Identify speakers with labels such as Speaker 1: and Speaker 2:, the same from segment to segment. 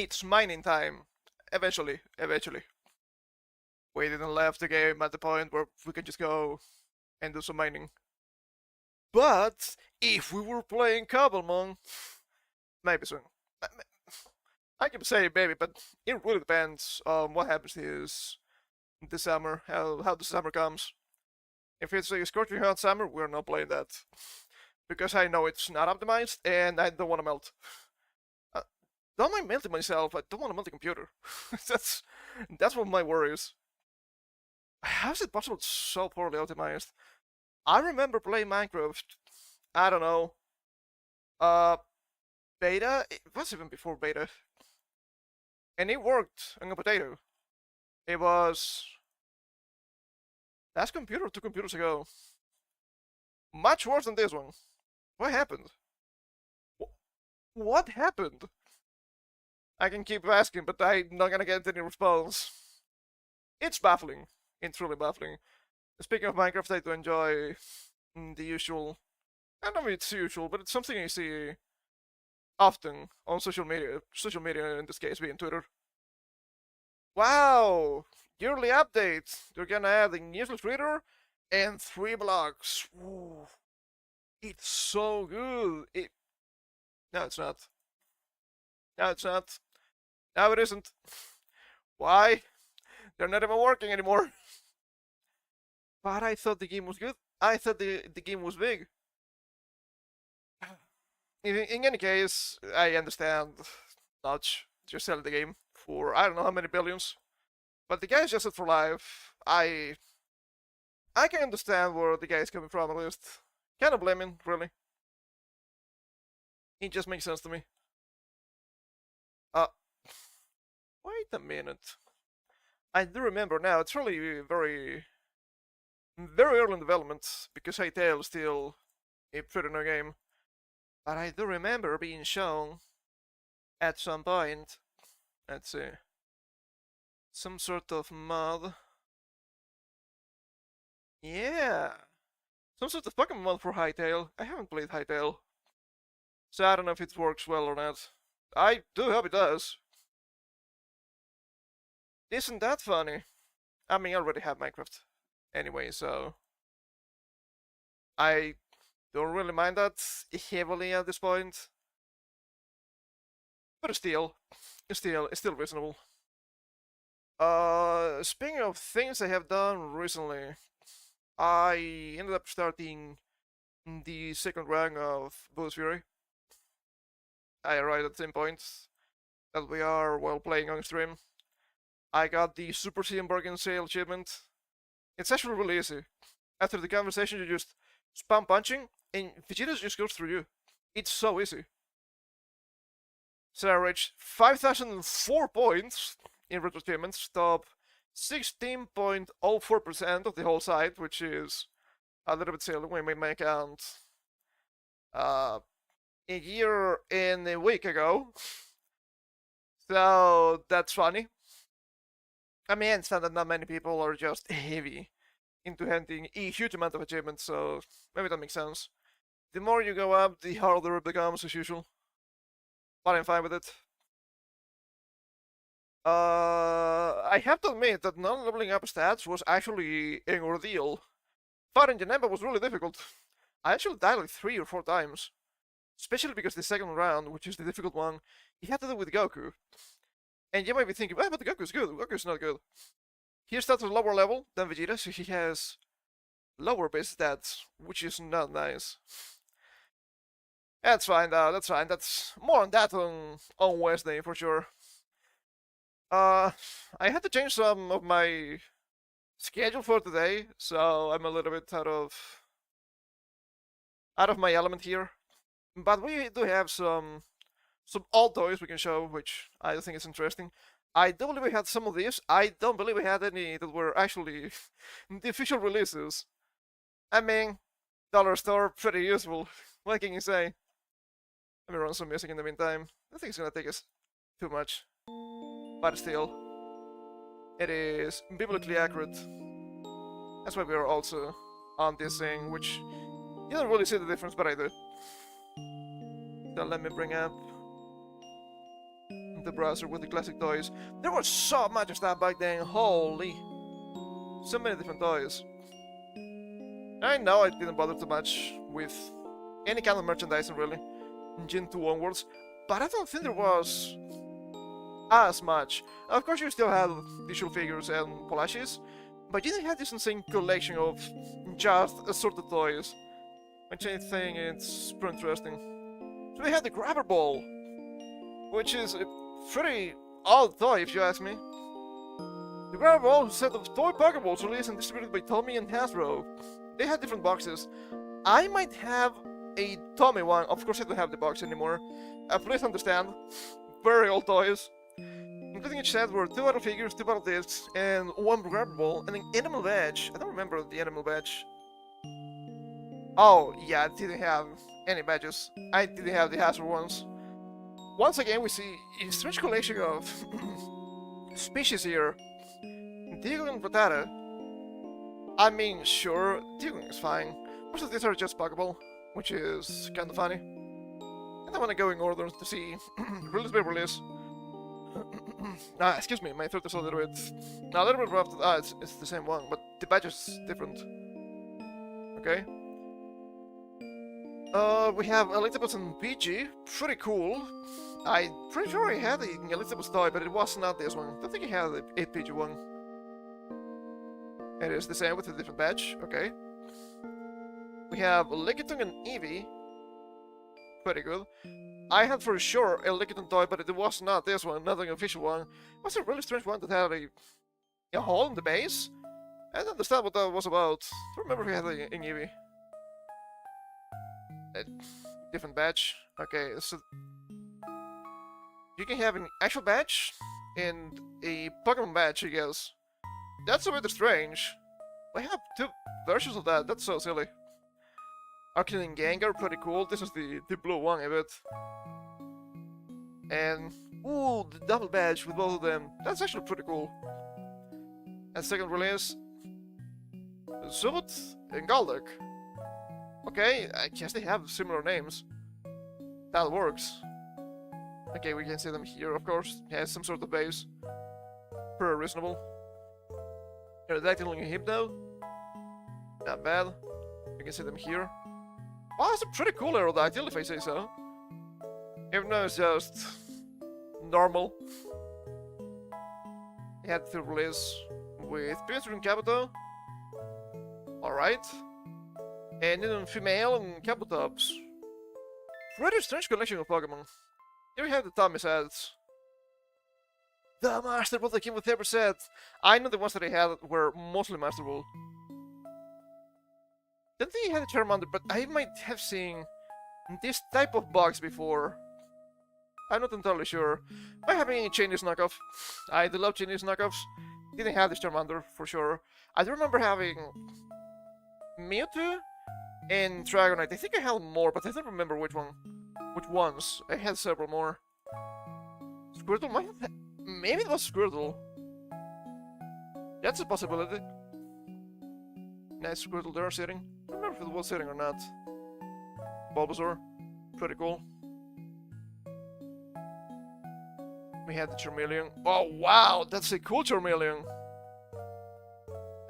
Speaker 1: It's mining time. Eventually. We didn't left the game at the point where we can just go and do some mining. But if we were playing Cobblemon, maybe soon. I can say maybe, but it really depends on what happens this summer, how the summer comes. If it's a scorching hot summer, we're not playing that. Because I know it's not optimized and I don't want to melt. Uh, don't mind melting myself, I don't want to melt the computer. that's what my worry is. How is it possible it's so poorly optimized? I remember playing Minecraft, I don't know, uh, beta? It was even before beta. And it worked on a potato. It was... Last computer, 2 computers ago. Much worse than this one. What happened? What happened? I can keep asking, but I'm not gonna get any response. It's baffling. It's really baffling. Speaking of Minecraft, I do enjoy the usual... I don't know if it's usual, but it's something I see often on social media. Social media, in this case, being Twitter. Wow! Yearly update! They're gonna add a newsletter reader and 3 blogs. Ooh. It's so good! No, it's not. No, it's not. No, it isn't. Why? They're not even working anymore. But I thought the game was good. I thought the game was big. In any case, I understand Notch just selling the game for I don't know how many billions. But the guy's just it for life. I can understand where the guy's coming from at least. Can't blame him, really. It just makes sense to me. Wait a minute. I do remember now, it's really very early in development, because Hytale is still a pretty new game. But I do remember being shown at some point, let's see, some sort of mod. Yeah, some sort of Pokemon mod for Hytale. I haven't played Hytale, so I don't know if it works well or not. I do hope it does. Isn't that funny? I mean, I already have Minecraft anyway, so I don't really mind that heavily at this point. But it's still reasonable. Speaking of things I have done recently, I ended up starting the second run of Boost Fury. I arrived at the same point that we are while playing on stream. I got the Super Saiyan Bargain Sale achievement. It's actually really easy. After the conversation, you just spam punching, and Vegeta just goes through you. It's so easy. So I reached 5,004 points in retro achievements, top 16.04% of the whole site, which is a little bit silly when I made my account a year and a week ago. So that's funny. I mean, I understand that not many people are just heavy into hunting a huge amount of achievements, so maybe that makes sense. The more you go up, the harder it becomes, as usual. But I'm fine with it. I have to admit that non-leveling up stats was actually an ordeal. Fighting Janemba was really difficult. I actually died like 3 or 4 times. Especially because the second round, which is the difficult one, it had to do with Goku. And you might be thinking, well, but Goku's good. Goku's not good. He starts at a lower level than Vegeta, so he has lower base stats, which is not nice. That's fine, that's fine. That's more on that on Wednesday for sure. I had to change some of my schedule for today, so I'm a little bit out of my element here. But we do have some old toys we can show, which I think is interesting. I don't believe we had some of these. I don't believe we had any that were actually the official releases. I mean, dollar store, pretty useful. What can you say? Let me run some music in the meantime. I think it's gonna take us too much. But still, it is biblically accurate. That's why we are also on this thing, which you don't really see the difference, but I do. So let me bring up the browser with the classic toys. There was so much stuff back then, holy. So many different toys. I know I didn't bother too much with any kind of merchandising really, in Gen 2 onwards, but I don't think there was as much. Of course you still had visual figures and plushies, but you didn't have this insane collection of just assorted toys, which I think it's pretty interesting. So we had the grabber ball, which is a pretty odd toy if you ask me. The grabber ball is a set of toy Pokeballs released and distributed by Tommy and Hasbro. They had different boxes. I might have a Tommy one, of course I don't have the box anymore. Please understand, very old toys. Including each set were 2 battle figures, 2 battle discs, and 1 grabber ball, and an animal badge. I don't remember the animal badge. Oh, yeah, I didn't have any badges. I didn't have the Hasbro ones. Once again, we see a strange collection of species here. Diglett and Rattata. I mean, sure, Diglett is fine. Most of these are just Pokeball, which is kinda funny. And I wanna go in order to see release by release. Excuse me, my throat is a little bit rough. It's the same one, but the badge is different. Okay. We have Electabuzz and PG. Pretty cool. I'm pretty sure I had an Electabuzz toy, but it was not this one. I don't think I had a PG one. It is the same with a different badge. Okay. We have Lickitung and Eevee. Pretty good. I had for sure a Lickitung toy, but it was not this one, not an official one. It was a really strange one that had a hole in the base. I don't understand what that was about. I don't remember if we had an Eevee. A different badge. Okay, so you can have an actual badge and a Pokemon badge, I guess. That's a bit strange. I have 2 versions of that. That's so silly. Arcanine and Gengar, pretty cool. This is the blue one, I bet. And ooh, the double badge with both of them. That's actually pretty cool. And second release, Zubut and Golduck. Okay, I guess they have similar names. That works. Okay, we can see them here, of course. It has some sort of base. Pretty reasonable. Aerodactyl and Hypno. Not bad. You can see them here. Wow, it's a pretty cool Aerodactyl, if I say so. Hypno is just normal. He had to release with Pinsir and Kabuto. Alright. And then female and Kabutops. Pretty strange collection of Pokemon. Here we have the Tommy sets. The Master Ball that came with every set. I know the ones that I had were mostly Master Ball. Don't think he had a Charmander, but I might have seen this type of box before. I'm not entirely sure. By having a Chinese knockoff. I do love Chinese knockoffs. Didn't have this Charmander, for sure. I do remember having Mewtwo and Dragonite. I think I had more, but I don't remember which ones. I had several more. Squirtle might have... Maybe it was Squirtle. That's a possibility. Nice Squirtle there sitting. I don't remember if it was sitting or not. Bulbasaur. Pretty cool. We had the Charmeleon. Oh wow, that's a cool Charmeleon.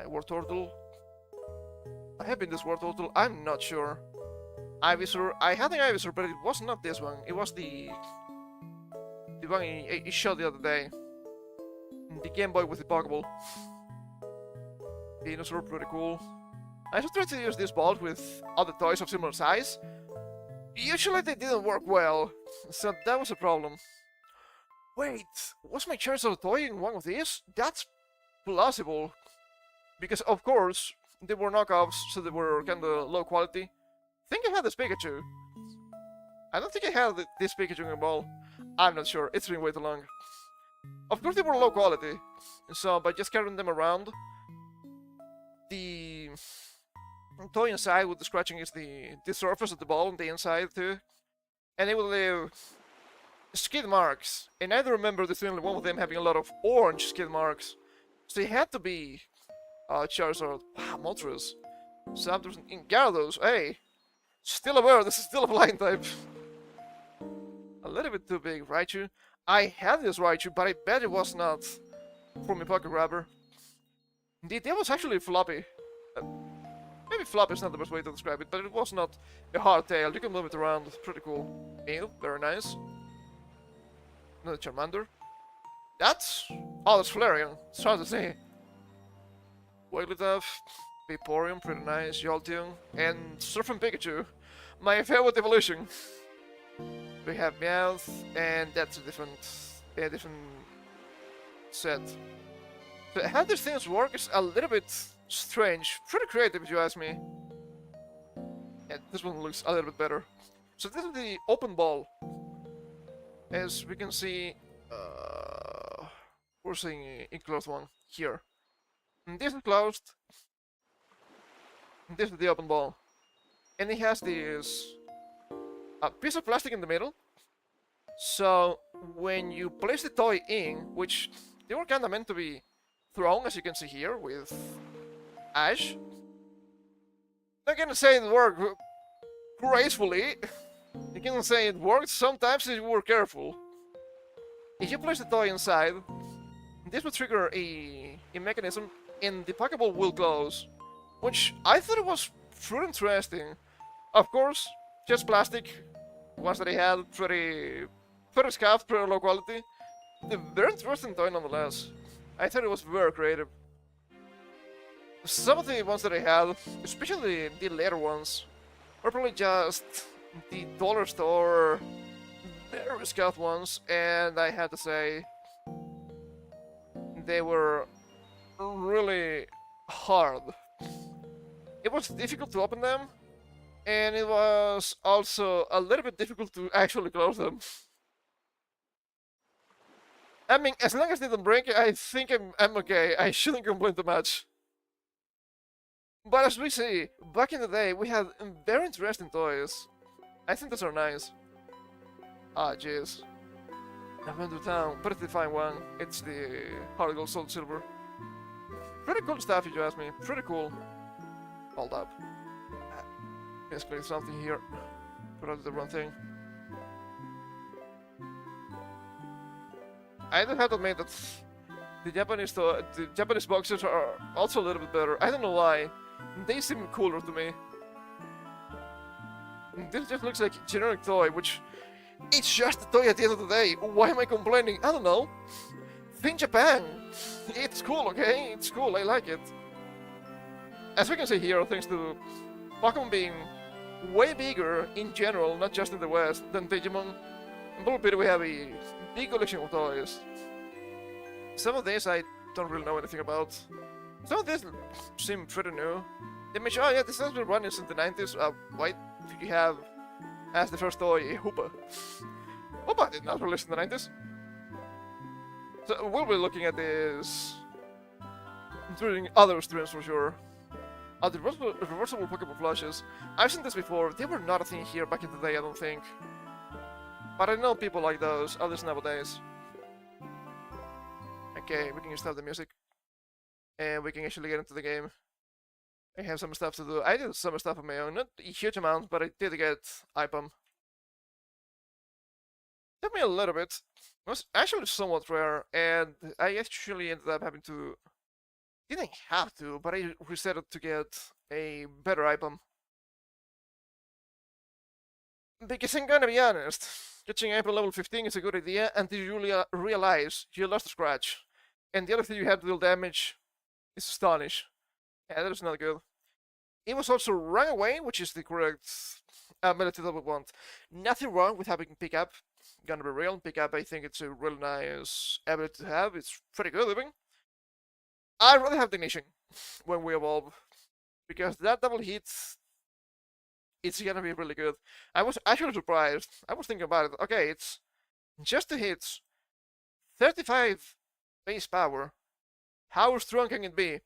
Speaker 1: War Turtle. I have been this War Turtle, I'm not sure. Ivysaur. I had an Ivysaur, but it was not this one. It was the one he shot the other day. The Game Boy with the Pokeball. Venusaur, pretty cool. I just tried to use this ball with other toys of similar size. Usually they didn't work well, so that was a problem. Wait, was my Charizard toy in one of these? That's plausible. Because of course, they were knockoffs, so they were kinda low quality. I think I had this Pikachu. I don't think I had this Pikachu in a ball. I'm not sure, it's been way too long. Of course they were low quality, so by just carrying them around, the toy inside with the scratching is the surface of the ball on the inside too. And it will leave skid marks. And I don't remember the only one of them having a lot of orange skid marks. So it had to be Charizard. Wow, Moltres. Zapdos and Gyarados. Hey! Still aware, this is still a blind type. A little bit too big, Raichu. I had this Raichu, but I bet it was not from a pocket grabber. Indeed, it was actually floppy. Uh, Maybe floppy is not the best way to describe it, but it was not a hard tail. You can move it around, pretty cool. Ew, very nice. Another Charmander. That's... Oh, that's Flareon. It's hard to say. Wigglytuff, Vaporeon, pretty nice. Jolteon, and Surfing Pikachu. My favorite evolution. We have Meowth, and that's a different set. So how these things work is a little bit strange. Pretty creative, if you ask me. And this one looks a little bit better. So this is the open ball. As we can see, we're seeing an enclosed one here. And this is closed. And this is the open ball. And it has this piece of plastic in the middle. So when you place the toy in, which they were kind of meant to be thrown, as you can see here, with Ash. I'm not gonna say it worked gracefully. You can say it worked sometimes if you were careful. If you place the toy inside, this will trigger a mechanism and the Pokeball will close. Which I thought it was pretty interesting. Of course, just plastic. Ones that I had, pretty scuffed, pretty low quality. A very interesting toy nonetheless. I thought it was very creative. Some of the ones that I had, especially the later ones, were probably just the dollar store, very scuffed ones, and I had to say, they were really hard. It was difficult to open them, and it was also a little bit difficult to actually close them. I mean, as long as they don't break, I think I'm okay. I shouldn't complain too much. But as we see, back in the day, we had very interesting toys. I think those are nice. Ah, jeez. I've been to town. Pretty fine one. It's the Heart Gold Soul Silver. Pretty cool stuff, if you ask me. Pretty cool. Hold up. Let's click something here. Put out the wrong thing. I do have to admit that the Japanese boxes are also a little bit better. I don't know why. They seem cooler to me. This just looks like a generic toy, which it's just a toy at the end of the day. Why am I complaining? I don't know. Think Japan. It's cool, okay? It's cool. I like it. As we can see here, thanks to Pokemon being way bigger in general, not just in the West, than Digimon, in Bulbapedia we have a big collection of toys. Some of these I don't really know anything about. Some of these seem pretty new. They mention, oh yeah, this has been running since the 90s. Why do you have as the first toy a Hoopa? Hoopa did not release in the 90s. So we'll be looking at this during other streams for sure. The reversible Pokemon plushes. I've seen this before. They were not a thing here back in the day, I don't think. But I know people like those, at least nowadays. Okay, we can stop the music. And we can actually get into the game. I have some stuff to do. I did some stuff on my own, not a huge amount, but I did get IPAM. Took me a little bit. It was actually somewhat rare, and I actually ended up having to... Didn't have to, but I reset it to get a better IPAM. Because I'm gonna be honest, catching IPAM level 15 is a good idea until you realize you lost a scratch. And the other thing you have to deal damage is Astonish. Yeah, that is not good. It was also Run Away, which is the correct ability that we want. Nothing wrong with having Pick Up. Gonna be real, Pick Up I think it's a really nice ability to have. It's pretty good even. I'd rather have Ignition when we evolve. Because that double hit, it's gonna be really good. I was actually surprised. I was thinking about it. Okay, it's just 2 hits. 35 base power. How strong can it be?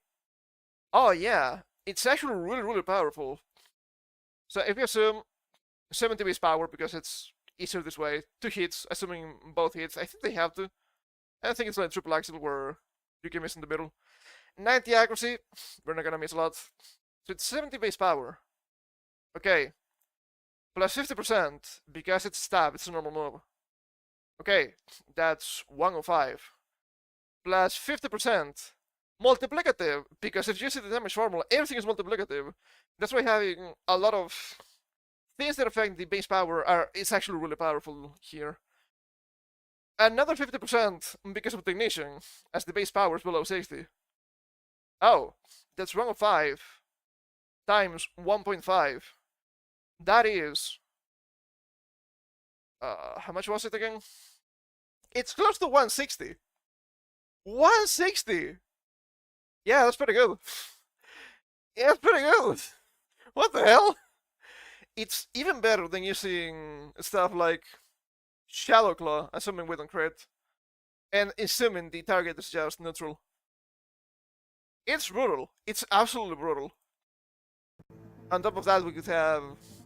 Speaker 1: Oh yeah, it's actually really powerful. So if you assume 70 base power, because it's easier this way, 2 hits, assuming both hits, I think they have to. I think it's like triple axle where you can miss in the middle. 90 accuracy, we're not gonna miss a lot. So it's 70 base power. Okay. Plus 50%, because it's stab, it's a normal move. Okay, that's 105. Plus 50%. Multiplicative, because if you see the damage formula, everything is multiplicative. That's why having a lot of things that affect the base power is actually really powerful here. Another 50% because of technician, as the base power is below 60. Oh, that's 105 times 1.5. That is... how much was it again? It's close to 160. 160! Yeah, that's pretty good. Yeah, that's pretty good. What the hell? It's even better than using stuff like Shadow Claw, assuming we don't crit, and assuming the target is just neutral. It's brutal. It's absolutely brutal. On top of that, we could have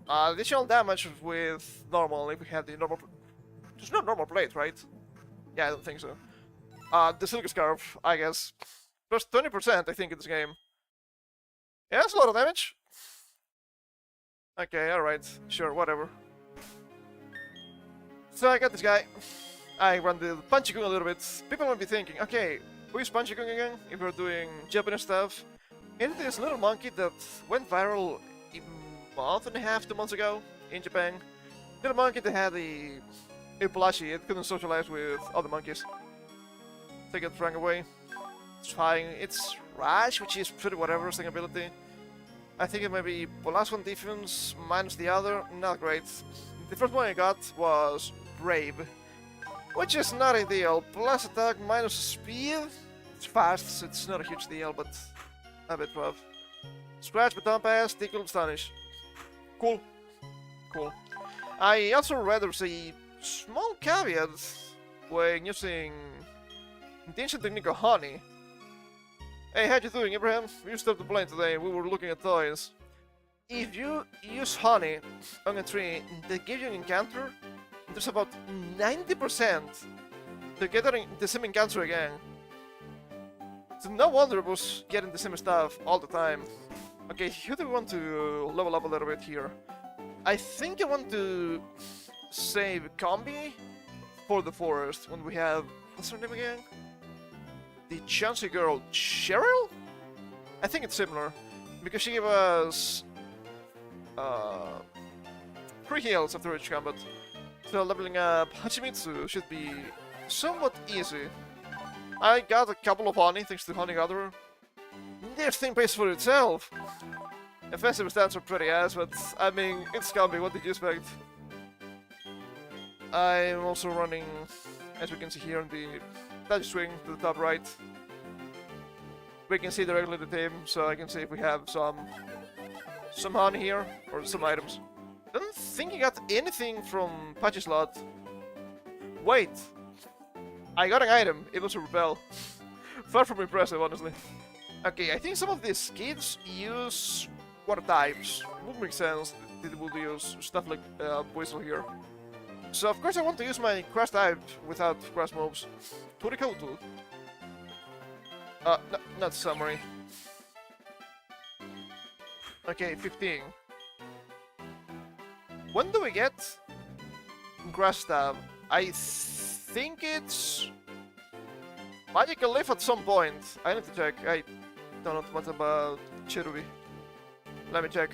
Speaker 1: additional damage with normal if we had the normal. There's no normal plate, right? Yeah, I don't think so. The Silk Scarf, I guess. Plus 20%, I think, in this game. Yeah, that's a lot of damage. Okay, alright. Sure, whatever. So I got this guy. I run the Punchy-kun a little bit. People might be thinking, okay, who is Punchy-kun again? If we're doing Japanese stuff. It's this little monkey that went viral a month and a half, 2 months ago in Japan. Little monkey that had a plushie. It couldn't socialize with other monkeys. Take it rank away. It's fine. It's Rash, which is pretty whatever, sting ability. I think it may be plus 1 defense minus the other. Not great. The first one I got was Brave, which is not ideal. Plus attack minus speed. It's fast, so it's not a huge deal, but a bit rough. Scratch, Baton Pass, Tickle, Astonish. Cool. Cool. I also read there's a small caveat when using the ancient technique of Honey. Hey, how you doing, Abraham? We stopped the plane today. We were looking at toys. If you use honey on a tree that gives you an encounter, there's about 90% to get the same encounter again. So no wonder I was getting the same stuff all the time. Okay, who do we want to level up a little bit here? I think I want to save Combi for the forest when we have... What's her name again? The Chansey girl, Cheryl? I think it's similar, because she gave us 3 heals after each combat. So leveling up Hachimitsu should be somewhat easy. I got a couple of honey thanks to Honey Gatherer. This thing pays for itself! Offensive stats are pretty ass, but I mean, it's Combi, what did you expect? I'm also running, as we can see here, on the touch swing to the top right. We can see directly the team, so I can see if we have some honey here, or some items. I don't think I got anything from Patchy Slot. Wait! I got an item, it was a Repel. Far from impressive, honestly. Okay, I think some of these kids use water types. Would make sense that they would use stuff like Whistle here. So of course I want to use my Crash type without Crash moves. Torikoto. Not summary. Okay, 15. When do we get Grass Stab? I think it's Magical Leaf at some point. I need to check. I don't know much about Cherubi. Let me check.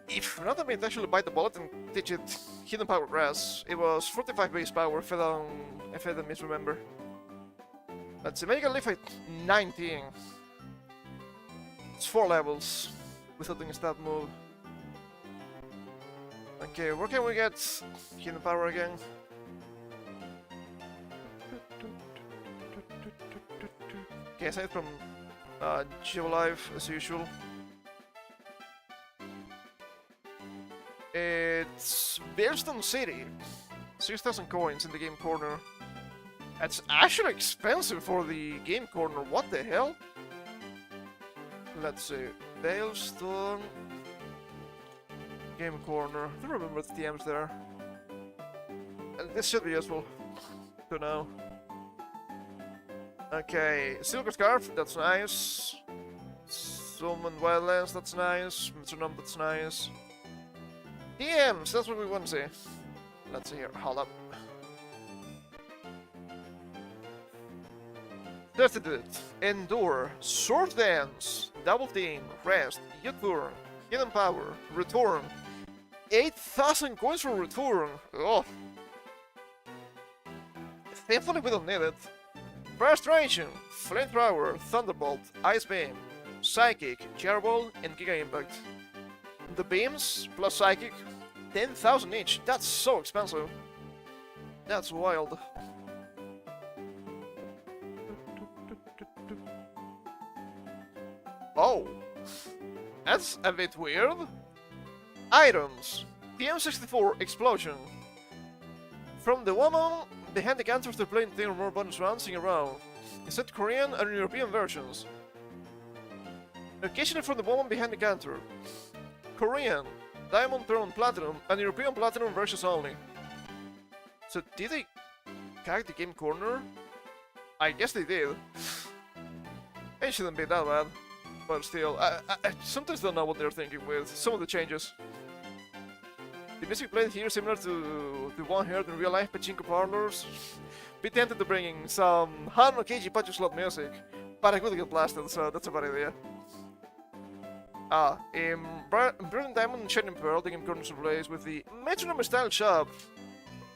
Speaker 1: If not, I may actually bite the bullet and teach it Hidden Power Grass. It was 45 base power if I don't misremember. Let's see, Magical Leaf at 19. It's 4 levels without doing a stat move. Okay, where can we get Hidden Power again? Okay, aside from Geolive as usual. It's Bearstone City. 6,000 coins in the game corner. That's actually expensive for the game corner. What the hell? Let's see. Bearstone game corner. I don't remember the TMs there. This should be useful to know. Okay, Silver Scarf, that's nice. Summon Wildlands, that's nice. Metronome, that's nice. DMs, that's what we want to see. Let's see here. Hold up. Tested, Endure, Sword Dance, Double Team, Rest, U-turn, Hidden Power, Return. 8,000 coins for Return. Oh. Thankfully we don't need it. Frustration, Flamethrower, Thunderbolt, Ice Beam, Psychic, Fireball, and Giga Impact. The beams plus Psychic, 10,000 each. That's so expensive. That's wild. Oh, that's a bit weird. Items. PM64 Explosion. From the woman behind the counter to play 10 or more bonus rounds in a row. Instead Korean and European versions. Occasionally from the woman behind the counter. Korean, Diamond, Pearl, Platinum, and European Platinum versions only. So did they crack the game corner? I guess they did. It shouldn't be that bad. But still, I sometimes don't know what they're thinking with some of the changes. The music played here similar to the one heard in real life pachinko parlors. Be tempted to bring in some 100 kg patio slot music, but I could get blasted, so that's a bad idea. In Brilliant Diamond and Shining Pearl, the game corners replace with the metronome style shop.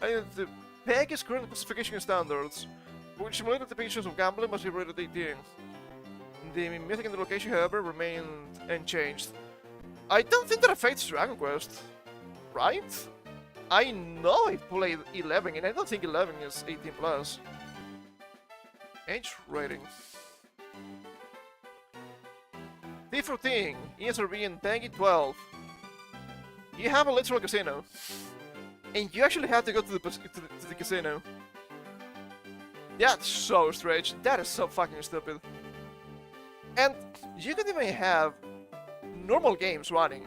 Speaker 1: And the peg is current classification standards, which simulated depictions of gambling must be rated 18. The music and the location, however, remained unchanged. I don't think that affects Dragon Quest, right? I know I played 11, and I don't think 11 is 18 plus. Age rating. D14, ESRB and Peggy 12. You have a literal casino, and you actually have to go to the casino. That's so strange. That is so fucking stupid. And you could even have normal games running,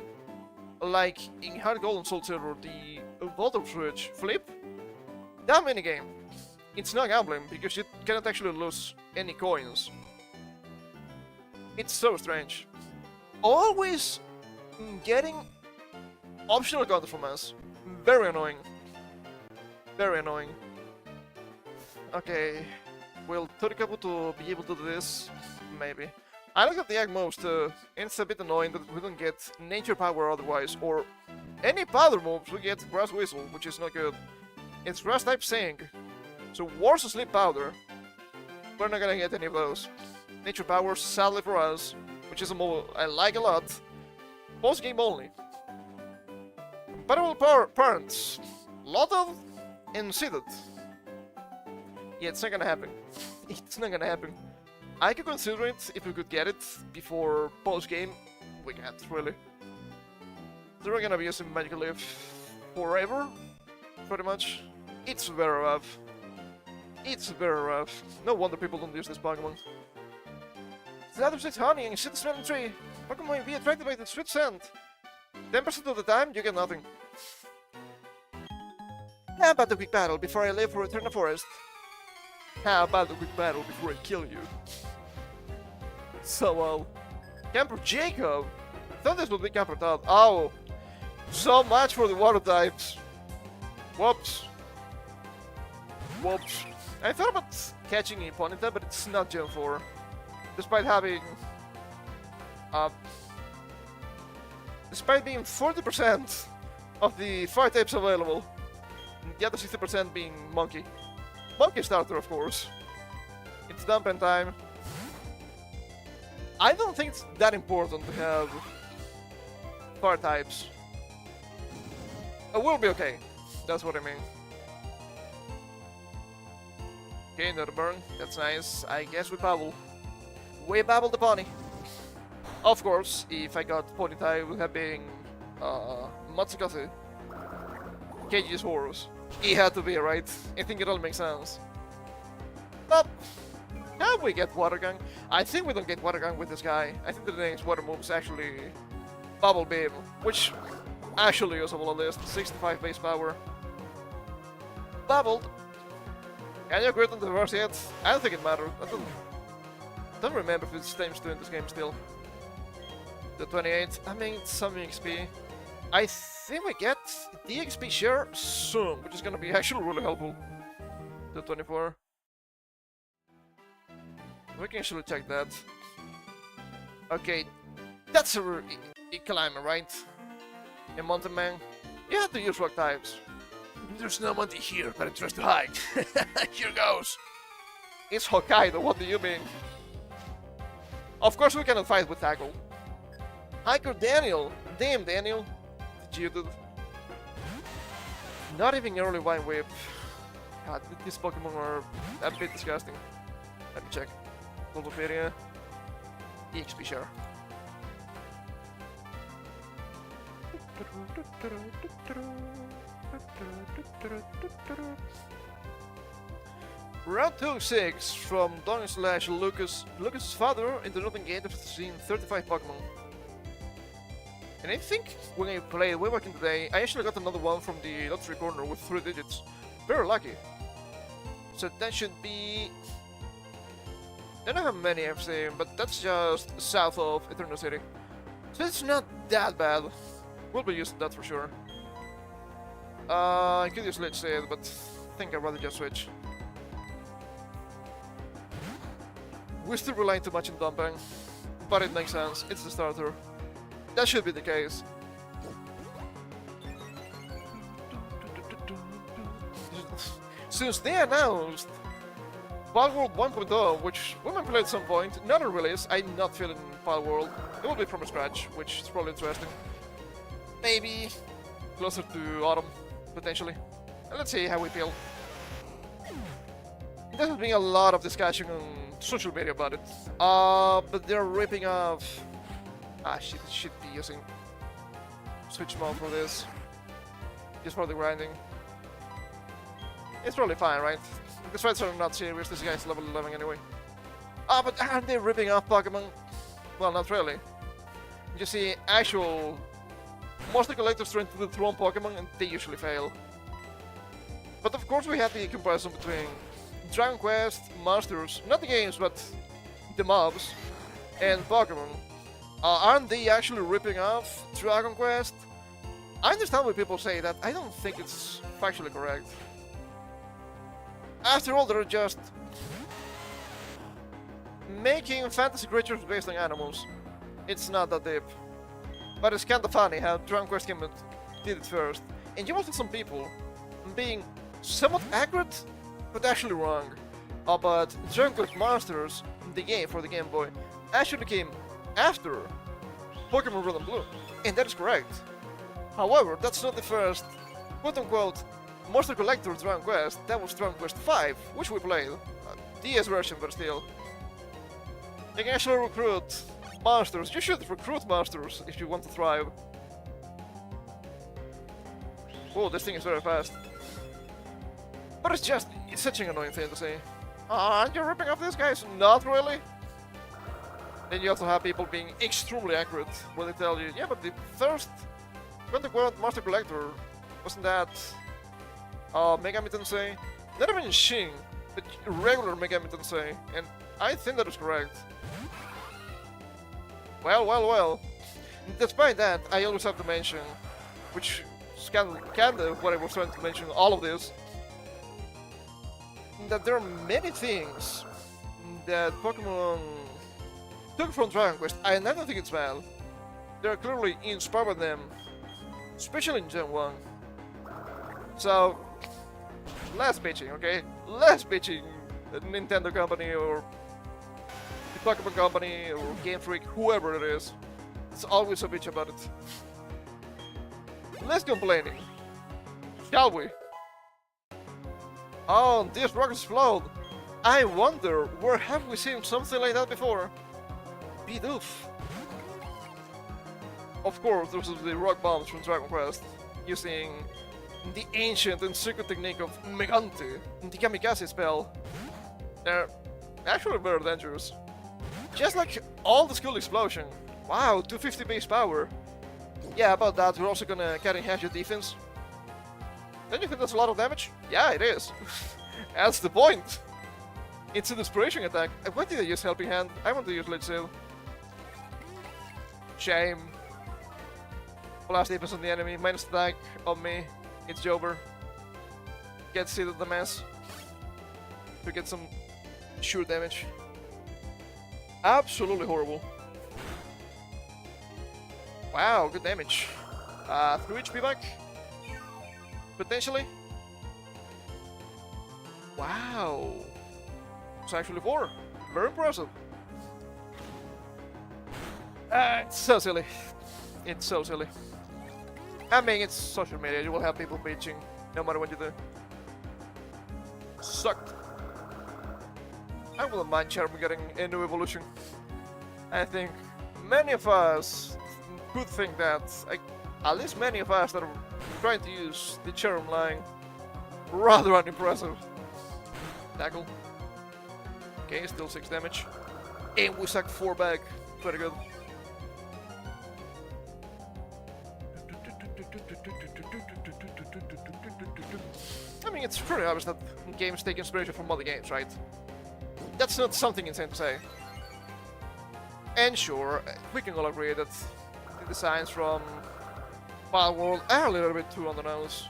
Speaker 1: like in Hard Gold and Soul Silver, the Volta Switch Flip. That minigame, it's not gambling because you cannot actually lose any coins. It's so strange. Always getting optional content from us. Very annoying. Very annoying. Okay, will Torikabu to be able to do this? Maybe. I look at the egg moves too, and it's a bit annoying that we don't get nature power otherwise, or any powder moves we get grass whistle, which is not good. It's grass type sing, so Wars of Sleep powder, we're not gonna get any of those. Nature power, sadly for us, which is a move I like a lot. Post game only. Compatible parents, Lotted and Seeded. Yeah, it's not gonna happen. It's not gonna happen. I could consider it if we could get it before post-game. We can't, really. So we're gonna be using Magical Leaf forever, pretty much. It's very rough. It's very rough. No wonder people don't use this Pokemon. The other six honey and shit smelling tree. Pokemon may be attracted by the sweet scent. 10% of the time, you get nothing. How about the quick battle before I leave for Return to Forest? How about the quick battle before I kill you? So well. Camper Jacob! I thought this would be Camper Todd. Oh! So much for the water types. Whoops. Whoops. I thought about catching a Ponyta, but it's not Gen 4. Despite having... despite being 40% of the fire types available. The other 60% being Monkey. Monkey starter, of course. It's dumping time. I don't think it's that important to have fire types. We'll be okay. That's what I mean. Okay, another burn. That's nice. I guess we babble. We babble the pony. Of course, if I got Ponyta, it would have been Matsukase. Keiji's horse. He had to be, right? I think it all makes sense. But, can we get Water Gun? I think we don't get Water Gun with this guy. I think the next water move is actually Bubble Beam, which actually usable at least. 65 base power. Bubbled. Can you grid on the reverse yet? I don't think it matters. I don't remember if it's times 2 in this game still. The 28. I mean, it's some XP. I think we get the XP share soon, which is gonna be actually really helpful. The 24. We can actually check that. Okay, that's a climber, right? A mountain man. You have to use rock types. There's no mountain here, but it tries to hide. Here goes. It's Hokkaido, what do you mean? Of course we cannot fight with tackle. Hiker Daniel. Damn, Daniel. Cheated. Not even early Vine Whip. God, these Pokemon are a bit disgusting. Let me check. Bulbapedia. EXP share. Round 2-6 from Donny/Lucas. Lucas' father in the open gate has seen 35 Pokemon. And I think when I played way back in the day, I actually got another one from the lottery corner with 3 digits. Very lucky. So that should be... I don't know how many I've seen, but that's just south of Eternal City. So it's not that bad. We'll be using that for sure. I could use Let's Say, but I think I'd rather just switch. We're still relying too much on dumping, but it makes sense. It's the starter. That should be the case. Since they announced Palworld 1.0, which we might play at some point, not a release, I'm not feeling Palworld. It will be from scratch, which is probably interesting. Maybe closer to autumn, potentially. And let's see how we feel. There has been a lot of discussion on social media about it. But they're ripping off... shit, it should be using switch mode for this. Just for the grinding. It's probably fine, right? The threats are not serious, this guy's level 11 anyway. But aren't they ripping off Pokemon? Well, not really. You see actual monster collectors trying to dethrone Pokemon and they usually fail. But of course we have the comparison between Dragon Quest, Monsters, not the games, but the mobs, and Pokemon. Aren't they actually ripping off Dragon Quest? I understand why people say that. I don't think it's factually correct. After all, they're just making fantasy creatures based on animals. It's not that deep. But it's kinda funny how Dragon Quest did it first. And you also some people being somewhat accurate, but actually wrong. But Dragon Quest Monsters, the game for the Game Boy, actually came after Pokemon Red and Blue. And that is correct. However, that's not the first quote-unquote Monster Collector Dragon Quest. That was Dragon Quest V, which we played. DS version, but still. You can actually recruit monsters. You should recruit monsters if you want to thrive. Oh, this thing is very fast. But it's such an annoying thing to say. You're ripping off these guys? Not really. Then you also have people being extremely accurate when they tell you, yeah, but the first quote-unquote Monster Collector, wasn't that Megami Tensei? Not even Shin, but regular Megami Tensei, and I think that is correct. Well. Despite that, I always have to mention, which is kinda what I was trying to mention all of this, that there are many things that Pokemon took from Dragon Quest, and I don't think it's bad. They're clearly inspired by them, especially in Gen 1. So, less bitching, okay? Less bitching at Nintendo company or the Pokemon company or Game Freak, whoever it is. It's always a bitch about it. Less complaining. Shall we? Oh, these rockets explode. I wonder, where have we seen something like that before? Bidoof. Of course, there's the rock bombs from Dragon Quest, using the ancient and secret technique of Megante, the kamikaze spell. They're actually very dangerous. Just like all the Skull Explosion. Wow, 250 base power. Yeah, about that, we're also gonna cut in half your defense. Don't you think that's a lot of damage? Yeah, it is. That's the point. It's an inspiration attack. Why did I use Helping Hand? I want to use Let's Say. Shame. Plus defense on the enemy, minus attack on me. It's Jover. Get seed of the mess to get some sure damage. Absolutely horrible. Wow, good damage. 3 HP back? Potentially? Wow. It's actually 4. Very impressive. It's so silly. It's so silly. I mean, it's social media. You will have people bitching no matter what you do. Sucked. I wouldn't mind Charm getting a new evolution. I think many of us could think that, at least many of us that are trying to use the Charm line, rather unimpressive. Tackle. Okay, still 6 damage. And we sucked 4 back. Pretty good. I mean, it's pretty obvious that games take inspiration from other games, right? That's not something insane to say. And sure, we can all agree that the designs from Palworld are a little bit too on the nose.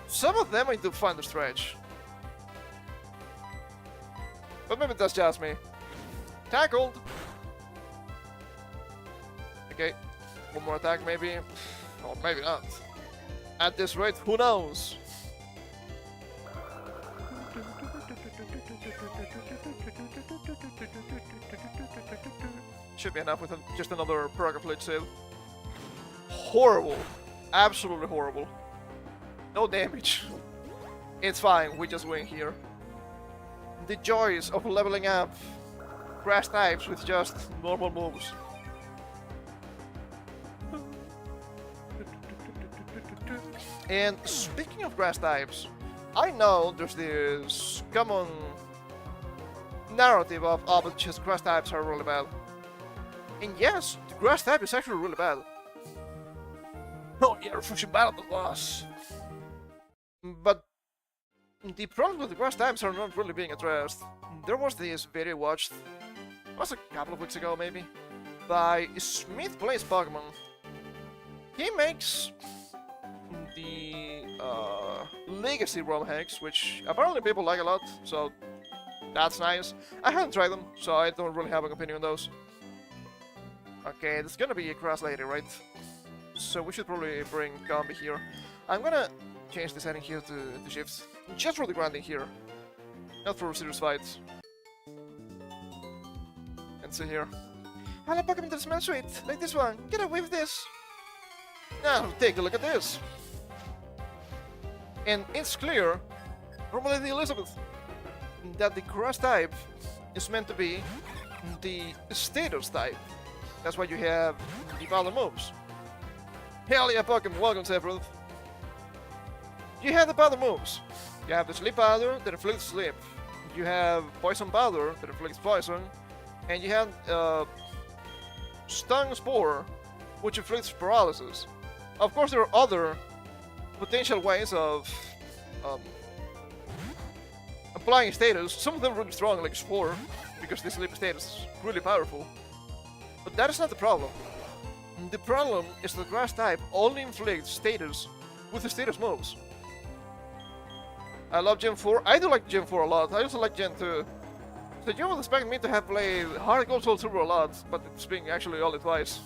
Speaker 1: Some of them I do find a stretch. But maybe that's just me. Tackled! Okay, one more attack maybe. Or maybe not. At this rate, who knows? Should be enough with just another Praga Flitch save. Horrible. Absolutely horrible. No damage. It's fine, we just win here. The joys of leveling up grass types with just normal moves. And speaking of grass types, I know there's this common narrative of, oh, but just grass types are really bad. And yes, the grass type is actually really bad. Oh yeah, reflection battle the boss. But the problems with the grass types are not really being addressed. There was this video watched, it was a couple of weeks ago maybe, by Smith Plays Pokemon. He makes the Legacy ROM hacks, which apparently people like a lot, so that's nice. I haven't tried them, so I don't really have an opinion on those. Okay, there's gonna be a grass lady, right? So we should probably bring Gombi here. I'm gonna change the setting here to shifts, just for the grinding here, not for serious fights. And see here. I like Pokemon that smell sweet, like this one. Get away with this. Now take a look at this. And it's clear, from Lady Elizabeth, that the grass type is meant to be the status type. That's why you have the powder moves. Hell yeah, Pokemon, welcome Sephiroth. You have the powder moves. You have the sleep powder that inflicts sleep. You have poison powder that inflicts poison. And you have Stung Spore, which inflicts paralysis. Of course, there are other potential ways of applying status. Some of them are really strong, like Spore, because this sleep status is really powerful. But that is not the problem. The problem is that grass type only inflicts status with the status moves. I love Gen 4. I do like Gen 4 a lot. I also like Gen 2. So you would expect me to have played Hard Gold Soul Silver a lot, but it's been actually only twice.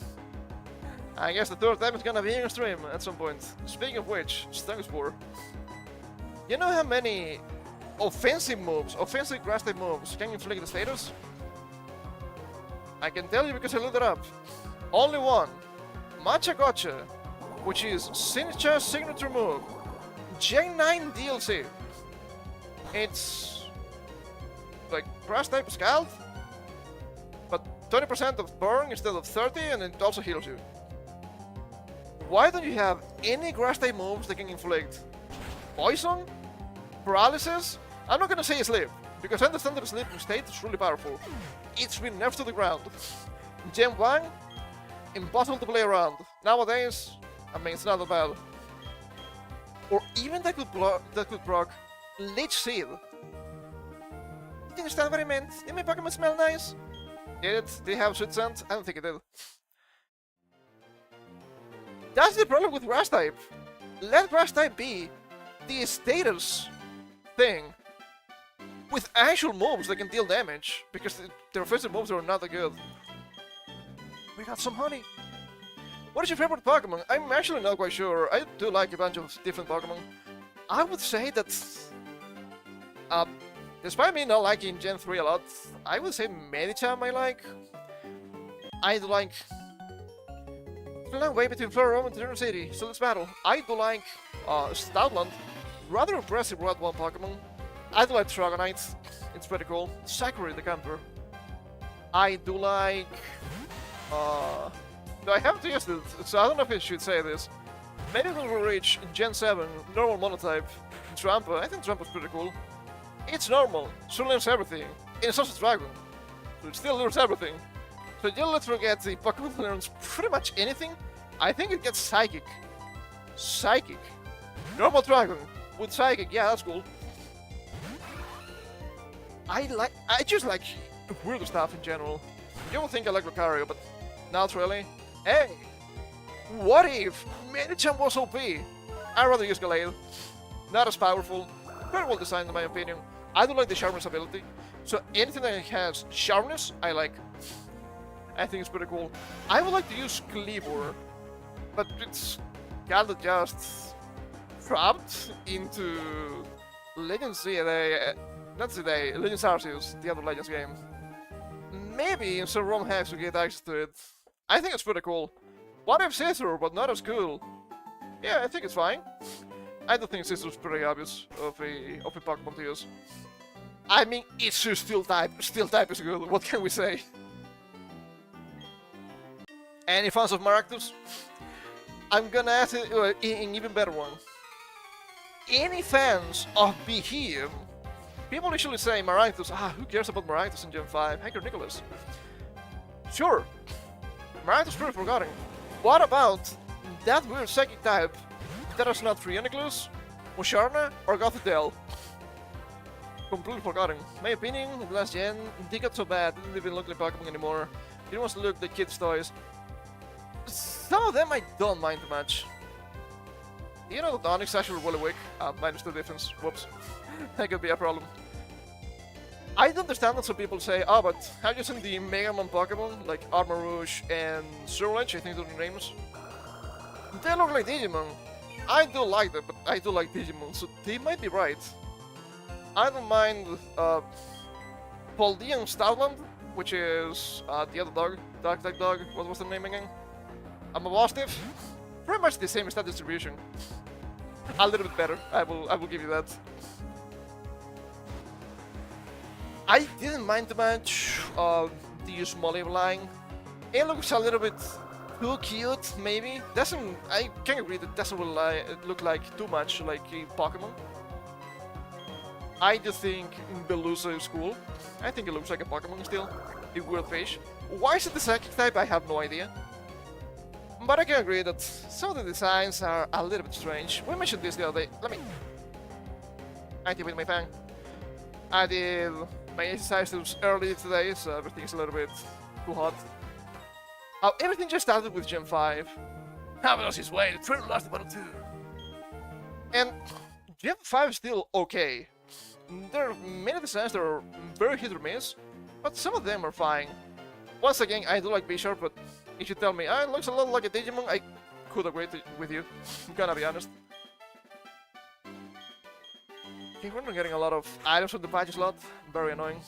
Speaker 1: I guess the third time is gonna be in stream at some point. Speaking of which, Stung Spore. You know how many offensive moves, offensive grass type moves can inflict the status? I can tell you because I looked it up. Only one. Matcha Gotcha, which is Sincha's signature move. Gen 9 DLC. It's like grass type Scald, but 20% of burn instead of 30, and it also heals you. Why don't you have any grass type moves that can inflict poison, paralysis? I'm not gonna say sleep, because I understand that the sleeping state is really powerful. It's been nerfed to the ground. Gen 1, impossible to play around. Nowadays, I mean, it's not that bad. Or even that could proc Leech Seed. Do you understand what I meant? Did my Pokemon smell nice? Did it? Did it have sweet scent? I don't think it did. That's the problem with grass type. Let grass type be the status thing with actual moves that can deal damage, because their offensive moves are not that good. We got some honey. What is your favorite Pokemon? I'm actually not quite sure. I do like a bunch of different Pokemon. I would say that, despite me not liking Gen 3 a lot, I would say Medicham I like. I do like... It's a long way between Florida and Turner City, so let's battle. I do like Stoutland. Rather impressive Rod 1 Pokemon. I do like Dragonite. It's pretty cool. Sakura the counter. I do like... I haven't used it, so I don't know if I should say this. Maybe we will reach Gen 7, normal monotype, Trampa. I think Trampa's pretty cool. It's normal, so it learns everything. And it's also Dragon, so it still learns everything. So you let's forget the Pokemon that learns pretty much anything. I think it gets Psychic. Psychic. Normal Dragon with Psychic, yeah, that's cool. I just like weird stuff in general. You would think I like Lucario, but not really. Hey! What if Medicham was OP? I'd rather use Gallade. Not as powerful, very well designed in my opinion. I do like the Sharpness ability, so anything that has Sharpness, I like. I think it's pretty cool. I would like to use Cleavor, but it's kinda just trapped into Legends ZA, not ZA, Legends Arceus, the other Legends game. Maybe some ROM hacks will get access to it. I think it's pretty cool. What if Scizor, but not as cool? Yeah, I think it's fine. I don't think Scizor's pretty obvious of a Pokemon to use. I mean, it's just Steel type. Steel type is good, what can we say? Any fans of Maractus? I'm gonna ask it, an even better one. Any fans of Behemoth? People usually say Maractus, who cares about Maractus in Gen 5? Hacker Nicholas. Sure, Maractus is pretty forgotten. What about that weird psychic type that is not Trioniclus, Musharna, or Gothitelle? Completely forgotten. My opinion, in the last gen, they got so bad, they didn't even look like Pokemon anymore. It wants to look like kids' toys. Some of them I don't mind too much. You know that Onix actually really weak, minus the defense, whoops. That could be a problem. I don't understand that some people say, but have you seen the Mega Man Pokemon, like Armarouge and Surge, I think they're the names? They look like Digimon. I do like them, but I do like Digimon, so they might be right. I don't mind Paldean Stoutland, which is the other dog, dog, what was the name again? I'm a Mastiff. Pretty much the same stat distribution. A little bit better, I will give you that. I didn't mind too much the Smolly line. It looks a little bit too cute, maybe. I can agree that doesn't really look like too much like a Pokemon. I do think Belusa is cool. I think it looks like a Pokemon still. A weird face. Why is it the Psychic type? I have no idea. But I can agree that some of the designs are a little bit strange. We mentioned this the other day. I did with my fan. I did my exercises early today, so everything's a little bit too hot. Everything just started with Gen 5. How else his way? The trailer lasted about 2. And Gen 5 is still okay. There are many designs that are very hit or miss, but some of them are fine. Once again, I do like Bishop, but if you tell me, it looks a lot like a Digimon, I could agree with you. I'm gonna be honest. Okay, we're not getting a lot of items from the patch slot. Very annoying.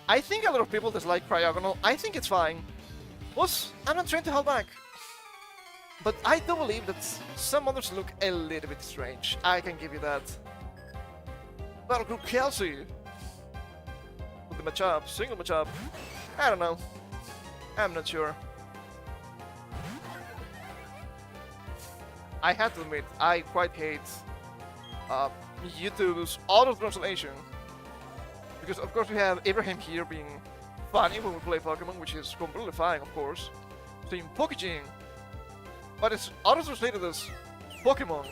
Speaker 1: I think a lot of people dislike Cryogonal. I think it's fine. Plus, I'm not trying to hold back. But I do believe that some others look a little bit strange. I can give you that. Battle Group Kelsey. With the matchup, single matchup. I don't know. I'm not sure. I have to admit, I quite hate YouTube's auto-translation. Because of course we have Abraham here being funny when we play Pokemon, which is completely fine, of course. Saying Pokejing. But it's auto-translated as Pokemon.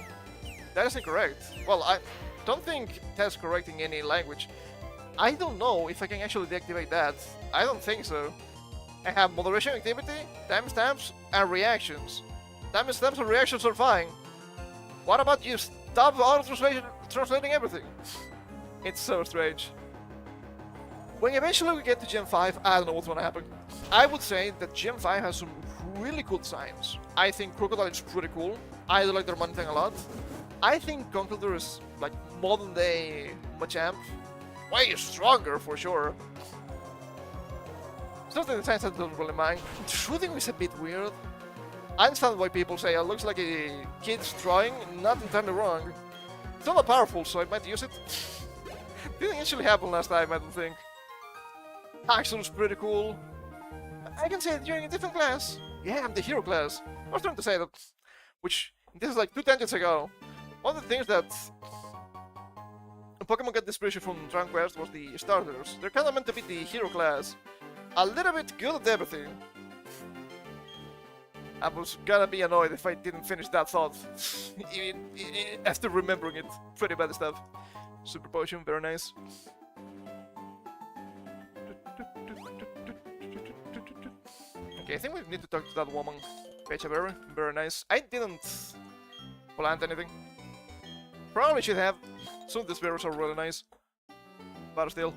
Speaker 1: That is incorrect. Well, I don't think that's correct in any language. I don't know if I can actually deactivate that. I don't think so. I have moderation activity, timestamps, and reactions. Timestamps and reactions are fine. What about you stop translating everything. It's so strange. When eventually we get to Gen 5, I don't know what's gonna happen. I would say that Gen 5 has some really cool designs. I think Crocodile is pretty cool. I like their money thing a lot. I think Conkeldurr is like modern day Machamp. Way stronger for sure. It's not the designs I don't really mind. Shooting is a bit weird. I understand why people say it looks like a kid's drawing, not entirely wrong. It's not that powerful, so I might use it. Didn't actually happen last time, I don't think. Axel's pretty cool. I can say that you're in a different class. Yeah, I'm the hero class. I was trying to say that. Which, this is like 2 tangents ago. One of the things that Pokemon got inspiration from Dragon Quest was the starters. They're kind of meant to be the hero class. A little bit good at everything. I was gonna be annoyed if I didn't finish that thought. Even after remembering it. Pretty bad stuff. Super Potion, very nice. Okay, I think we need to talk to that woman. Pechaberry, very nice. I didn't plant anything. Probably should have. Some of these berries are really nice. But still.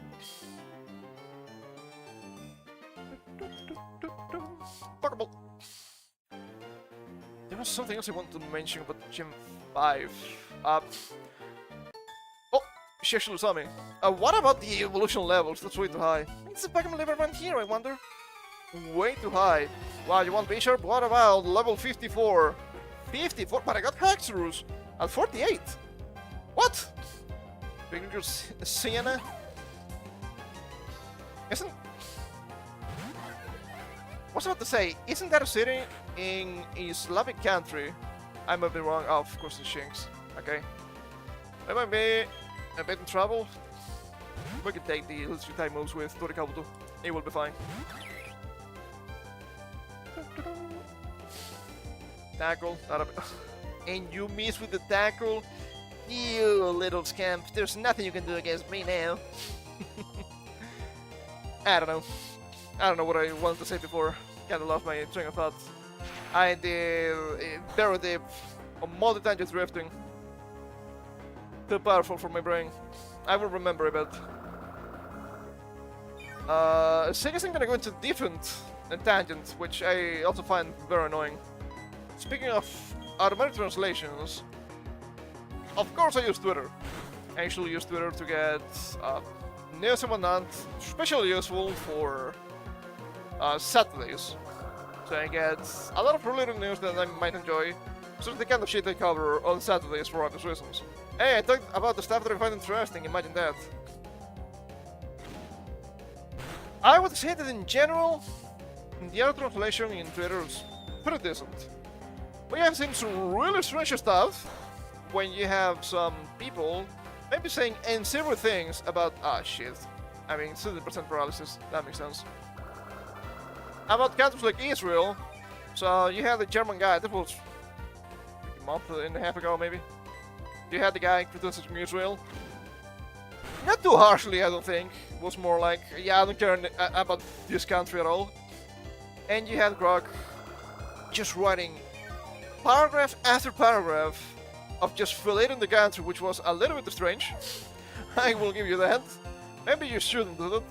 Speaker 1: Pokeball! There was something else I wanted to mention about Gen 5. Oh! She actually saw me. What about the evolution levels? That's way too high. Is the Pokemon level around here, I wonder? Way too high. Wow, you want Bishop? What about level 54? 54? But I got Haxorus at 48. What? Bigger Sienna? Isn't... What's I about to say? Isn't that a city in a Slavic country? I might be wrong. Oh, of course it's Shinx. Okay. That might be a bit in trouble. We can take the Electric type moves with Torikabuto. It will be fine. Tackle. And you miss with the tackle? You little scamp. There's nothing you can do against me now. I don't know. I don't know what I wanted to say before. Kinda lost my train of thought. I did very deep on multi-tangent drifting. Too powerful for my brain. I will remember a bit. Sega's gonna go into different tangents, which I also find very annoying. Speaking of automatic translations, of course I use Twitter. I actually use Twitter to get news and whatnot, especially useful for Saturdays. So I get a lot of related news that I might enjoy, so the kind of shit I cover on Saturdays for obvious reasons. Hey, I talked about the stuff that I find interesting, imagine that. I would say that in general, the auto translation in Twitter is pretty decent. We have seen some really strange stuff when you have some people maybe saying unsavory things about shit. I mean 70% paralysis, that makes sense. About countries like Israel, so you had the German guy, that was a month and a half ago maybe. You had the guy criticizing from Israel. Not too harshly, I don't think. It was more like, yeah, I don't care about this country at all. And you had Grog just writing paragraph after paragraph of just filleting the country, which was a little bit strange. I will give you that. Maybe you shouldn't do that.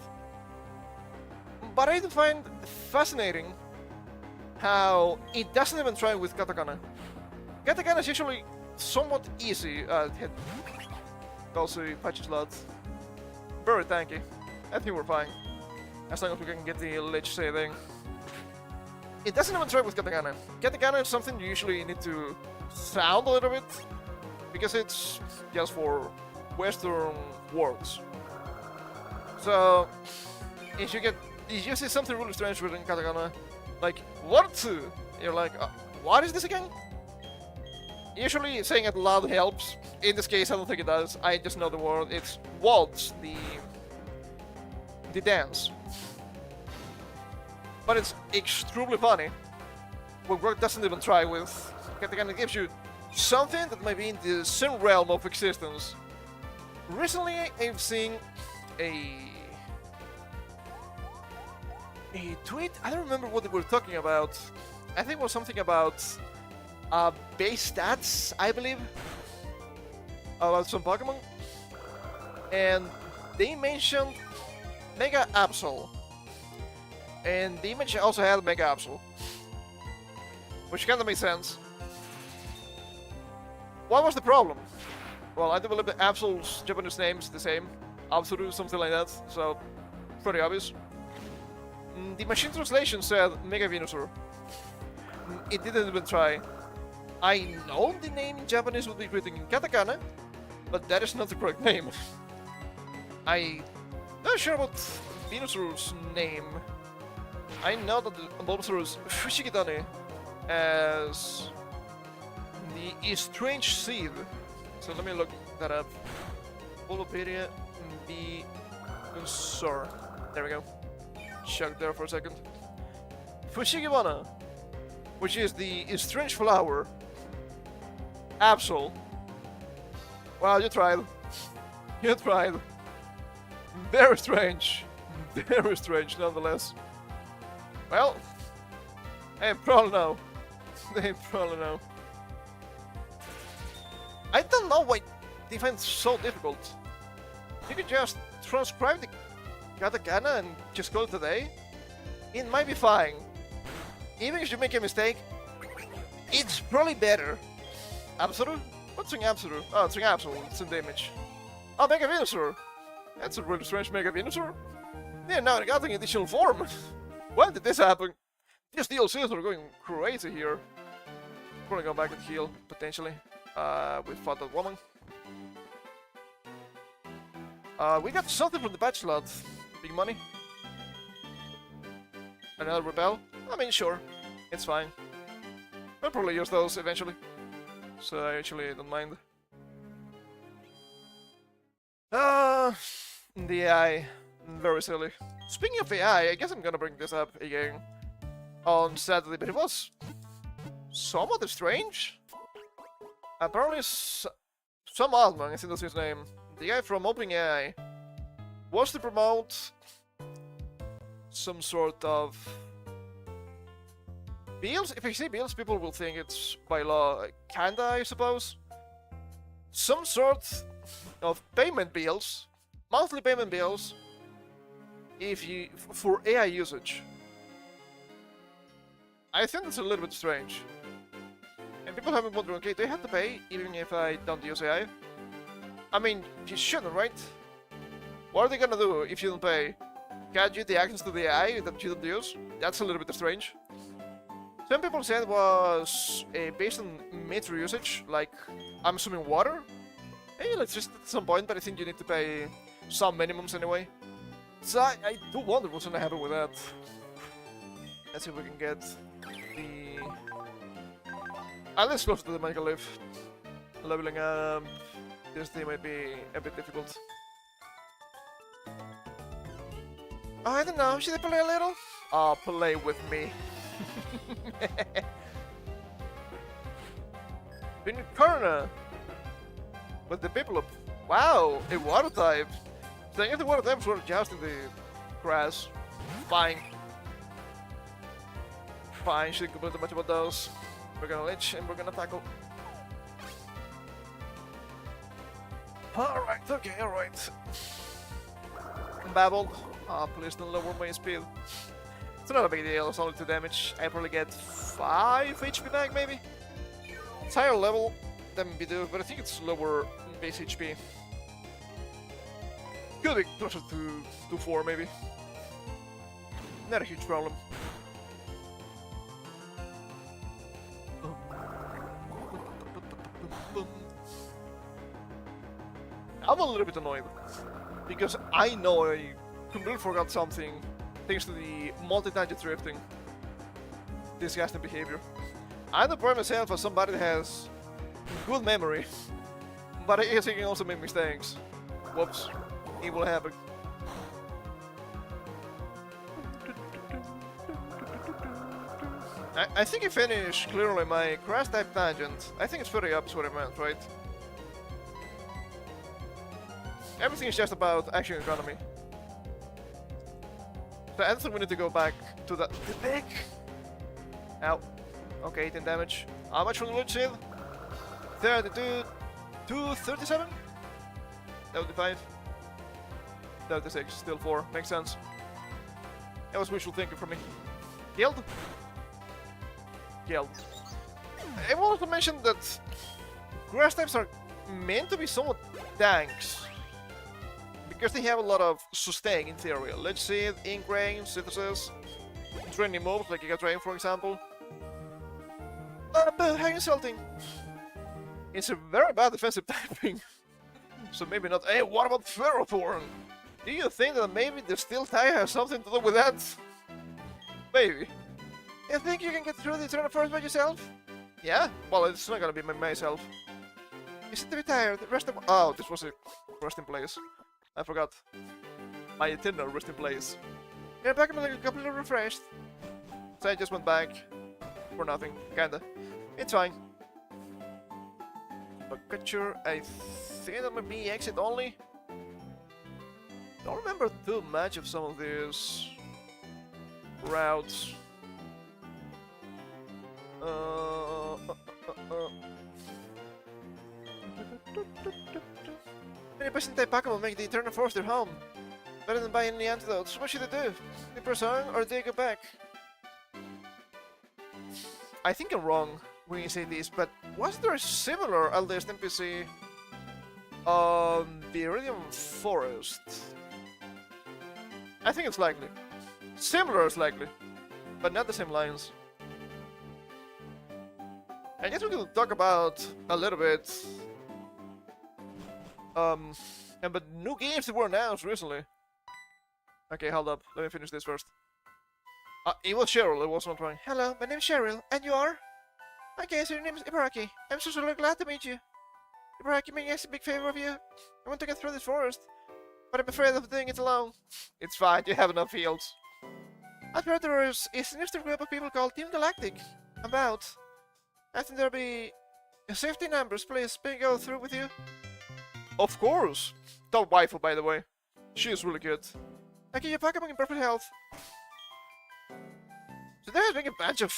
Speaker 1: But I do find fascinating how it doesn't even try with katakana. Katakana is usually somewhat easy. Also, patchy slot. Very tanky. I think we're fine. As long as we can get the Lich saving. It doesn't even try with katakana. Katakana is something you usually need to sound a little bit, because it's just for Western worlds. So, if you see something really strange within katakana, like Wartsu, you're like, what is this again? Usually saying it loud helps. In this case, I don't think it does. I just know the word. It's waltz, the dance. But it's extremely funny when work doesn't even try with. Katakana gives you something that might be in the same realm of existence. Recently, I've seen a tweet. I don't remember what they were talking about. I think it was something about base stats, I believe. about some Pokemon, and they mentioned Mega Absol, and the image also had Mega Absol, which kind of makes sense. What was the problem? Well, I do believe that Absol's Japanese name is the same, Absolu, something like that, so pretty obvious. The machine translation said Mega Venusaur. It didn't even try. I know the name in Japanese would be written in katakana, but that is not the correct name. I'm not sure about Venusaur's name. I know that the Bulbasaur is Fushigidane as the Strange Seed. So let me look that up. Bulbapedia Venusaur. There we go. Check there for a second. Fushigibana, which is the Strange Flower. Absol. Wow, you tried. You tried. Very strange. Very strange, nonetheless. Well, they probably know. They probably know. I don't know why they find it so difficult. You could just transcribe the katakana and just call it a day. It might be fine. Even if you make a mistake, it's probably better. Absolute? What's an Absolute? Oh, it's an Absolute. It's in the image. Oh, Mega Venusaur! That's a really strange Mega Venusaur. Yeah, now I got an additional form. When did this happen? These DLCs are going crazy here. We're gonna go back and heal, potentially. We fought that woman. We got something from the patch slot. Big money. Another Rebel? I mean, sure. It's fine. I'll probably use those eventually. So I actually don't mind. The AI. Very silly. Speaking of AI, I guess I'm gonna bring this up again on Saturday, but it was somewhat strange. Apparently, some Altman, I think that's his name, the guy from OpenAI, was to promote some sort of bills. If I say bills, people will think it's by law, kinda, I suppose. Some sort of payment bills, monthly payment bills, for AI usage. I think that's a little bit strange. And people have been wondering, okay, do I have to pay even if I don't use AI? I mean, you shouldn't, right? What are they gonna do if you don't pay? Get you the access to the AI that you don't use? That's a little bit strange. Some people said it was based on meter usage, like, I'm assuming water? Hey, let's just at some point, but I think you need to pay some minimums anyway. So I do wonder what's gonna happen with that. Let's see if we can get the... let's close to the Mega Leaf. Leveling up... This thing might be a bit difficult. I don't know, should I play a little? Play with me. Corner with the Piplup. Wow, a water type. So if the water types were just in the grass, fine. Fine, shouldn't complain too much about those. We're gonna lich and we're gonna tackle. Alright, okay, alright. Babbled. Please don't lower my speed. It's not a big deal, it's only 2 damage. I probably get 5 HP back, maybe? It's higher level than Bidoof, but I think it's lower base HP. Could be closer to 4, maybe. Not a huge problem. I'm a little bit annoyed, because I know I completely forgot something thanks to the multi-tangent drifting. Disgusting behavior. I don't pride myself as somebody that has good memory, but I guess I can also make mistakes. Whoops, it will happen. I think I finished clearly my grass type tangent. I think it's pretty up to what I meant, right? Everything is just about action economy. So I think we need to go back to the deck. Ow. Okay, 10 damage. How much from the loot shield? 32. 237? 75? 36, still 4, makes sense. That was wishful thinking for me. Killed? Killed. I want to mention that grass types are meant to be somewhat tanks. Because they have a lot of sustain in theory. Let's see, Ingrain, Synthesis, training moves like Giga Drain for example. But how insulting! It's a very bad defensive typing. So maybe not. Hey, what about Ferrothorn? Do you think that maybe the Steel type has something to do with that? Maybe. You think you can get through the turn first by yourself? Yeah? Well, it's not gonna be by myself. You seem to be tired. Rest in... Oh, this was a rest in place. I forgot. My Tinder rest in place. Yeah, back I'm like completely refreshed. So I just went back for nothing, kinda. It's fine. But picture, I think that might be exit only. Don't remember too much of some of these routes. Many person type Pokémon make the Eternal Forest their home. Better than buying any antidotes. What should they do? They pursue or they go back? I think I'm wrong when you say this, but was there a similar Aldest NPC on the Iridium Forest? I think it's likely. Similar is likely, but not the same lines. I guess we could talk about a little bit. But new games that were announced recently. Okay, hold up. Let me finish this first. It was Cheryl, it was not wrong. Hello, my name's Cheryl, and you are? Okay, so your name is Ibaraki. I'm so glad to meet you. Ibaraki, may I ask a big favor of you? I want to get through this forest, but I'm afraid of doing it alone. It's fine, you have enough fields. I've heard there is a sinister group of people called Team Galactic about. I think there'll be safety numbers, please. May I go through with you? Of course! Top waifu, by the way. She is really good. I keep your Pokemon in perfect health. So there has been a bunch of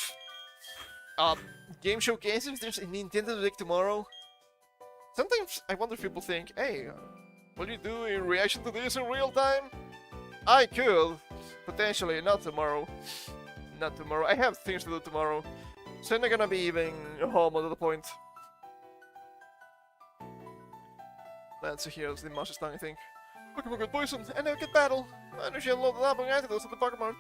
Speaker 1: game showcases. There's a Nintendo Direct tomorrow. Sometimes I wonder if people think, hey, will you do a reaction to this in real time? I could. Potentially, not tomorrow. Not tomorrow. I have things to do tomorrow. So I'm not gonna be even home at the point. Let's see here, it's the Monster Stung, I think. Pokemon get poison, and now get battle. I know she unloaded up on antidotes at the Pokemon.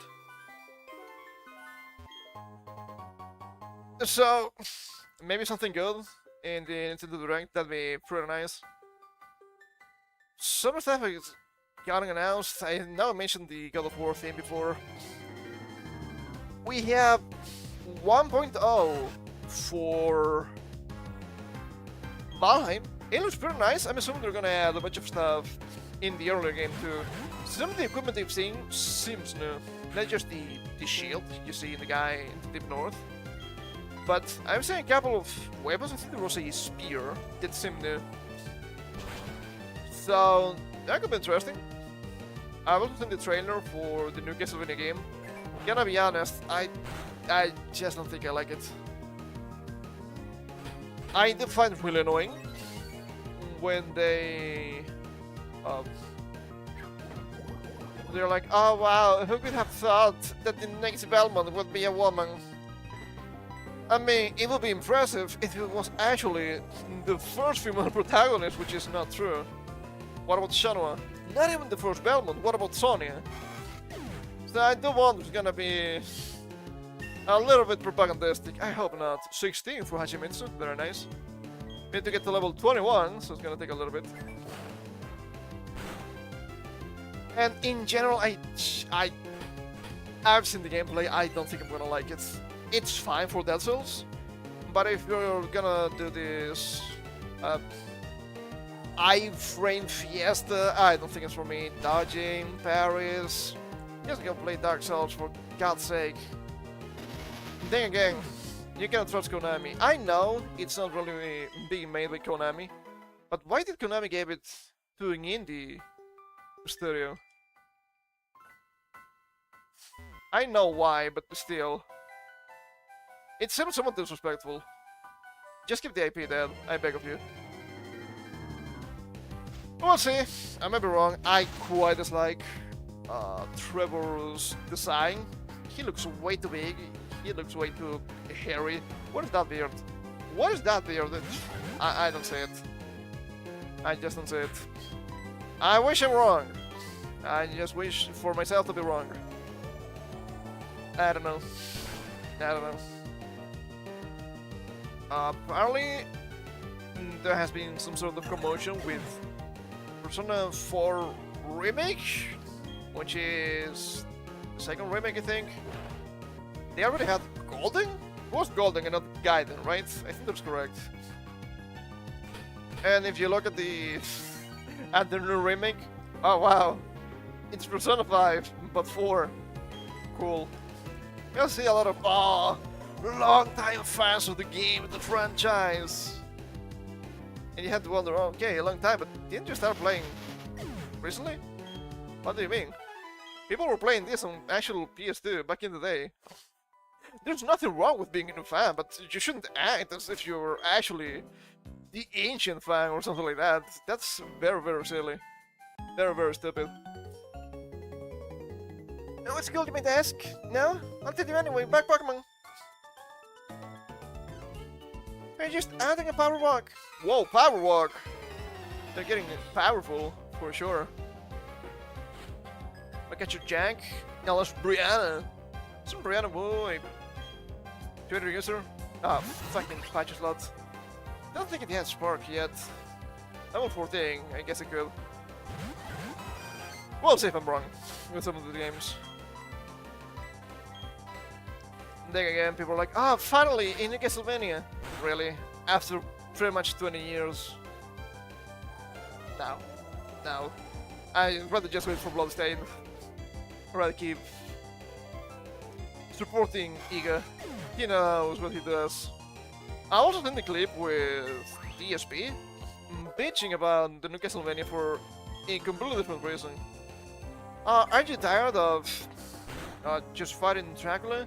Speaker 1: So, maybe something good in the Nintendo Direct, that'd be pretty nice. Some stuff is getting announced. I know I mentioned the God of War theme before. We have 1.0 for Valheim. It looks pretty nice. I'm assuming they're gonna add a bunch of stuff in the earlier game too. Some of the equipment they've seen seems new. Not just the shield you see in the guy in the deep north. But I'm seeing a couple of weapons. I think there was a spear that seemed new. So that could be interesting. I was in the trailer for the new Castlevania game. Gonna be honest, I just don't think I like it. I do find it really annoying when they're like, oh wow, who could have thought that the next Belmont would be a woman? I mean, it would be impressive if it was actually the first female protagonist, which is not true. What about Shanua? Not even the first Belmont, what about Sonia? So I do wonder if it's gonna be a little bit propagandistic. I hope not. 16 for Hachimitsu, very nice. Need to get to level 21, so it's gonna take a little bit. And in general, I've seen the gameplay. I don't think I'm gonna like it. It's fine for Dead Cells, but if you're gonna do this iframe fiesta, I don't think it's for me. Dodging, parries, just go play Dark Souls for God's sake. Then again, you cannot trust Konami. I know it's not really being made by Konami, but why did Konami give it to an indie studio? I know why, but still. It seems somewhat disrespectful. Just keep the IP dead, I beg of you. We'll see. I may be wrong. I quite dislike Trevor's design. He looks way too big. He looks way too hairy. What is that beard? What is that beard? I don't see it. I just don't see it. I wish I'm wrong. I just wish for myself to be wrong. I don't know. I don't know. Apparently, there has been some sort of commotion with Persona 4 Remake, which is the second remake, I think. They already had Golden? It was Golden and not Gaiden, right? I think that's correct. And if you look at the new remake, oh wow, it's Persona 5, but 4. Cool. You'll see a lot of long-time fans of the game, the franchise. And you have to wonder, okay, a long time, but didn't you start playing recently? What do you mean? People were playing this on actual PS2 back in the day. There's nothing wrong with being a new fan, but you shouldn't act as if you're actually the ancient fan or something like that. That's very, very silly. Very, very stupid. Oh, it's cool to my desk. No? I'll tell you anyway. Back Pokemon. We're just adding a power walk. Whoa, power walk. They're getting powerful, for sure. Look at your Jank. Now let's Brianna. Isn't Brianna boy? Twitter user? Ah, fucking patch slot. Don't think it has Spark yet. Level 14, I guess it could. We'll see if I'm wrong with some of the games. Then again, people are like, oh, finally, in Castlevania. Really? After pretty much 20 years. No. No. I'd rather just wait for Bloodstain. I'd rather keep supporting Iga. He knows what he does. I also seen the clip with DSP bitching about the new Castlevania for a completely different reason. Aren't you tired of just fighting Dracula?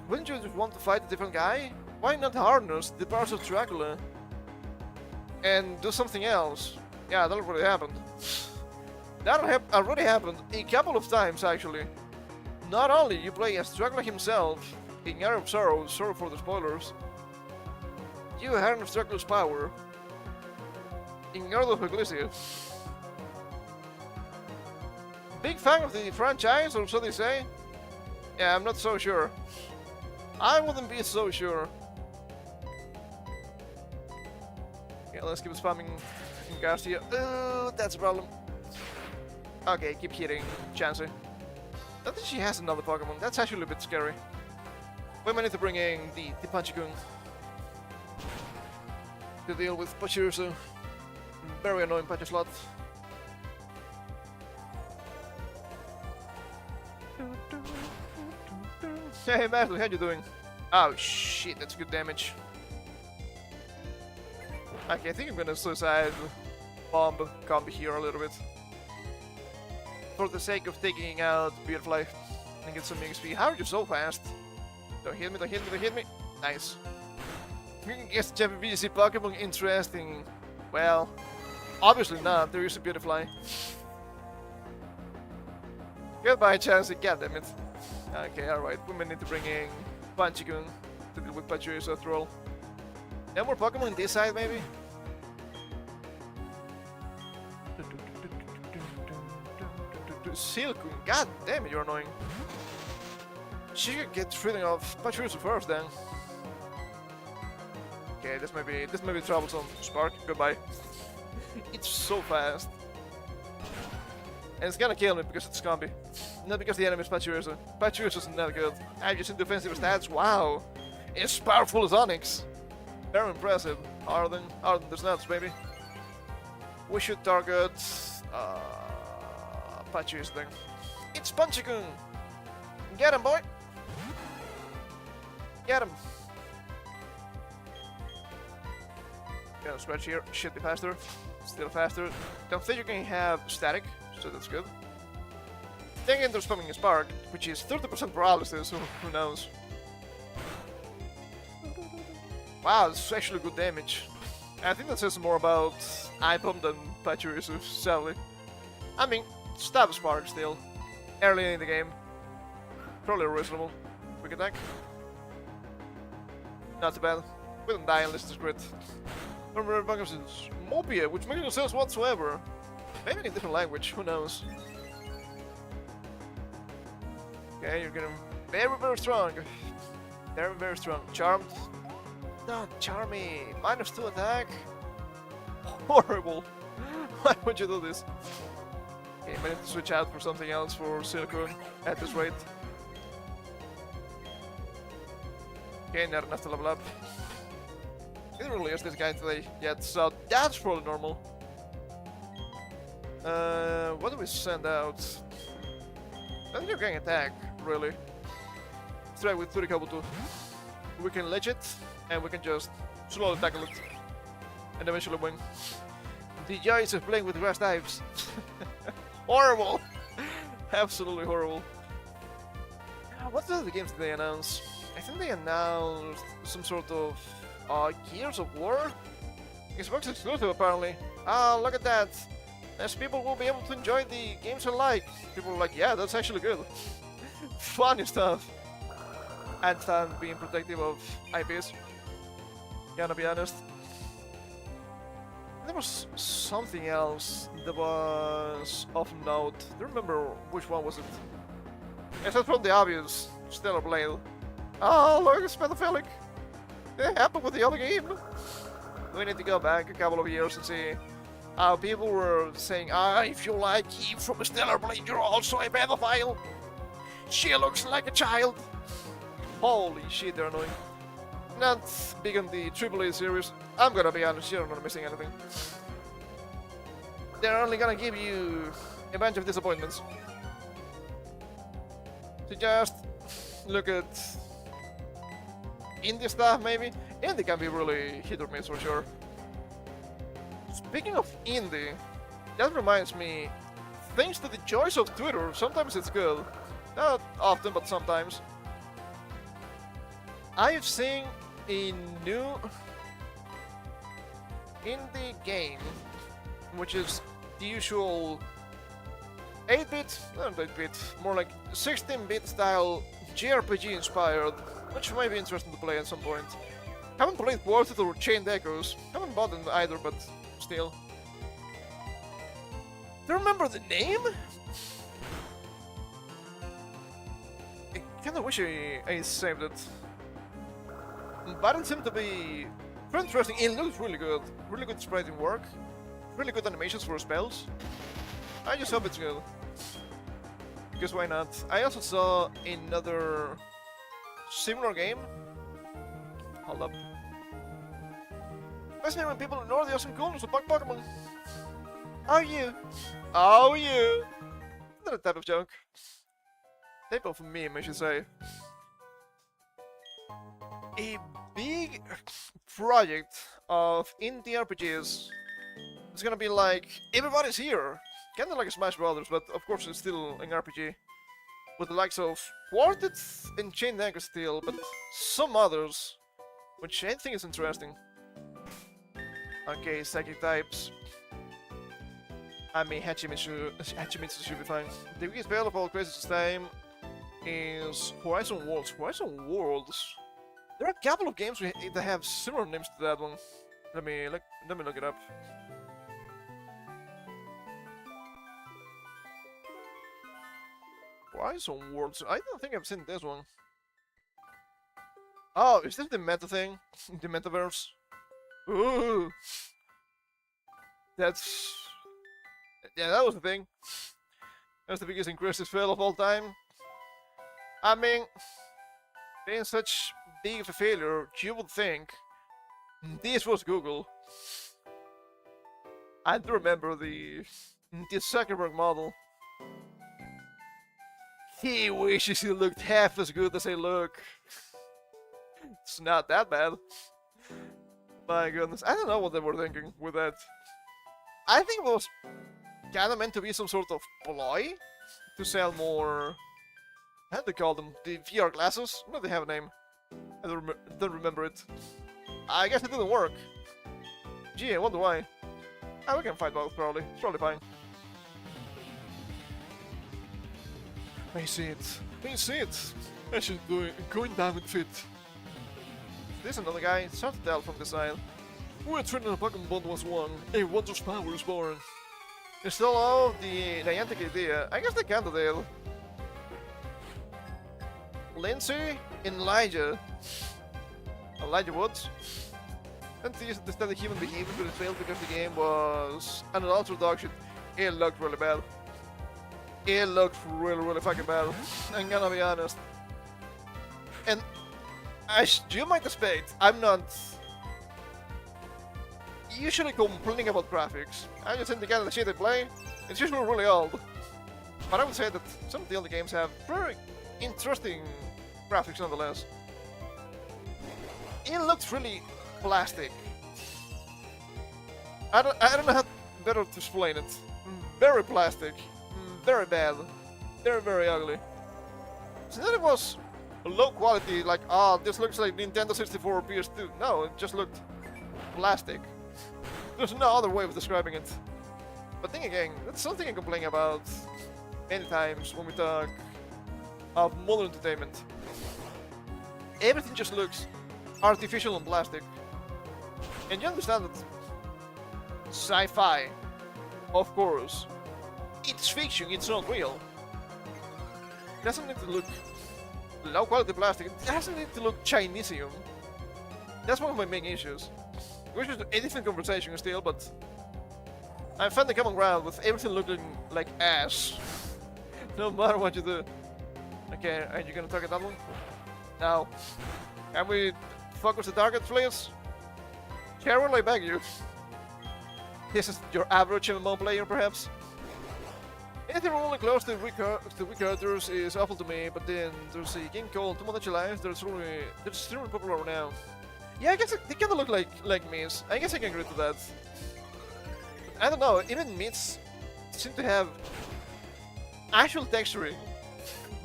Speaker 1: Wouldn't you just want to fight a different guy? Why not harness the powers of Dracula and do something else? Yeah, that already happened. That already happened a couple of times, actually. Not only you play as Dracula himself in Hour of Sorrow, sorry for the spoilers, you harness Dracula's power in Order of Ecclesia. Big fan of the franchise, or so they say? Yeah, I'm not so sure. I wouldn't be so sure. Okay, let's keep spamming Garcia. Oh, that's a problem. Okay, keep hitting Chansey. I think she has another Pokemon. That's actually a bit scary. We might need to bring in the Panchikun to deal with Pachirisu. Very annoying Pachislot. Hey Matthew, how you doing? Oh shit, that's good damage. Okay, I think I'm gonna suicide bomb combi here a little bit. For the sake of taking out Beardfly and get some XP. How are you so fast? Don't hit me, don't hit me, don't hit me. Nice. I guess VGC Pokemon interesting. Well, obviously not, there is a Beardfly. Goodbye, Chansey, goddammit. Okay, alright, we may need to bring in Panchikun to deal with Pachirisu after all. No more Pokemon this side, maybe? Silcoon, god damn it, you're annoying. She could get rid of Pachirisu first then. Okay, this may be troublesome. Spark, goodbye. It's so fast. And it's gonna kill me because it's combi. Not because the enemy is Pachirisu. Pachirisu is not good. I've just seen defensive stats, wow! It's powerful as Onyx! Very impressive. Harden there's nuts, baby. We should target Pachirisu then. It's Panchikun! Get him, boy! Get him! Gonna scratch here, should be faster. Still faster. Don't think you can have static, so that's good. Then again, there's spamming a Spark, which is 30% paralysis, so who knows. Wow, this is actually good damage. I think that says more about iPhone than Pachirisu, sadly. I mean, stab spark still. Early in the game. Probably reasonable. Quick attack. Not too bad. We don't die unless it's crit. Remember buggers is Mopia, which makes no sense whatsoever. Maybe in a different language, who knows? Okay, you're getting very, very strong. Very, very strong. Charmed. No, Charmy. -2 attack. Horrible. Why would you do this? Okay, I need to switch out for something else for Silicon at this rate. Okay, not enough to level up. I didn't really use this guy today yet, so that's probably normal. What do we send out? I think you're getting attack, really. Let's try with Turikabu too. We can ledge it, and we can just slowly tackle it. And eventually win. The joys of playing with grass types. Horrible! Absolutely horrible. What other games did they announce? I think they announced some sort of Gears of War? Xbox exclusive apparently. Ah, look at that! As people will be able to enjoy the games alike. People are like, yeah, that's actually good. Funny stuff. And then being protective of IPs. Gonna be honest. There was something else that was of note. I don't remember which one was it. Except from the obvious, Stellar Blade. Oh, look, it's pedophilic. It happened with the other game. We need to go back a couple of years and see how people were saying, if you like Eve from Stellar Blade, you're also a pedophile. She looks like a child. Holy shit, they're annoying. Not big on the AAA series. I'm gonna be honest, you're not missing anything. They're only gonna give you a bunch of disappointments. So just look at indie stuff, maybe. Indie can be really hit or miss for sure. Speaking of indie, that reminds me, thanks to the choice of Twitter, sometimes it's good. Not often, but sometimes. I've seen a new indie game, which is the usual 8-bit, not 8-bit, more like 16-bit style JRPG inspired, which might be interesting to play at some point. Haven't played Quartet or Chained Echoes, haven't bought them either, but still. Do you remember the name? I kinda wish I saved it. But it seemed to be pretty interesting. It looks really good. Really good spriting work. Really good animations for spells. I just hope it's good. Because why not? I also saw another similar game. Hold up. Fascinating when people ignore the awesome coolness of Pokemon. Oh you! Oh you! Not a type of joke. Type of meme, I should say. A big project of indie RPGs. It's gonna be like, everybody's here! Kinda like a Smash Brothers, but of course it's still an RPG. With the likes of Quartet and Chained Echoes still, but some others, which I think is interesting. Okay, Psychic types. I mean, Hachimitsu should be fine. The biggest battle of all craziest time is Horizon Worlds. Horizon Worlds? There are a couple of games that have similar names to that one. Let me look it up. Horizon Worlds. I don't think I've seen this one. Oh, is this the meta thing? The metaverse? Ooh! That's... yeah, that was the thing. That's the biggest increases fail of all time. I mean, being such big of a failure, you would think this was Google. I do remember the Zuckerberg model. He wishes he looked half as good as they look. It's not that bad. My goodness, I don't know what they were thinking with that. I think it was kind of meant to be some sort of ploy to sell more. How do they call them? The VR glasses? No, they have a name. I don't remember it. I guess it didn't work. Gee, I wonder why. Ah, we can fight both, probably. It's probably fine. I see it. I see it. I should going down with fit. This another guy? It's hard to tell from the side. We're training a Pokémon was won. A wondrous power is born. They still love the Niantic idea. I guess they kinda did. Lindsay and Elijah. Elijah Woods. And the standard human behavior but it failed because the game was an ultra dog shit. It looked really bad. It looked really fucking bad. I'm gonna be honest. And as you might expect, I'm not usually complaining about graphics. I just think the kind of shit they play, it's usually really old. But I would say that some of the older games have very interesting graphics nonetheless. It looks really plastic. I don't know how better to explain it. Very plastic. Very bad. Very ugly. So then it was low quality, like, oh, this looks like Nintendo 64 or PS2. No, it just looked plastic. There's no other way of describing it. But then again, that's something I complain about many times when we talk of modern entertainment. Everything just looks artificial and plastic. And you understand that sci-fi, of course, it's fiction, it's not real. It doesn't need to look low quality plastic, it doesn't need to look Chinesium. That's one of my main issues. Which is a different conversation still, but I found the common ground with everything looking like ass. No matter what you do. Okay, are you gonna target that one? Now, can we focus the target, please? Carol, I beg you. This is your average MMO player, perhaps? Anything really close to weak characters is awful to me, but then there's a game called Tomodachi Life that's really popular now. Yeah, I guess they kinda look like Miss. I guess I can agree to that. I don't know, even Miss seem to have actual texturing.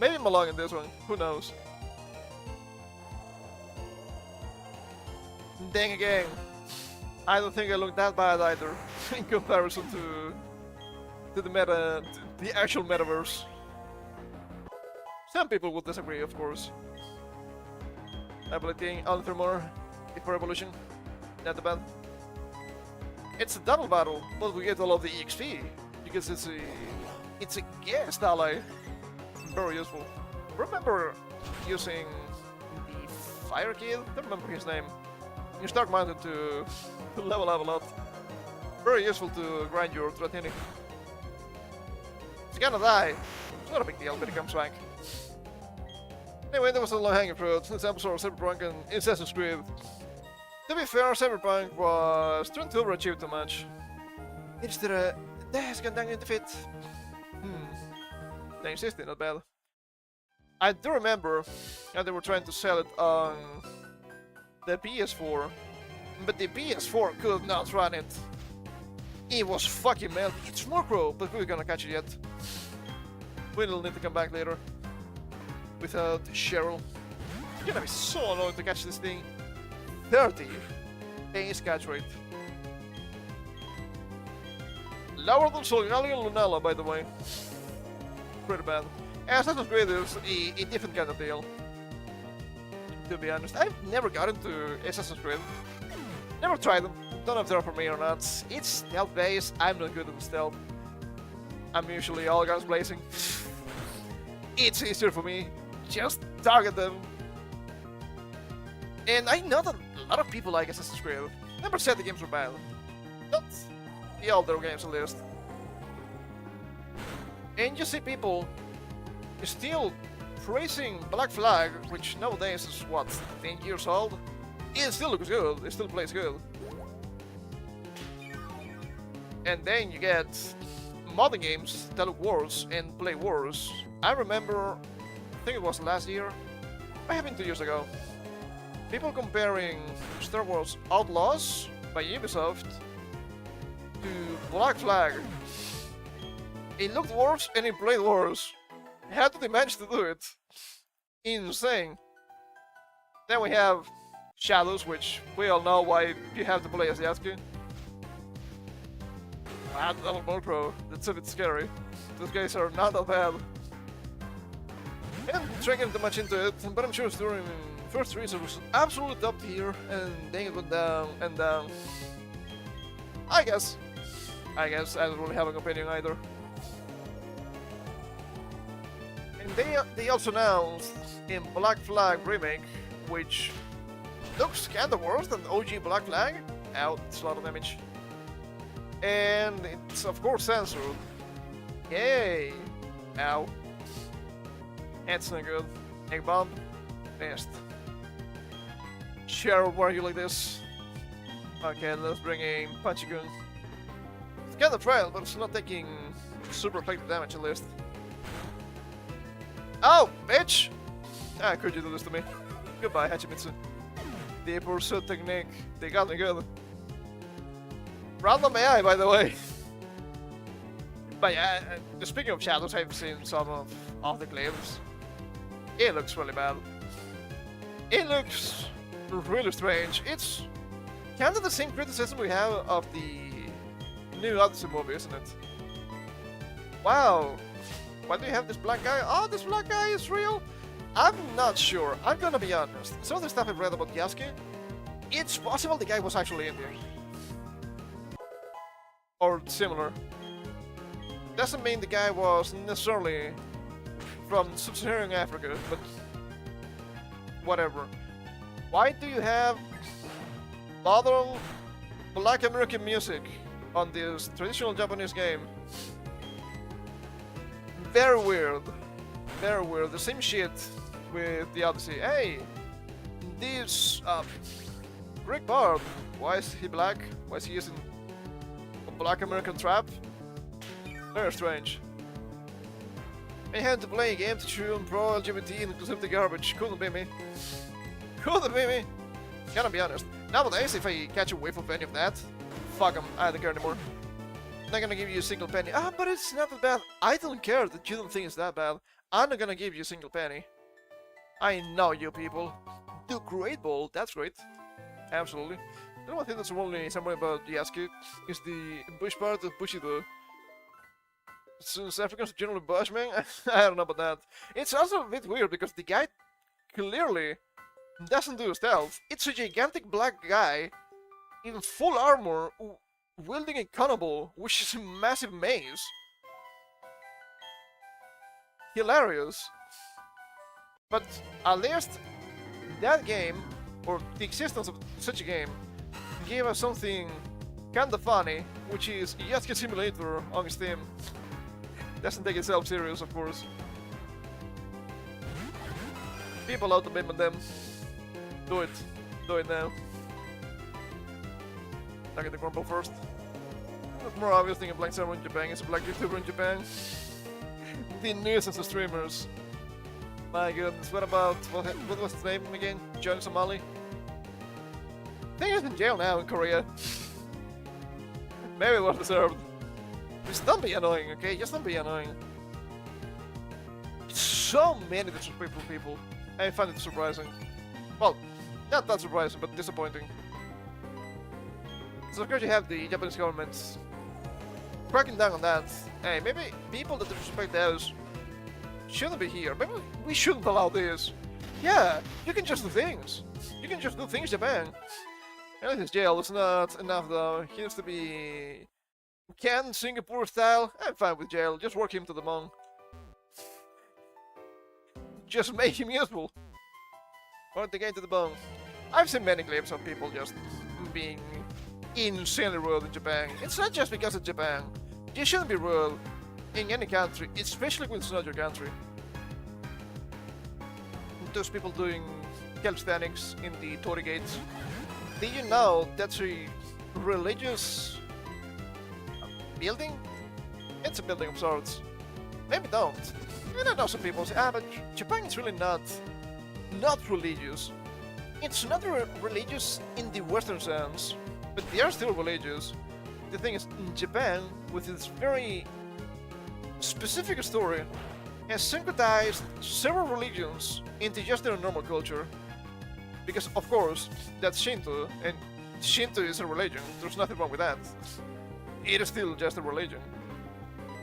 Speaker 1: Maybe I'm along in this one, who knows. Then again, I don't think I look that bad either in comparison to the actual metaverse. Some people would disagree, of course. Ability, Alter more, before evolution, not too bad. It's a double battle, but we get all of the EXP because it's a guest ally. Very useful. Remember using the Fire Kid? Don't remember his name. You start mounted to level up a lot. Very useful to grind your Dratini. It's gonna die. It's not a big deal, but it comes back. Anyway, that was a low-hanging fruit. This episode of Cyberpunk and Assassin's Creed. To be fair, Cyberpunk was trying to overachieve too much. It's the desk and then defeat. They insisted, not bad. I do remember that they were trying to sell it on the PS4, but the PS4 could not run it. It was fucking melted. It's Murkrow, but we're gonna catch it yet. We'll need to come back later. Without Cheryl. It's gonna be so annoying to catch this thing. 30 base catch rate. Lower than Solgali and Lunella, by the way. Pretty bad. Assassin's Creed is a different kind of deal. To be honest, I've never got into Assassin's Creed. Never tried them. Don't know if they're for me or not. It's stealth based. I'm not good at stealth. I'm usually all guns blazing. It's easier for me. Just target them. And I know that a lot of people like Assassin's Creed. Never said the games were bad. Not the older games at least. And you see people still praising Black Flag, which nowadays is what, 10 years old? It still looks good, it still plays good. And then you get modern games that look worse and play worse. I remember, I think it was last year, might have been 2 years ago, people comparing Star Wars Outlaws by Ubisoft to Black Flag. It looked worse and it played worse. How did they manage to do it? Insane. Then we have Shadows, which we all know why you have to play as Yasuke. Wow, level more pro. That's a bit scary. Those guys are not that bad. And trying to get too much into it, but I'm sure during first race it was absolutely top tier, and then it went down and down. I guess I don't really have an opinion either. And they also announced in Black Flag Remake, which looks kinda worse than OG Black Flag. Ow, it's a lot of damage. And it's of course censored. Yay! Ow. That's not good. Egg bomb. Best. Sure, why are you like this? Okay, let's bring in Punchy Gun. It's kinda frail, but it's not taking super effective damage at least. Oh, bitch! Ah, could you do this to me? Goodbye, Hachimitsu. The pursuit technique. They got me good. Random AI, by the way. But yeah, speaking of shadows, I've seen some of the clips. It looks really bad. It looks really strange. It's kind of the same criticism we have of the new Odyssey movie, isn't it? Wow. Why do you have this black guy? Oh, this black guy is real? I'm not sure. I'm gonna be honest. Some of the stuff I've read about Yasuke, it's possible the guy was actually Indian. Or similar. Doesn't mean the guy was necessarily from sub-Saharan Africa, but whatever. Why do you have modern Black American music on this traditional Japanese game? Very weird. Very weird. The same shit with the Odyssey. Hey! This Greek bard. Why is he black? Why is he using a Black American trap? Very strange. I had to play a game to chew on pro LGBT and inclusivity garbage. Couldn't be me. Couldn't be me. Gotta be honest. Nowadays, if I catch a whiff of any of that, fuck 'em. I don't care anymore. I'm not gonna give you a single penny. Ah, but it's not that bad. I don't care that you don't think it's that bad. I'm not gonna give you a single penny. I know you people. Do great ball. That's great. Absolutely. The one thing that's only somewhere about Yasuke is the bush part of Bushido. Since Africans are generally bushman, I don't know about that. It's also a bit weird because the guy clearly doesn't do stealth. It's a gigantic black guy in full armor wielding a cannonball, which is a massive maze. Hilarious. But at least that game, or the existence of such a game, gave us something kinda funny, which is Yasuke Simulator on Steam. Doesn't take itself serious, of course. People out to blame them. Do it. Do it now. Target the Grumble first. The more obvious thing, a black server in Japan is a black YouTuber in Japan. The nuisance of streamers. My goodness, what about, what was his name again? Johnny Somali? I think he's in jail now in Korea. Maybe it was deserved. Just don't be annoying, okay? Just don't be annoying. So many disrespectful people. I find it surprising. Well, not that surprising, but disappointing. So of course you have the Japanese government cracking down on that. Hey, maybe people that disrespect those shouldn't be here. Maybe we shouldn't allow this. Yeah, you can just do things. You can just do things, Japan. And his jail is not enough though. He needs to be Ken Singapore style. I'm fine with jail. Just work him to the bone. Just make him useful. Work the game to the bone. I've seen many clips of people just being insanely rude in Japan. It's not just because it's Japan. You shouldn't be rude in any country, especially when it's not your country. Those people doing calisthenics in the Torii gates. Do you know that's a religious building? It's a building of sorts. Maybe don't. And I know some people say, but Japan is really not religious. It's not religious in the Western sense, but they are still religious. The thing is, in Japan, with its very specific story, has syncretized several religions into just their normal culture. Because, of course, that's Shinto, and Shinto is a religion. There's nothing wrong with that. it is still just a religion.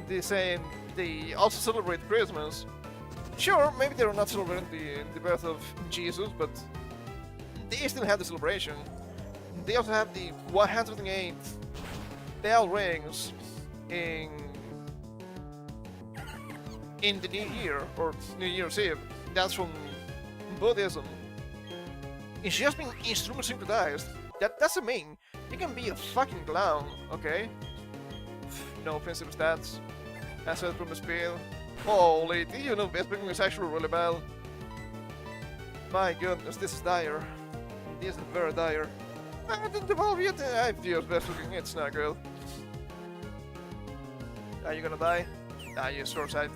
Speaker 1: They also celebrate Christmas. Sure, maybe they're not celebrating the birth of Jesus, but they still have the celebration. They also have the 108 bell rings in the New Year, or New Year's Eve. That's from Buddhism. It's just being instrument synchronized. That's the main. You can be a fucking clown, okay? No offensive stats. Asset from the speed. Holy, do you know Vesperking is actually really bad? My goodness, this is dire. This is very dire. I didn't evolve yet. I've used Vesperking, it's not good. Are you gonna die? Ah, you short sight.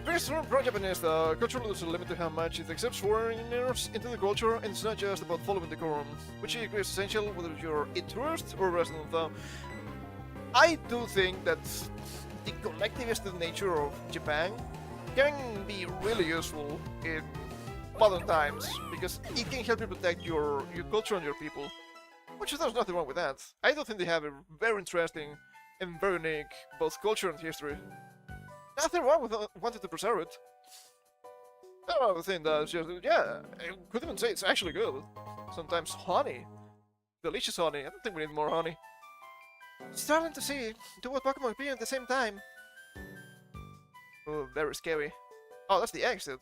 Speaker 1: Very strong pro-Japanese, culture is a limit to how much it accepts foreigners into the culture, and it's not just about following the decorum, which I agree is essential whether you're a tourist or a resident though. I do think that the collectivist nature of Japan can be really useful in modern times, because it can help you protect your culture and your people, which there's nothing wrong with that. I do think they have a very interesting and very unique both culture and history. Nothing wrong with wanting to preserve it. Another thing that's just, yeah, I could even say it's actually good. Sometimes honey. Delicious honey. I don't think we need more honey. Starting to see two Pokemon appear at the same time. Oh, very scary. Oh, that's the exit.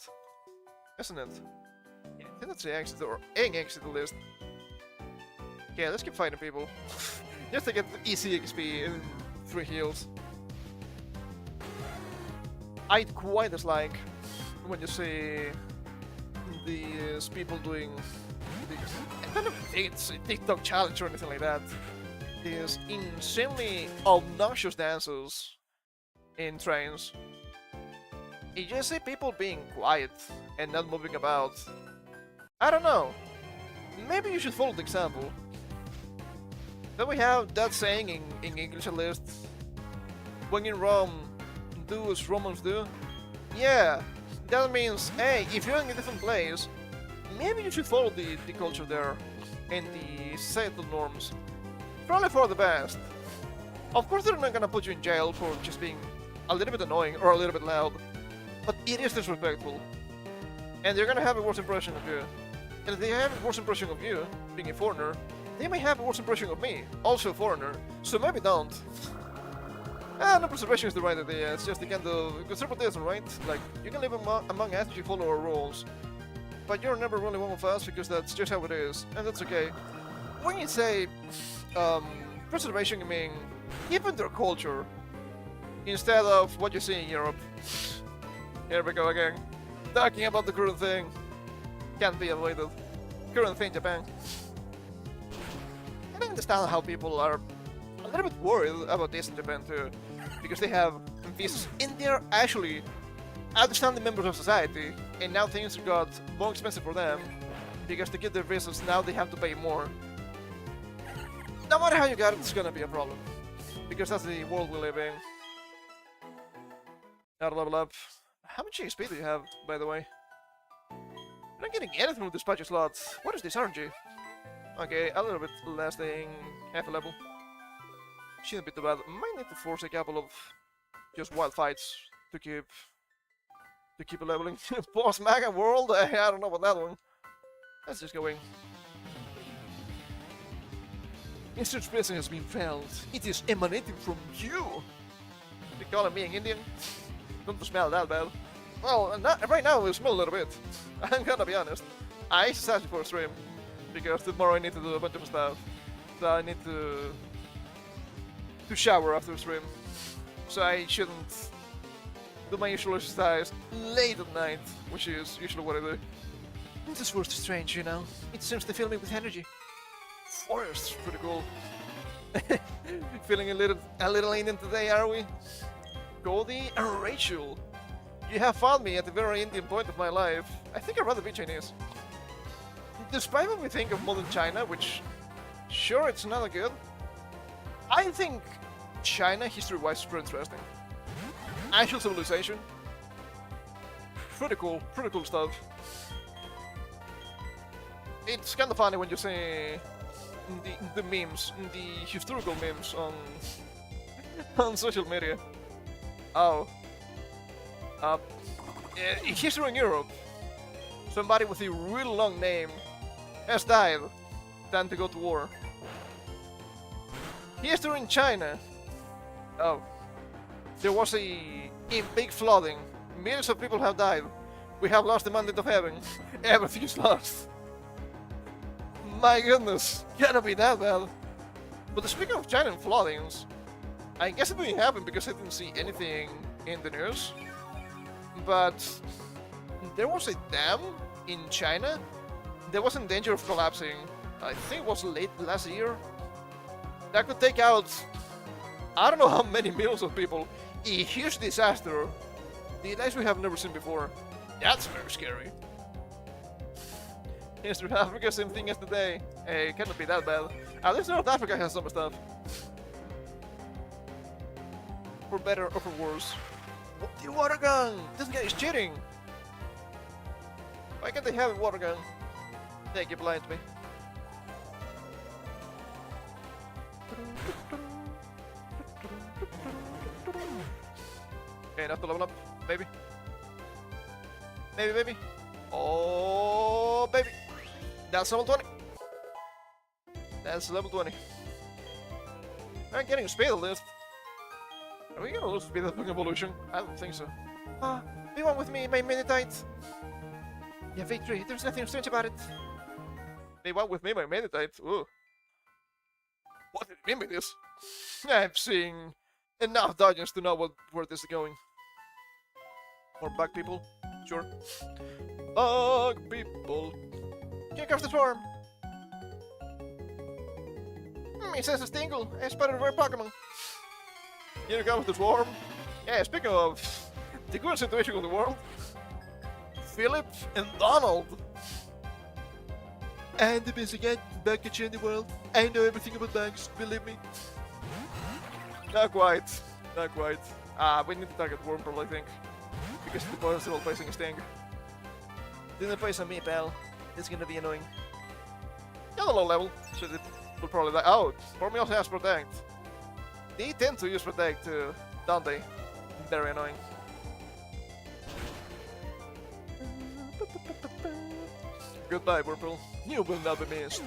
Speaker 1: Isn't it? Yeah, I think that's the exit, or an exit at least. Yeah, let's keep fighting people. Just to get easy XP in 3 heals. I quite dislike when you see these people doing these, I don't know if it's a TikTok challenge or anything like that. These insanely obnoxious dances in trains. You just see people being quiet and not moving about. I don't know. Maybe you should follow the example. Then we have that saying in English at least. When in Rome, do as Romans do. Yeah, that means, hey, if you're in a different place, maybe you should follow the culture there and the societal norms. Probably for the best. Of course they're not gonna put you in jail for just being a little bit annoying or a little bit loud, but it is disrespectful. And they're gonna have a worse impression of you. And if they have a worse impression of you, being a foreigner, they may have a worse impression of me, also a foreigner, so maybe don't. No, preservation is the right idea, it's just the kind of conservatism, right? Like, you can live among us if you follow our rules. But you're never really one of us, because that's just how it is, and that's okay. When you say, preservation, you mean, keeping their culture, instead of what you see in Europe. Here we go again. Talking about the current thing. Can't be avoided. Current thing, Japan. And I understand how people are a little bit worried about this in Japan too, because they have visas and they're actually outstanding members of society, and now things got more expensive for them, because to get their visas now they have to pay more. No matter how you got it, it's gonna be a problem, because that's the world we live in. Gotta level up. How much XP do you have, by the way? I'm not getting anything with dispatcher slots. What is this RNG? Okay, a little bit less than half a level. Shouldn't be too bad. Might need to force a couple of just wild fights to keep leveling. Boss Mega World? I don't know about that one. Let's just go in. Instant presence has been felt. It is emanating from you. You calling me an Indian? Don't smell that bad. Well, right now we smell a little bit. I'm gonna be honest. I exercise before stream, because tomorrow I need to do a bunch of stuff. So I need to shower after stream. So I shouldn't do my usual exercise late at night, which is usually what I do. This was strange, you know. It seems to fill me with energy. Forest, pretty cool. Feeling a little Indian today, are we? Goldie and Rachel. You have found me at the very Indian point of my life. I think I'd rather be Chinese. Despite what we think of modern China, which, sure, it's not good, I think China, history-wise, is pretty interesting. Actual civilization. Pretty cool stuff. It's kind of funny when you see the memes, the historical memes on on social media. Oh, in history in Europe, somebody with a really long name has died than to go to war. History in China. Oh, there was a big flooding. Millions of people have died. We have lost the mandate of heaven. Everything is lost. My goodness, cannot be that bad. But speaking of China and floodings, I guess it didn't happen because I didn't see anything in the news. But there was a dam in China that was in danger of collapsing. I think it was late last year. That could take out, I don't know how many millions of people. A huge disaster. The likes we have never seen before. That's very scary. History of Africa, same thing as today. Hey, cannot be that bad. At least North Africa has some stuff. For better or for worse. What the water gun? This guy is cheating! Why can't they have a water gun? Thank you, blind me. Okay, enough to level up, baby. Maybe, baby. Oh, baby. That's level 20. That's level 20. I'm getting speed at least. Are we gonna lose speed at evolution? I don't think so. Be one with me, my meditite. Yeah, victory. There's nothing strange about it. Be one with me, my meditite. Ooh. What did it mean by this? I'm seeing enough dungeons to know where this is going. More bug people? Sure. Bug people! Kick off the swarm! It says a Stingle. I spotted a rare Pokémon. Here comes the swarm. Yeah, speaking of the good situation of the world, Philip and Donald. I'm the best bug catcher in the world. I know everything about bugs, believe me. Not quite. Not quite. We need to target Wormpearl, I think. Because the boss is still facing a Sting. Didn't place on me, pal. It's gonna be annoying. Got a low level, so it will probably die. Oh, Formula also has Protect. They tend to use Protect too, don't they? Very annoying. Goodbye, Wormpearl. You will not be missed.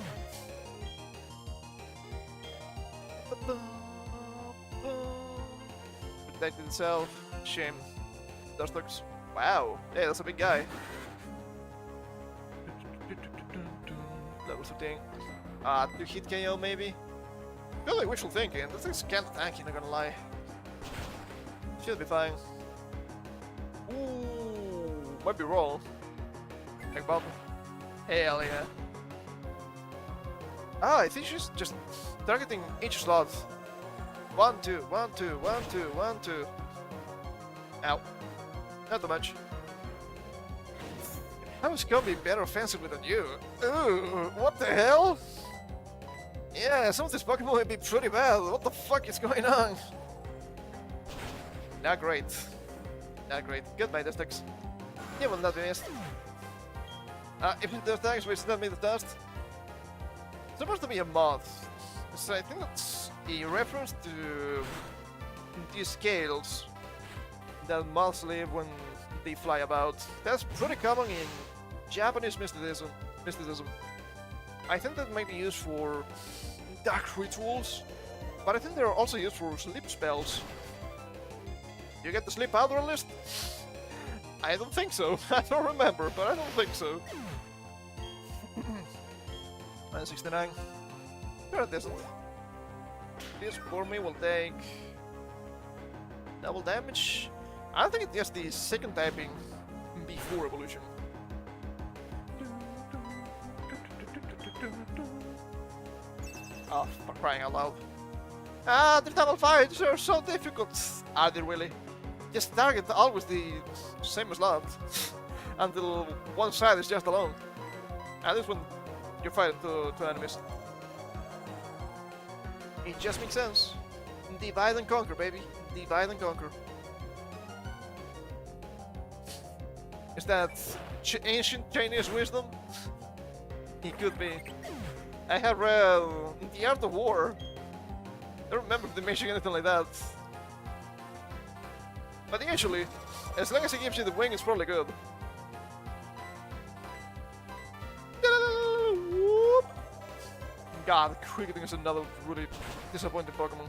Speaker 1: Protected itself. Shame. Dustox. Wow. Yeah, that's a big guy. Level 15. 2 hit KO maybe? Feel like wishful thinking. This thing's kinda tanky, not gonna lie. Should be fine. Ooh, might be wrong. Egg bomb. Hell yeah. I think she's just targeting each slot. 1, 2, 1, 2, 1, 2, 1, 2. Ow. Not too much. How is gonna be better offensively than you? Ooh, what the hell? Yeah, some of these Pokemon might be pretty bad. What the fuck is going on? Not great. Not great. Goodbye, Dustox. You will not be missed. If it does tags, we still make the dust. It's supposed to be a mod. So I think that's a reference to these scales that moths leave when they fly about. That's pretty common in Japanese mysticism. I think that might be used for dark rituals, but I think they're also used for sleep spells. You get the sleep powder list? I don't think so. I don't remember, but I don't think so. 969. You're a decent. This for me will take double damage. I think it's just the second typing before evolution. Oh, for crying out loud. The double fights are so difficult. Are they really? Just target always the same slot until one side is just alone. At least when you're fighting two enemies. It just makes sense. Divide and conquer, baby. Divide and conquer. Is that ancient Chinese wisdom? It could be. I have read The Art of War. I don't remember them mentioning anything like that. But usually, as long as it gives you the wing, it's probably good. God, Cricketing is another really disappointing Pokemon.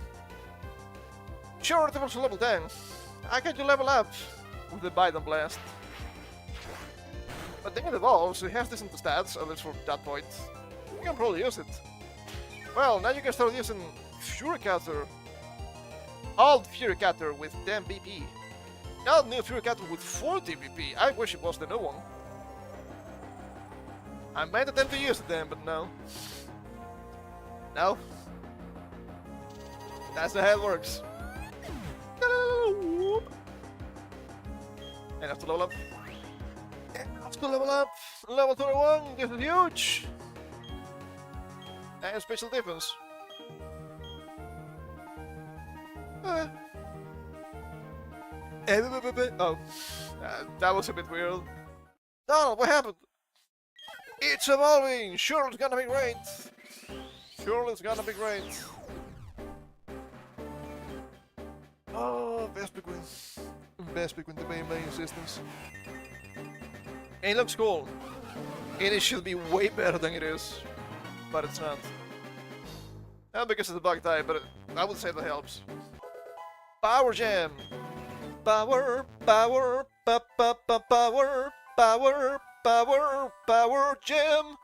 Speaker 1: Sure, it was level 10. I can do level up with the Bite and Blast. But then it evolves, so it has decent stats, at least for that point. You can probably use it. Well, now you can start using Furycatter. Old Furycatter with 10 BP. Now new Furycatter with 40 BP. I wish it was the new one. I might attempt to use it then, but no. No. That's not how it works. And have to level up. And have to level up. Level 21. This is huge. And special defense. Oh. That was a bit weird. Donald, what happened? It's evolving! Sure, it's gonna be great! Sure, it's gonna be great! Oh, best big win. Best big win to main assistance. And it looks cool. And it should be way better than it is. But it's not. Not because of the bug type, but I would say that helps. Power Gem! Power, power, power, power, power, power gem.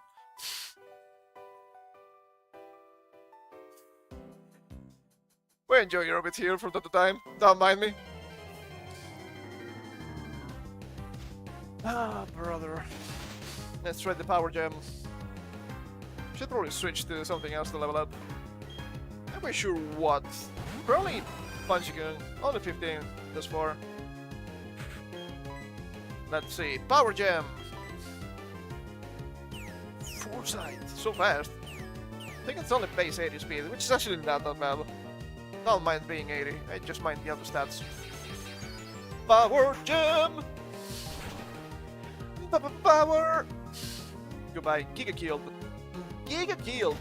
Speaker 1: We're enjoying a bit here from time to time. Don't mind me. Ah, brother. Let's try the power gem. Should probably switch to something else to level up. Not quite sure what. Probably Punchigan. Only 15 thus far. Let's see. Power gem. Foresight. So fast. I think it's only base 80 speed, which is actually not that bad. Don't mind being 80. I just mind the other stats. Power gem. Power. Goodbye. Giga killed. Giga killed.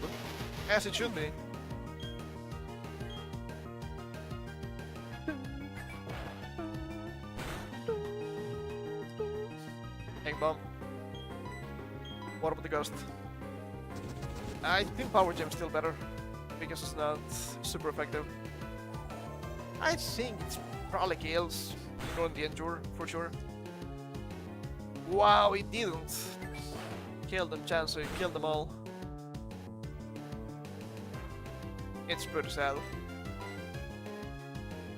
Speaker 1: As it should be. Egg bomb. What about the ghost? I think power gem's still better because it's not super effective. I think it's probably kills on the endure for sure. Wow, it didn't kill them, Chansey, killed them all. It's pretty sad.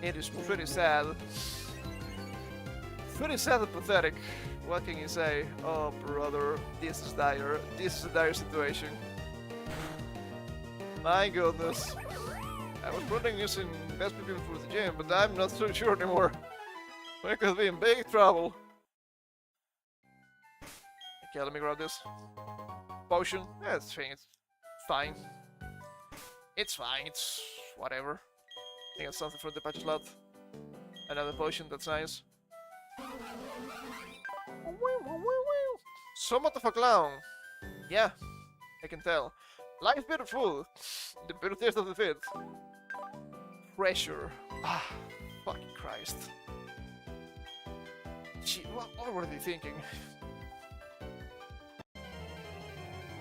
Speaker 1: It is pretty sad. Pretty sad and pathetic. What can you say? Oh brother, this is dire. This is a dire situation. My goodness. I was running using best people for the gym, but I'm not so sure anymore. We could be in big trouble. Okay, let me grab this. Potion. Yeah, it's fine. It's fine, it's whatever. I think it's something for the patch slot. Another potion, that's nice. Somewhat of a clown. Yeah, I can tell. Life beautiful. The bitter taste of defeat. Pressure. Ah, fucking Christ. Gee, what were they thinking?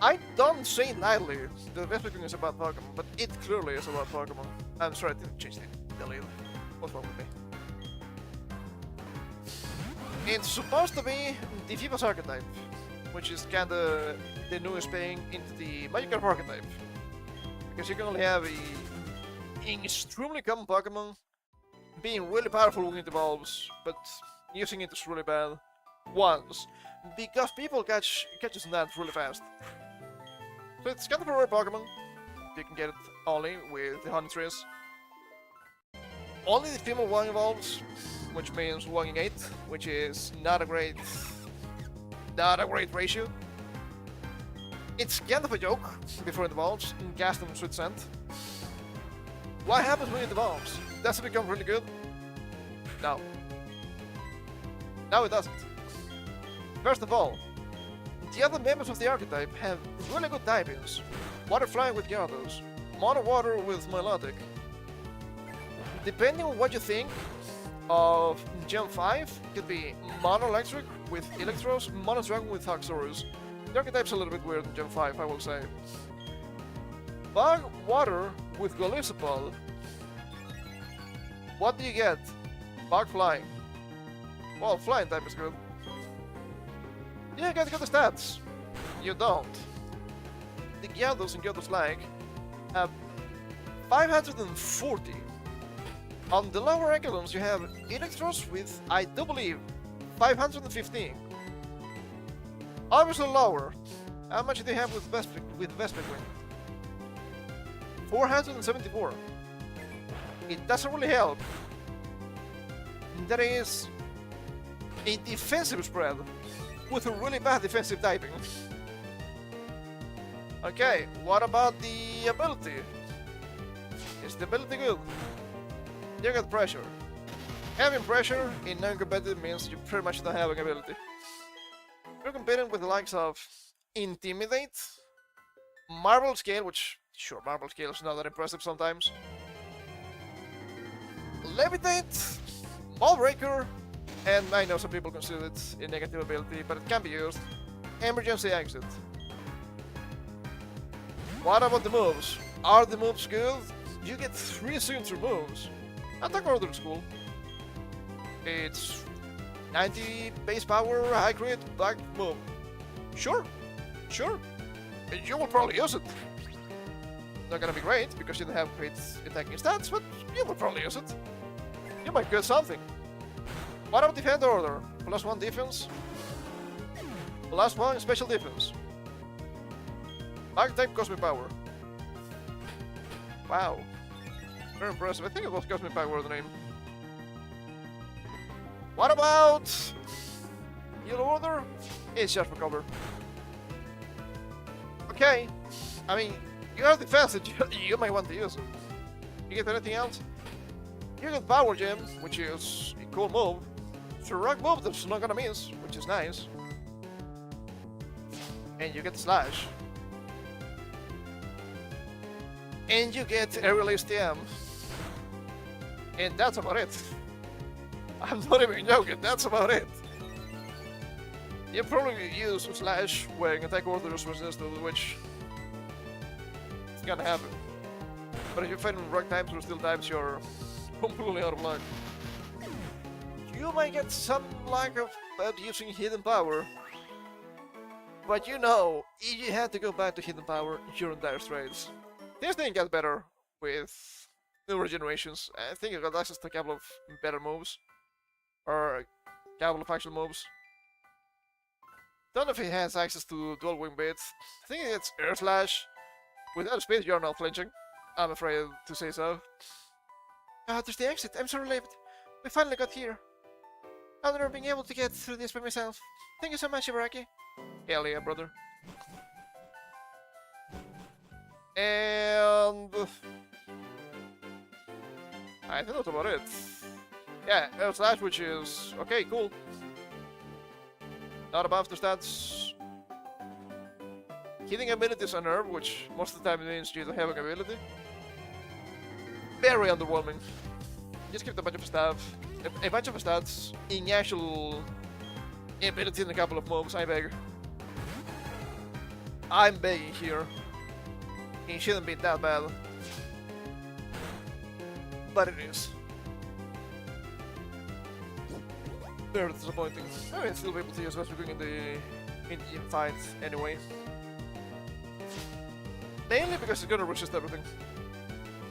Speaker 1: I don't say it lightly. The best thing is about Pokemon, but it clearly is about Pokemon. I'm sorry, I didn't change the lead. What's wrong with me? It's supposed to be the Vivas archetype, which is kinda the newest thing into the Magikarp archetype. Because you can only have an extremely common Pokemon being really powerful when it evolves, but using it is really bad once, because people catches that really fast. So it's kind of a rare Pokemon. You can get it only with the Honey Trees. Only the female one evolves, which means 1 in 8, which is not a great ratio. It's kind of a joke before it evolves in Cast and Sweet Scent. What happens when it evolves? Does it become really good? No. No, it doesn't. First of all, the other members of the archetype have really good typings. Water flying with Gyarados. Mono water with Melodic. Depending on what you think of Gen 5, it could be Mono Electric with Electros, Mono Dragon with Haxorus. The archetype's a little bit weird in Gen 5, I will say. Bug water with Golisopal. What do you get? Bug flying. Well, flying type is good. You get the stats. You don't. The Gyarados and Gyarados-like have 540. On the lower echelons you have Electros with, I do believe, 515. Obviously lower. How much do you have with Vespiquen? 474. It doesn't really help. There is a defensive spread with a really bad defensive typing. Okay, what about the ability? Is the ability good? You get pressure. Having pressure in non-competitive means you pretty much don't have an ability. You're competing with the likes of Intimidate, Marble Scale, which, sure, Marble Scale is not that impressive sometimes, Levitate, Ball Breaker, and I know some people consider it a negative ability, but it can be used. Emergency Exit. What about the moves? Are the moves good? You get 3 signature moves. Attack Order is cool. It's 90 base power, high crit, black move. Sure, sure. You will probably use it. Not gonna be great because you don't have great attacking stats, but you will probably use it. You might get something. What about Defend Order? +1 defense, +1 special defense. Archetype Cosmic Power. Wow. Very impressive. I think it was Cosmic Power the name. What about Yellow Order? It's just recover. Okay. I mean, you have defense that you might want to use it. You get anything else? You get Power Gem, which is a cool move. It's a rock move that's not gonna miss, which is nice. And you get Slash. And you get a release TM. And that's about it. I'm not even joking, that's about it. You probably use Slash when attack orders resisted, which it's gonna happen. But if you're fighting rock types or steel types, you're completely out of luck. You might get some lack of using Hidden Power. But you know, if you had to go back to Hidden Power, you're in dire straits. This thing gets better with newer generations. I think you got access to a couple of better moves. Or a couple of actual moves. Don't know if he has access to dual wing bits. I think it's Air Slash. Without space, you're not flinching. I'm afraid to say so. Ah, there's the exit. I'm so relieved. We finally got here. I've never been able to get through this by myself. Thank you so much, Ibaraki. Hell yeah, brother. And I think that's about it. Yeah, Air Slash, which is okay, cool. Not above the stats. Hitting abilities on nerve, which most of the time means you don't have an ability. Very underwhelming. Just give it a bunch of stuff. A bunch of stats in actual ability and a couple of moves, I beg. I'm begging here. It shouldn't be that bad. But it is. Very disappointing. I mean, still be able to use Vespiquen in the fight anyway. Mainly because it's gonna resist everything.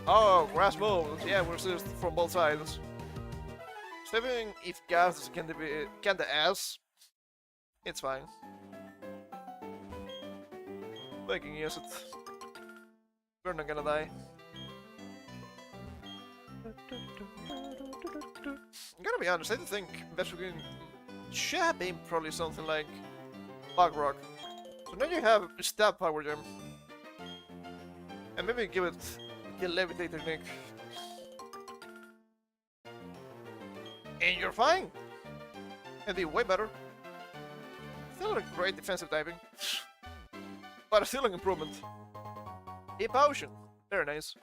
Speaker 1: Oh, grass moves. Yeah, we resist from both sides. Saving if gas can be kinda ass. It's fine. They can use it. We're not gonna die. I'm gonna be honest, I don't think Vespiquen should have been probably something like Bug Rock. So now you have a Stab Power Gem. And maybe give it the Levitate technique. And you're fine! It'd be way better. Still a great defensive typing. But still an improvement. A potion. Very nice.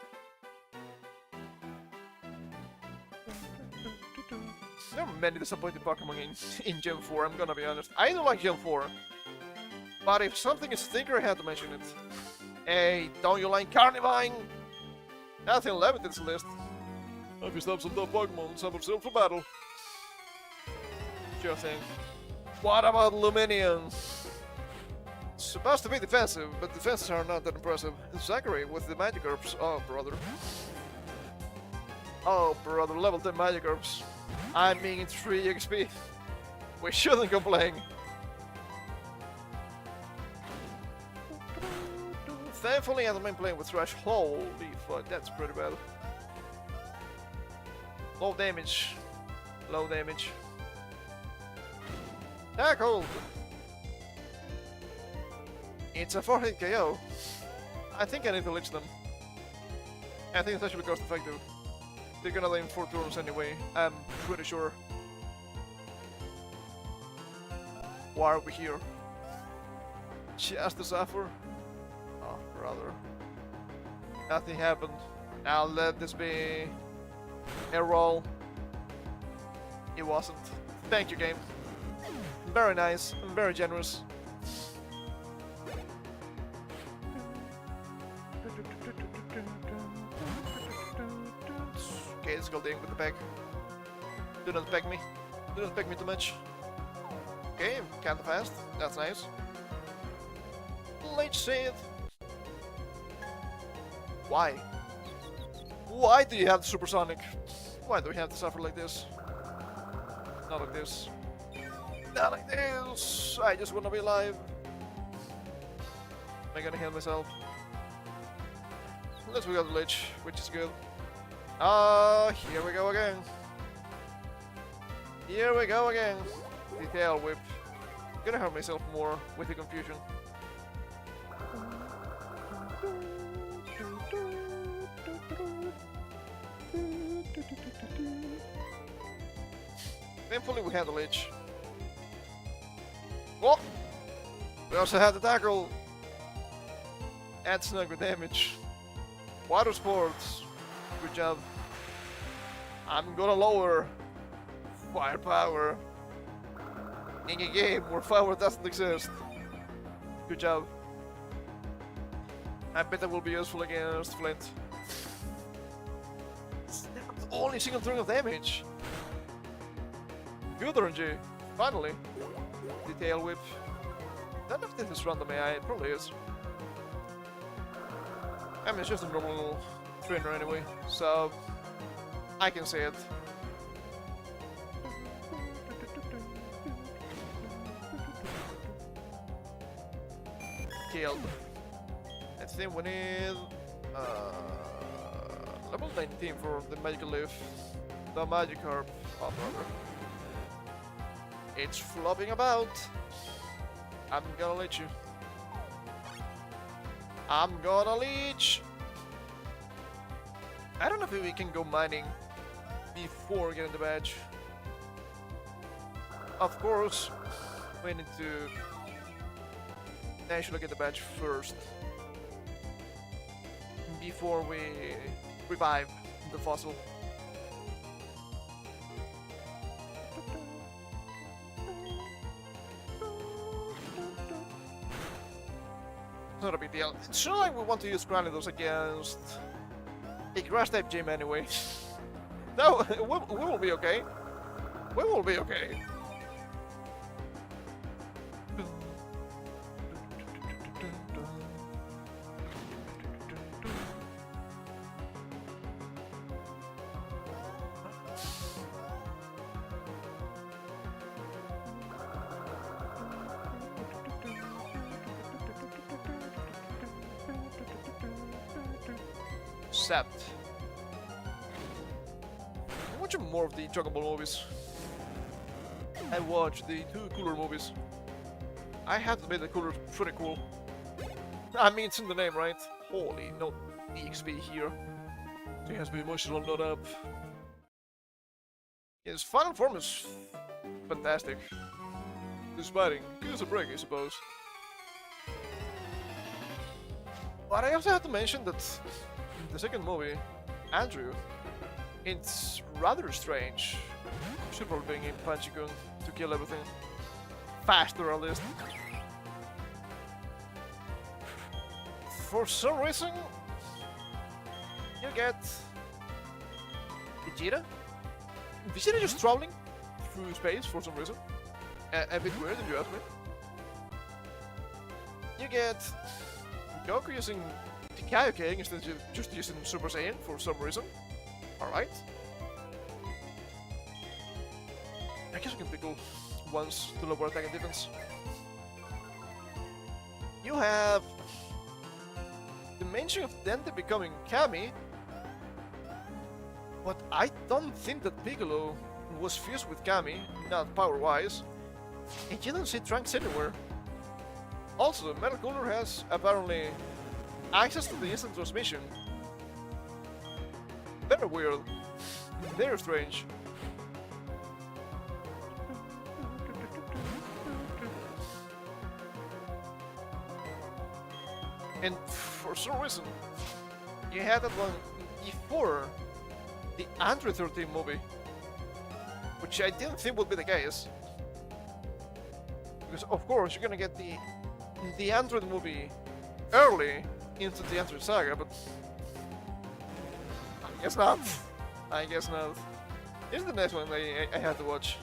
Speaker 1: There are many disappointing Pokemon in Gen 4, I'm gonna be honest. I don't like Gen 4. But if something is thicker, I have to mention it. Hey, don't you like Carnivine? Nothing left in this list. If you stop some tough Pokemon, summon yourself for battle. Sure thing. What about Luminion? Supposed to be defensive, but defenses are not that impressive. Zachary with the Magikarps. Oh, brother. Oh, brother, level 10 Magikarps. I mean, 3 XP. We shouldn't complain. Thankfully, I'm playing with Thrash. Holy fuck, that's pretty bad. Low damage. Low damage. Tackled! It's a 4-hit KO. I think I need to lich them. I think it's actually cost effective. They're gonna lay in 4 turns anyway, I'm pretty sure. Why are we here? Just to suffer? Oh, brother. Nothing happened. Now let this be a roll. It wasn't. Thank you, game. Very nice, very generous. Okay, let's go dealing with the peg. Do not peg me. Do not peg me too much. Okay, kinda fast. That's nice. Leech Seed. Why? Why do you have the supersonic? Why do we have to suffer like this? Not like this. Not like this! I just wanna be alive. Am I gonna heal myself? Let's go the Lich, which is good. Here we go again. Here we go again. The tail whip. I'm gonna hurt myself more with the confusion. Thankfully we had the Lich. Whoa! We also had the tackle. Adds snugger damage. Water sports. Good job. I'm gonna lower firepower in a game where fire doesn't exist. Good job. I bet that will be useful against Flint. Only single turn of damage. Good RNG. Finally. The tail whip. I don't know if this is random AI, it probably is. I mean, it's just a normal trainer anyway, so I can say it. Killed. I think we need level 19 for the magical leaf. The Magikarp. Oh, brother. It's flopping about. I'm gonna leech you. I'm gonna leech. I don't know if we can go mining before getting the badge. Of course, we need to actually get the badge first before we revive the fossil. Not a big deal. It's not like we want to use Granidos against a grass type gym anyway. No, we will be okay. We will be okay. Accept. I'm watching more of the Dragon Ball movies. I watched the 2 Cooler movies. I have to admit the Cooler is pretty cool. I mean, it's in the name, right? Holy, no EXP here. It has to be emotional, not up. His final form is fantastic. This fighting gives a break, I suppose. But I also have to mention that in the second movie, Andrew, it's rather strange. Should probably bring in Punch-Gun to kill everything. Faster at least. For some reason, you get Vegeta. Vegeta just traveling through space for some reason. A bit weird if you ask me. You get Goku using the Kaioken instead of just using Super Saiyan for some reason. Alright. I guess we can pickle once to lower attack and defense. You have the mention of Dente becoming Kami, but I don't think that Piccolo was fused with Kami, not power-wise, and you don't see Trunks anywhere. Also, Metal Cooler has apparently access to the instant transmission. Very weird. Very strange. And for some reason, you had that one before the Android 13 movie, which I didn't think would be the case. Because of course you're gonna get the Android movie early into the Android saga, but I guess not. I guess not. Here's the next one I have to watch.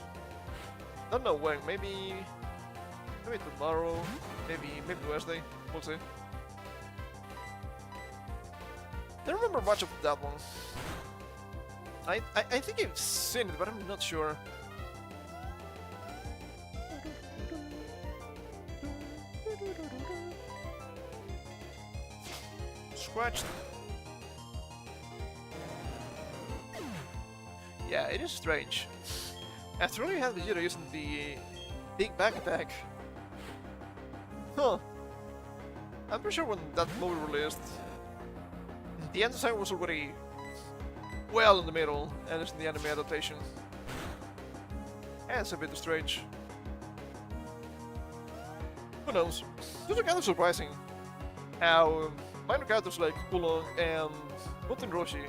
Speaker 1: Don't know when. Maybe tomorrow. Maybe Wednesday. We'll see. Don't remember much of that one. I think I've seen it, but I'm not sure. Scratched. Yeah, it is strange. After all, you have Vegeta using the Big Bang Attack. Huh. I'm pretty sure when that movie released, the end design was already well in the middle, and it's in the anime adaptation. And it's a bit strange. Who knows? Those are kind of surprising how minor characters like Oolong and Muten Roshi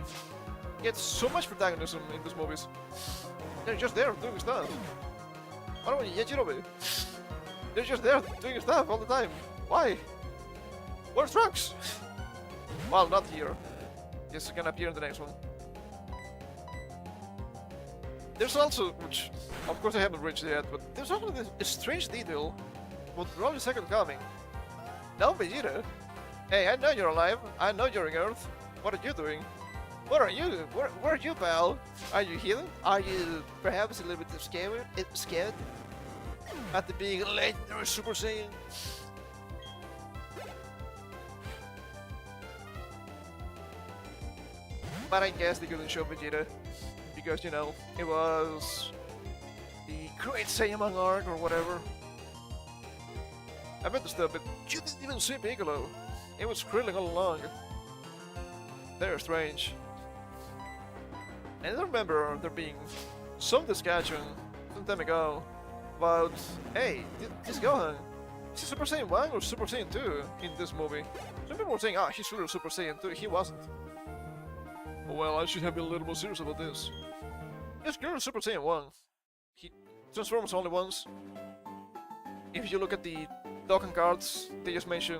Speaker 1: get so much protagonism in these movies. They're just there doing stuff. Why don't we Yajirobe? They're just there doing stuff all the time. Why? Where's Trunks? Well, not here. He's gonna appear in the next one. There's also, which of course I haven't reached yet, but there's also this strange detail with Broly's second coming. Now Vegeta. Hey, I know you're alive. I know you're on Earth. What are you doing? What are you? Where are you, pal? Are you healing? Are you perhaps a little bit scared at the being a legendary Super Saiyan? But I guess they couldn't show Vegeta because, you know, it was the Great Saiyaman arc or whatever. I meant to stop, but you didn't even see Piccolo. It was Krillin all along. Very strange. And I remember there being some discussion some time ago about, hey, this Gohan, is he Super Saiyan 1 or Super Saiyan 2 in this movie? Some people were saying, ah, he's really Super Saiyan 2. He wasn't. Well, I should have been a little more serious about this. He's clearly Super Saiyan 1. He transforms only once. If you look at the Dokkan cards, they just mention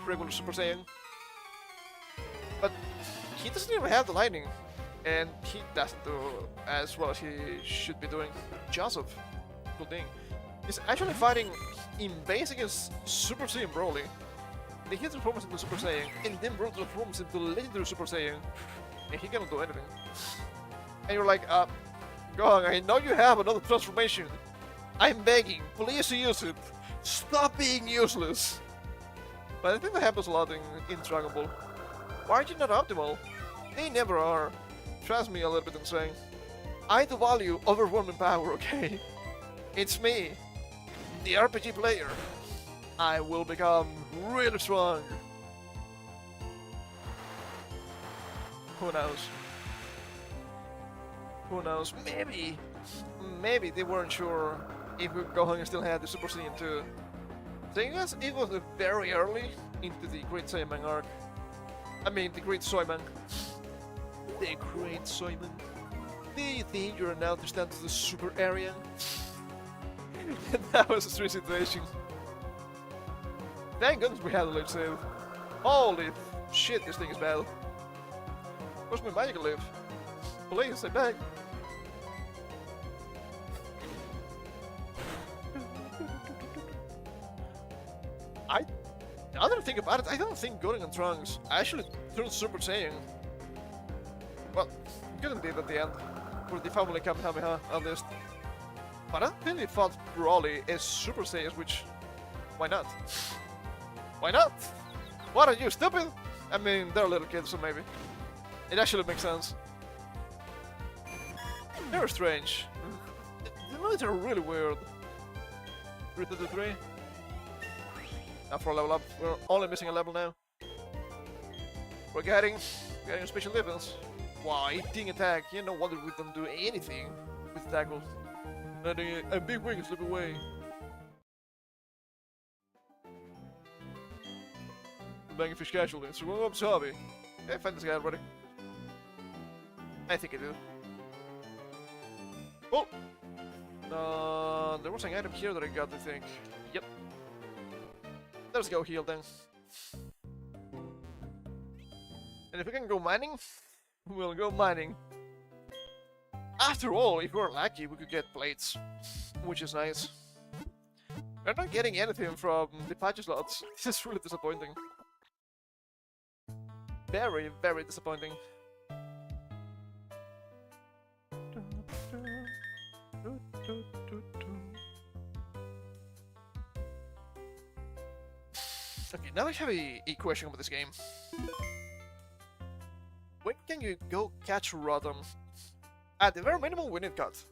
Speaker 1: regular Super Saiyan. But he doesn't even have the lightning. And he doesn't do as well as he should be doing. Joseph, cool thing. He's actually fighting in base against Super Saiyan Broly. Then he transforms into Super Saiyan, and then Broly transforms into Legendary Super Saiyan. And he cannot do anything. And you're like, Gohan, I know you have another transformation. I'm begging, please use it. Stop being useless. But I think that happens a lot in Dragon Ball. Why are you not optimal? They never are. Trust me a little bit in saying. I do value overwhelming power, okay? It's me, the RPG player. I will become really strong. Who knows? Who knows? Maybe they weren't sure if Gohan still had the Super Saiyan 2. Thing is, it was very early into the Great Saiyaman arc. I mean, the Great Soyman. The Great Soyman. Do you think you're now understand the super area? That was a strange situation. Thank goodness we had a live save. Holy shit, this thing is bad. Where's my magical live? Please, I beg. Now that I think about it, I don't think Goten and Trunks actually turned Super Saiyan. Well, Goten did at the end, for the family Kamehameha at least. But I don't think they fought Broly as Super Saiyans, which... why not? Why not? What are you, stupid? I mean, they're little kids, so maybe. It actually makes sense. They're strange. The movies are really weird. 3 to 3. Now for a level up, we're only missing a level now. We're getting a special defense. Why? Ding attack. You know what, we don't do anything with tackle. Letting a big wing slip away. Banging fish casually. It's a warm-up hobby. I find this guy already. I think I do. Oh! There was an item here that I got, I think. Yep. Let's go heal then. And if we can go mining, we'll go mining. After all, if we're lucky, we could get plates, which is nice. We're not getting anything from the patch slots. This is really disappointing. Very, very disappointing. Okay, now I have a question about this game. When can you go catch Rotom? At the very minimum, we need cut.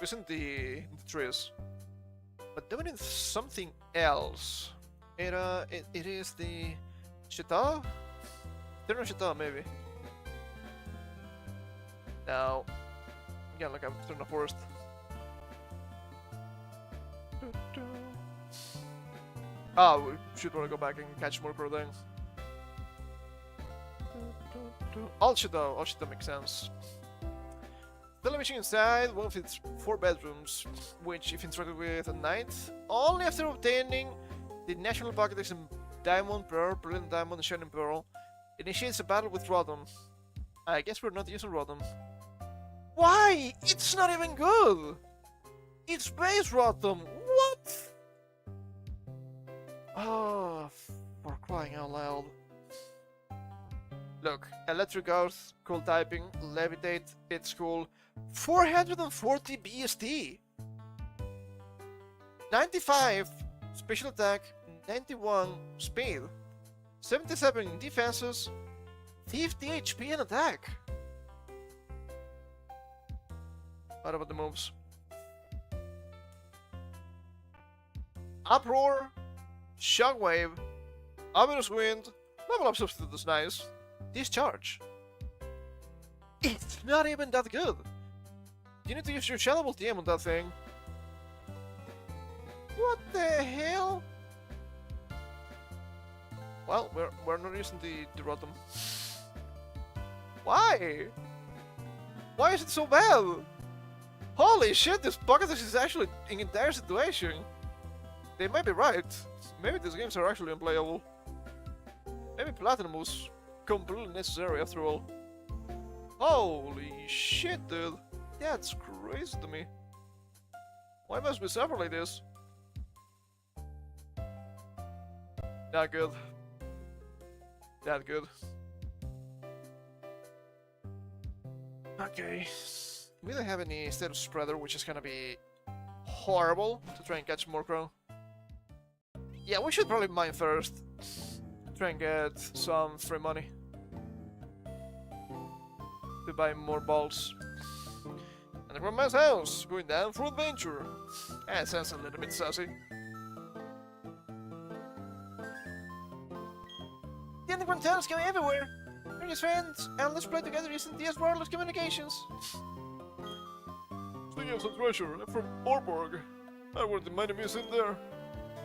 Speaker 1: Isn't the trees. But then we need something else. It is the Shita? Turn Shita, maybe. Now, again, like I'm through the forest. Ah, we should probably go back and catch more Crow then. All Shita makes sense. Television inside one of its 4 bedrooms, which, if interacted with at night, only after obtaining the National Pocket in Diamond, Pearl, Brilliant Diamond, and Shining Pearl, initiates a battle with Rotom. I guess we're not using Rotom. Why? It's not even good! It's base Rotom! What? Oh, for crying out loud. Look, Electric Earth, Cool Typing, Levitate, it's cool. 440 BST! 95 Special Attack, 91 Speed, 77 Defenses, 50 HP and Attack. What about the moves? Uproar, Shockwave, Ominous Wind, Level Up Substitute is nice, Discharge. It's not even that good. You need to use your Shadow TM on that thing. What the hell? Well, we're not using the Rotom. Why? Why is it so bad? Holy shit, this Pocket is actually in a dire situation. They might be right. Maybe these games are actually unplayable. Maybe Platinum was completely necessary after all. Holy shit, dude. That's crazy to me. Why must we suffer like this? Not good. Not good. Okay. We don't have any status spreader, which is gonna be horrible to try and catch more Crow. Yeah, we should probably mine first. Try and get some free money to buy more balls. And the Grandma's house, going down for adventure. That sounds a little bit sassy. The underground tunnels go everywhere. Bring your friends and let's play together using DS wireless communications. Speaking of some treasure, I'm from Orborg. I want the money is in there.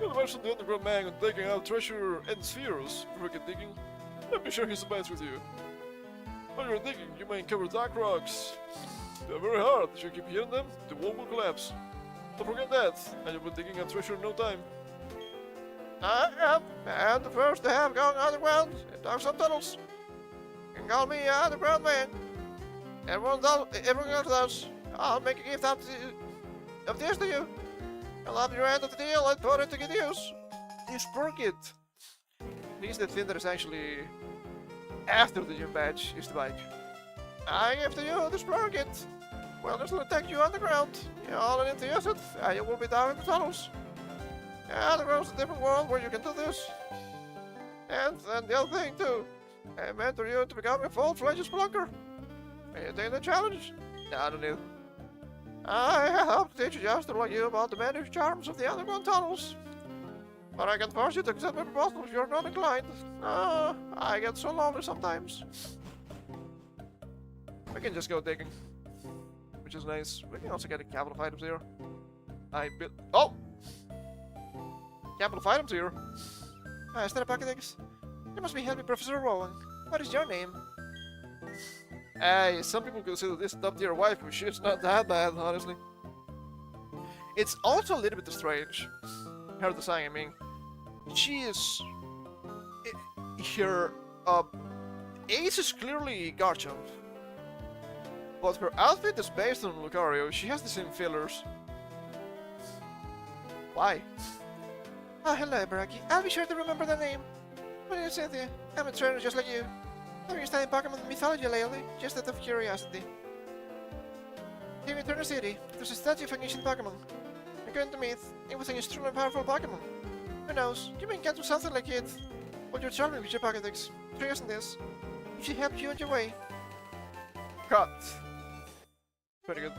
Speaker 1: You'll mention the underground man and taking out treasure and spheres for wicked digging. Let me share his advice with you. While you're digging, you may uncover dark rocks. They're very hard. If you keep hitting them, the wall will collapse. Don't forget that, and you'll be digging a treasure in no time. I am the first to have gone underground and dug some tunnels. You can call me an underground man. Everyone else does. I'll make a gift of this to you. I'll have your end of the deal and put it to good use. You spark it. At least the thing that is actually after the gym badge is the bike. I give to you the spark it. Well, this will take you underground. You all need to use it, and you will be down in the tunnels. Yeah, underground's a different world where you can do this. And the other thing too, I mentor you to become a full-fledged spelunker. May you take the challenge? No, I don't need. I help teach a youngster like you about the many charms of the underground tunnels. But I can force you to accept my proposal if you're not inclined. I get so lonely sometimes. We can just go digging, which is nice. We can also get a couple of items here. Oh! Couple of items here. Is that a Pokédex? You must be helping Professor Rowan. What is your name? Some people consider this top tier wife, but she's not that bad, honestly. It's also a little bit strange. Her design, I mean. She is... Her ace is clearly Garchomp. But her outfit is based on Lucario. She has the same fillers. Why? Oh, hello, Ibaraki. I'll be sure to remember the name. My name is Cynthia. I'm a trainer just like you. Have you studied Pokémon mythology lately? Just out of curiosity. Here in Turner City, there's a statue of an ancient Pokémon. According to myth, it was an extremely powerful Pokémon. Who knows? You may encounter something like it. But you're charming with your Pokédex. Try using this. It should help you on your way. Cut. Pretty good.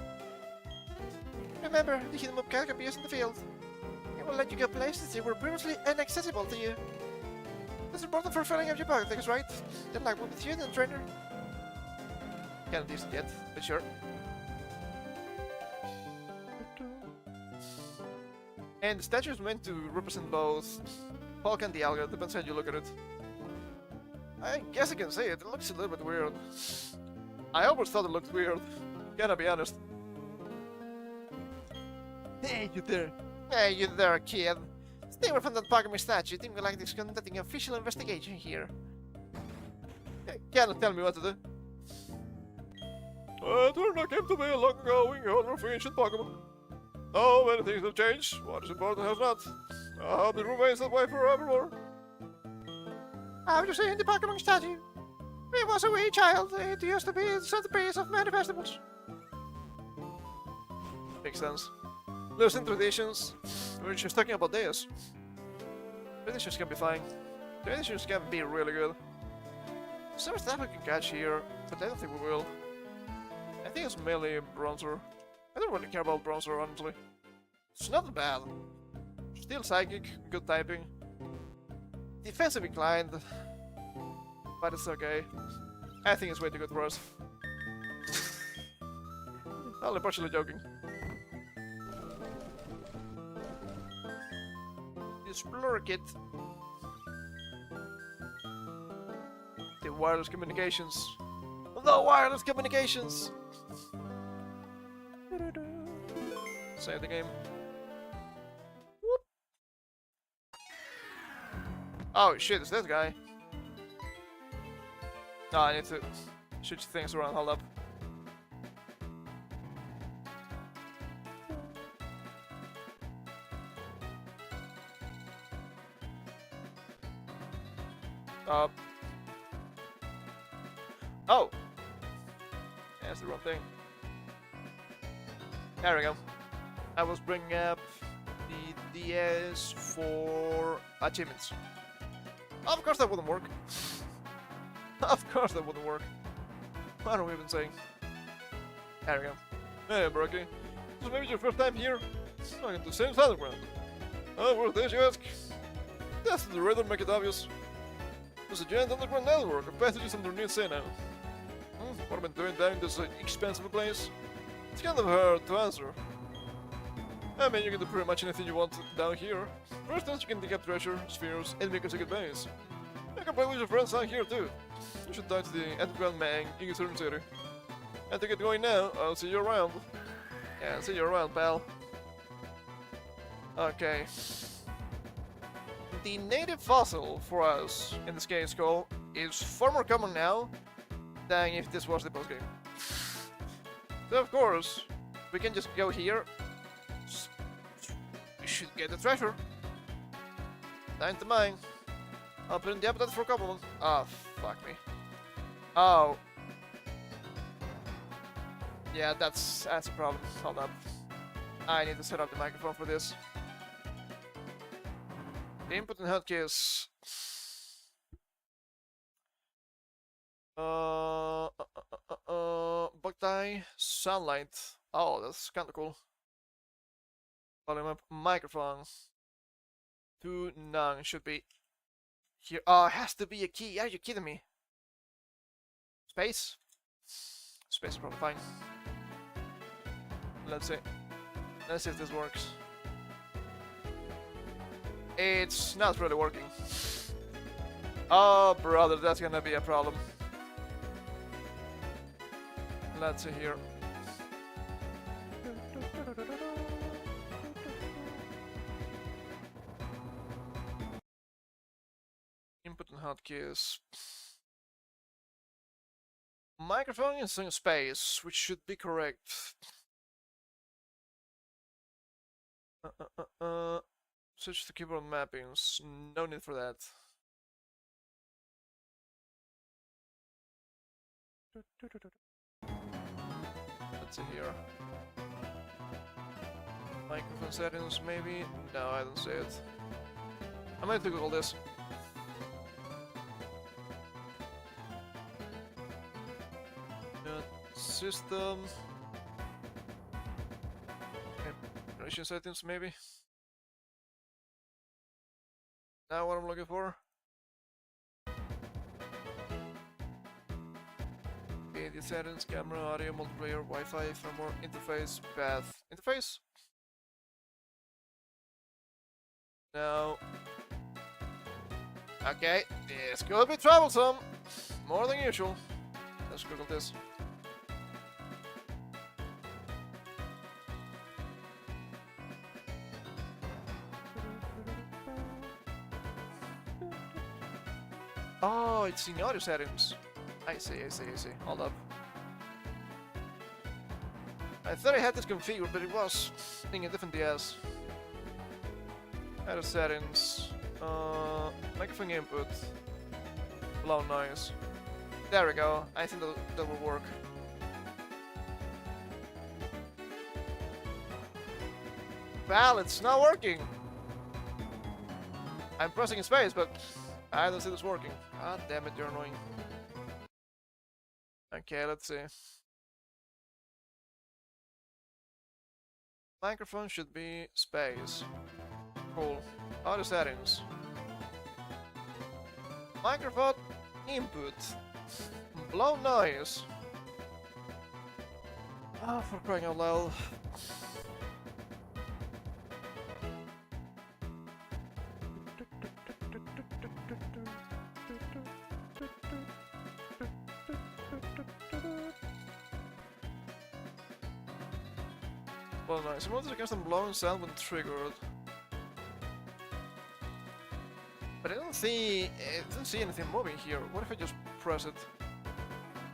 Speaker 1: Remember, the hidden mob card can be used in the field. It will let you go places that were previously inaccessible to you. That's important for filling up your Pokédex, right? Then luck with you, then trainer. Can't use it yet, but sure. And the statue is meant to represent both Hulk and Dialga, depends how you look at it. I guess I can say it looks a little bit weird. I always thought it looked weird, gotta be honest. Hey, you there. Hey, you there, kid. Stay away from that Pokemon statue. Think we like this conducting an official investigation here. Cannot tell me what to do. Turner came to me long ago in honor of ancient Pokemon. Oh, many things have changed. What is important has not. I hope it remains that way forevermore. How would you say in the Pokemon statue? It was a wee child. It used to be the centerpiece of many festivals. Makes sense. Losing traditions. We're just talking about this. Traditions can be fine. Traditions can be really good. Some stuff we can catch here, but I don't think we will. I think it's mainly Bronzer. I don't really care about Bronzer, honestly. It's not bad. Still Psychic, good typing. Defensive inclined, but it's okay. I think it's way too good for us. Only partially joking. Explorer Kit. The wireless communications. The wireless communications! Save the game. Whoop. Oh shit, it's this guy. Oh, I need to switch things around, hold up. Oh! That's the wrong thing. There we go. I was bringing up the DS for achievements. Of course that wouldn't work. Of course that wouldn't work. What are we even saying? There we go. Hey, Ibaraki. This may be your first time here. I'm in the same battleground. Oh, where's this, you ask? That's the radar, make it obvious. There's a giant underground network of passages underneath sea now. What have I been doing down in this expensive place? It's kind of hard to answer. I mean, you can do pretty much anything you want down here. For instance, you can dig up treasure, spheres, and make a secret base. I can play with your friends out here too. You should die to the underground man in a certain city. And to get going now, I'll see you around. Yeah, I'll see you around, pal. Okay. The native fossil for us in this case skull is far more common now than if this was the post game. So of course, we can just go here. We should get the treasure. Time to mine. I'll put in the appetite for a couple. Ah, fuck me. Oh. Yeah, that's a problem. Hold up. I need to set up the microphone for this. The input and hotkeys. Bug tie, sunlight. Oh, that's kinda cool. Volume up, microphone. 2 none should be here. Oh, it has to be a key. Are you kidding me? Space? Space is probably fine. Let's see. Let's see if this works. It's not really working. Oh, brother, that's gonna be a problem. Let's see here. Input and hotkeys. Microphone is in space, which should be correct. Switch to keyboard mappings. No need for that. Let's see here. Microphone settings, maybe? No, I don't see it. I might have to Google this. System. Generation settings, maybe? Now what I'm looking for? Media settings, camera, audio, multiplayer, Wi-Fi, firmware, interface, path. Interface? No. Okay, this could be troublesome. More than usual. Let's Google this. Oh, it's in audio settings. I see. Hold up. I thought I had this configured, but it was in a different DS. Audio settings. Microphone input. Low noise. There we go. I think that will work. Well, it's not working. I'm pressing space, but I don't see this working. God damn it, you're annoying. Okay, let's see. Microphone should be space. Cool. Audio settings. Microphone input. Low noise. Ah, for crying out loud. Well, nice. Monsters against them blowing sound when triggered. But I don't see anything moving here. What if I just press it?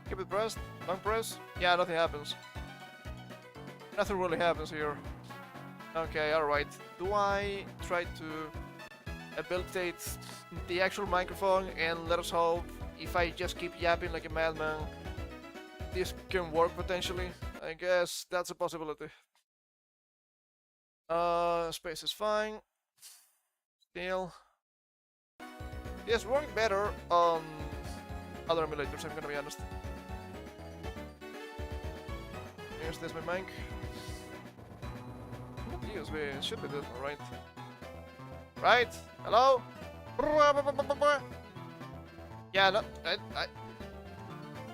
Speaker 1: Keep it pressed? Long press? Yeah, nothing happens. Nothing really happens here. Okay, alright. Do I try to habilitate the actual microphone and let us hope if I just keep yapping like a madman, this can work potentially? I guess that's a possibility. Space is fine. Still. Yes, working better on other emulators, I'm gonna be honest. Here's this my mic. USB, it should be this one, right? Right? Hello? Yeah, no,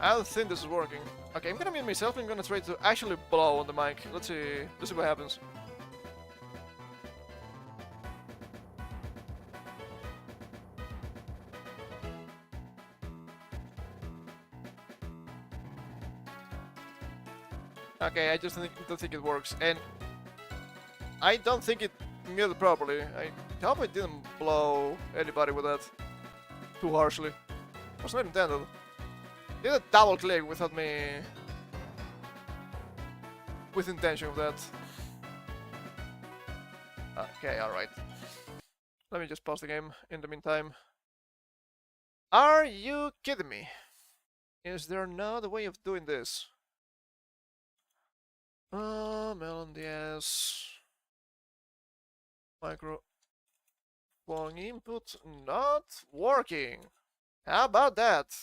Speaker 1: I don't think this is working. Okay, I'm gonna mute myself and I'm gonna try to actually blow on the mic. Let's see what happens. Okay, I just don't think it works, and I don't think it muted properly. I hope I didn't blow anybody with that too harshly. It was not intended. Did a double click without me with intention of that. Okay, alright. Let me just pause the game in the meantime. Are you kidding me? Is there no other way of doing this? Melon DS. Microphone input not working. How about that?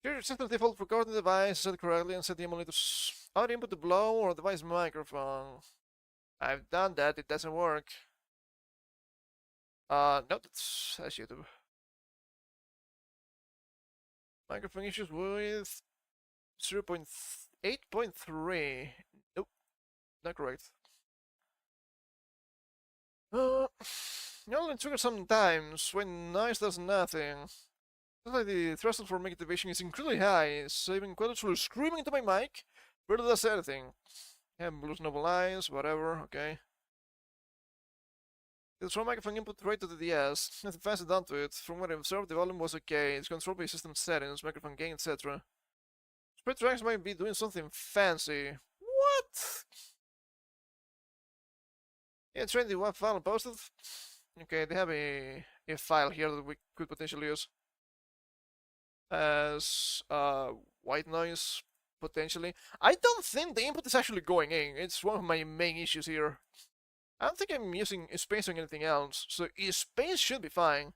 Speaker 1: Your system default recording device set correctly and set the emulator's audio input to blow or device microphone. I've done that, it doesn't work. No, that's YouTube. Microphone issues with 0.8.3. Nope, not correct. You only trigger sometimes when noise does nothing. Looks like the threshold for mic activation is incredibly high, saving quite literally screaming into my mic. Barely does anything. Yeah, blues noble lines, whatever, okay. It's from microphone input right to the DS. Nothing fancy done to it. From what I observed, the volume was okay. It's controlled by system settings, microphone gain, etc. Spread tracks might be doing something fancy. What? Yeah, train the one file and posted. Okay, they have a file here that we could potentially use as white noise, potentially. I don't think the input is actually going in. It's one of my main issues here. I don't think I'm using space or anything else, so space should be fine.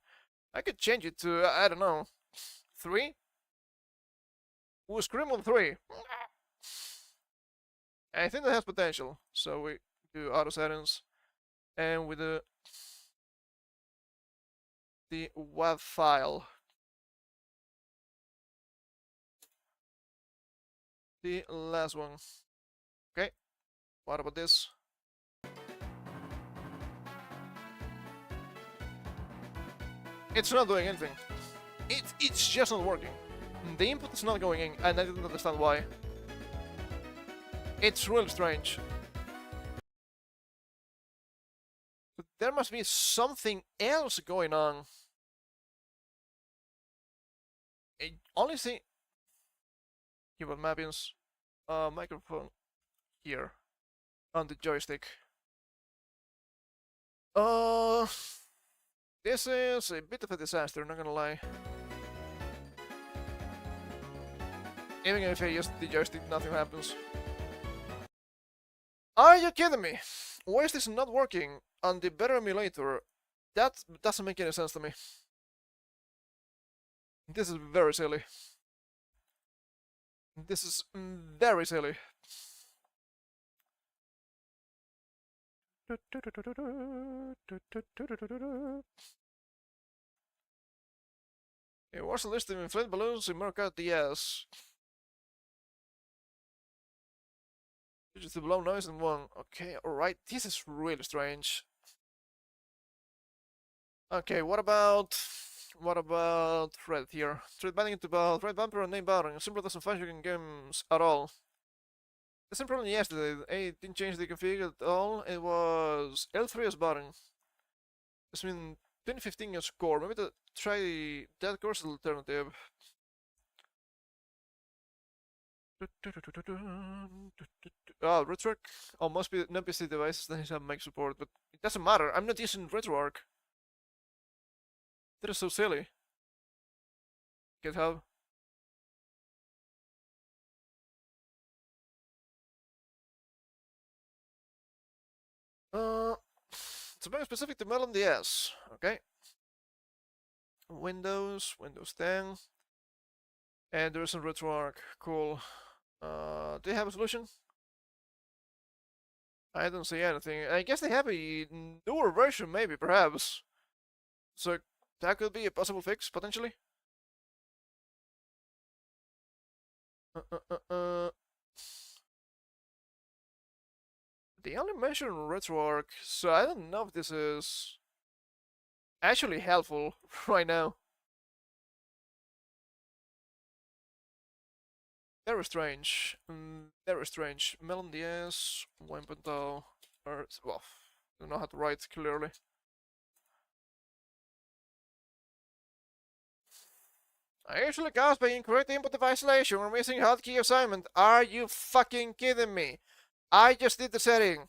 Speaker 1: I could change it to, I don't know, 3? We'll scream on 3. I think that has potential, so we do auto settings, and we do the WAV file. The last one. Okay, what about this? It's not doing anything. It's just not working. The input is not going in, and I didn't understand why. It's really strange. But there must be something else going on. I only see keyboard mappings, microphone here on the joystick. This is a bit of a disaster, not gonna lie. Even if I use the joystick, nothing happens. Are you kidding me? Why is this not working on the better emulator? That doesn't make any sense to me. This is very silly. This is very silly. It was a list of inflated balloons in Market DS. Just to blow noise in one. Okay, alright, this is really strange. Okay, what about Red here? Thread banding into both right bumper and name button. Simple doesn't function in games at all. The same problem yesterday. I didn't change the config at all. It was L3's button. It's been 2015 as core. Maybe to try that course alternative. Oh, RetroArch. Oh, must be no PC devices that have mic support, but it doesn't matter. I'm not using RetroArch. That is so silly. GitHub. It's very specific to Melon DS. Okay. Windows 10. And there is some RetroArch. Cool. Do they have a solution? I don't see anything. I guess they have a newer version, maybe, perhaps. So that could be a possible fix, potentially. They only mention RetroArch, so I don't know if this is actually helpful right now. Very strange. Very strange. Melon DS 1.0. Or, well, I don't know how to write clearly. I usually cause by incorrect input of isolation or missing hotkey assignment. Are you fucking kidding me? I just did the setting.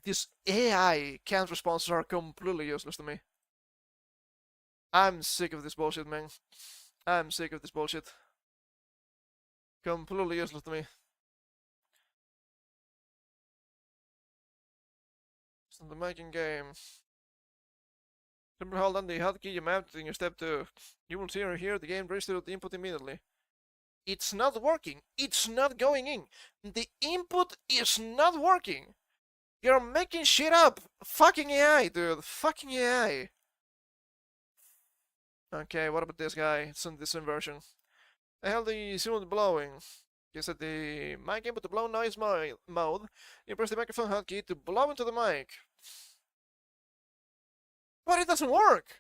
Speaker 1: These AI canned responses are completely useless to me. I'm sick of this bullshit, man. I'm sick of this bullshit. Completely useless to me. It's not the making game. Simply hold on the hotkey you mapped in your step 2. You will see or hear the game register the input immediately. It's not working. It's not going in. The input is not working. You're making shit up. Fucking AI, dude. Fucking AI. Okay, what about this guy? It's in this inversion. I have the simulated blowing. You set the mic input to blow noise mode. You press the microphone hotkey to blow into the mic. But it doesn't work!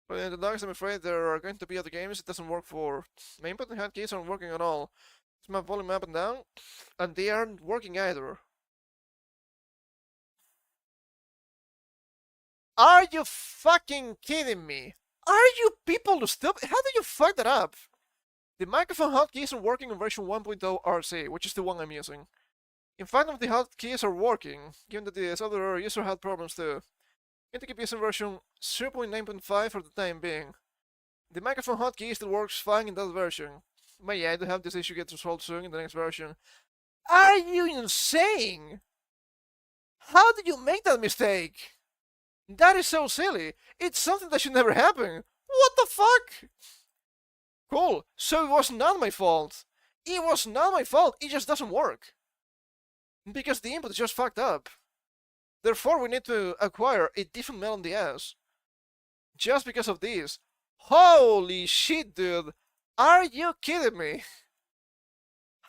Speaker 1: But in the dogs, I'm afraid there are going to be other games it doesn't work for. My input and hotkeys aren't working at all. It's my volume up and down, and they aren't working either. Are you fucking kidding me? Are you people stupid? How did you fuck that up? The microphone hotkey isn't working in version 1.0 RC, which is the one I'm using. In fact, if the hotkeys are working, given that this other user had problems too. I'm going to keep using version 0.9.5 for the time being. The microphone hotkey still works fine in that version. But yeah, I do have this issue get resolved soon in the next version. Are you insane? How did you make that mistake? That is so silly. It's something that should never happen. What the fuck? Cool. So it was not my fault. It was not my fault. It just doesn't work. Because the input is just fucked up. Therefore, we need to acquire a different melon DS. Just because of this. Holy shit, dude. Are you kidding me?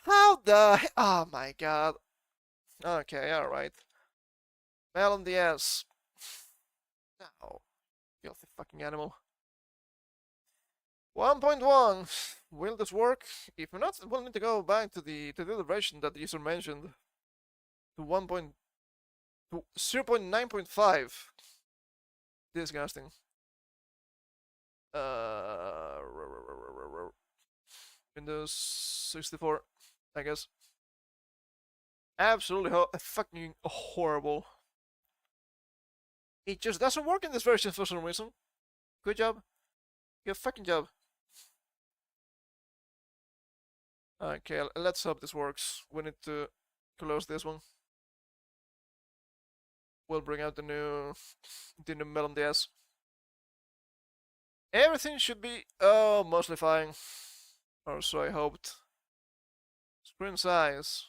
Speaker 1: How the... Oh my god. Okay, alright. Melon DS. No. Filthy fucking animal. 1.1. Will this work? If not, we'll need to go back to the other version that the user mentioned. To 0.9.5. Disgusting. Windows 64, I guess. Absolutely fucking horrible. It just doesn't work in this version for some reason. Good job. Good fucking job. Okay, let's hope this works. We need to close this one. We'll bring out the new Melon DS. Everything should be mostly fine. Or so I hoped. Screen size.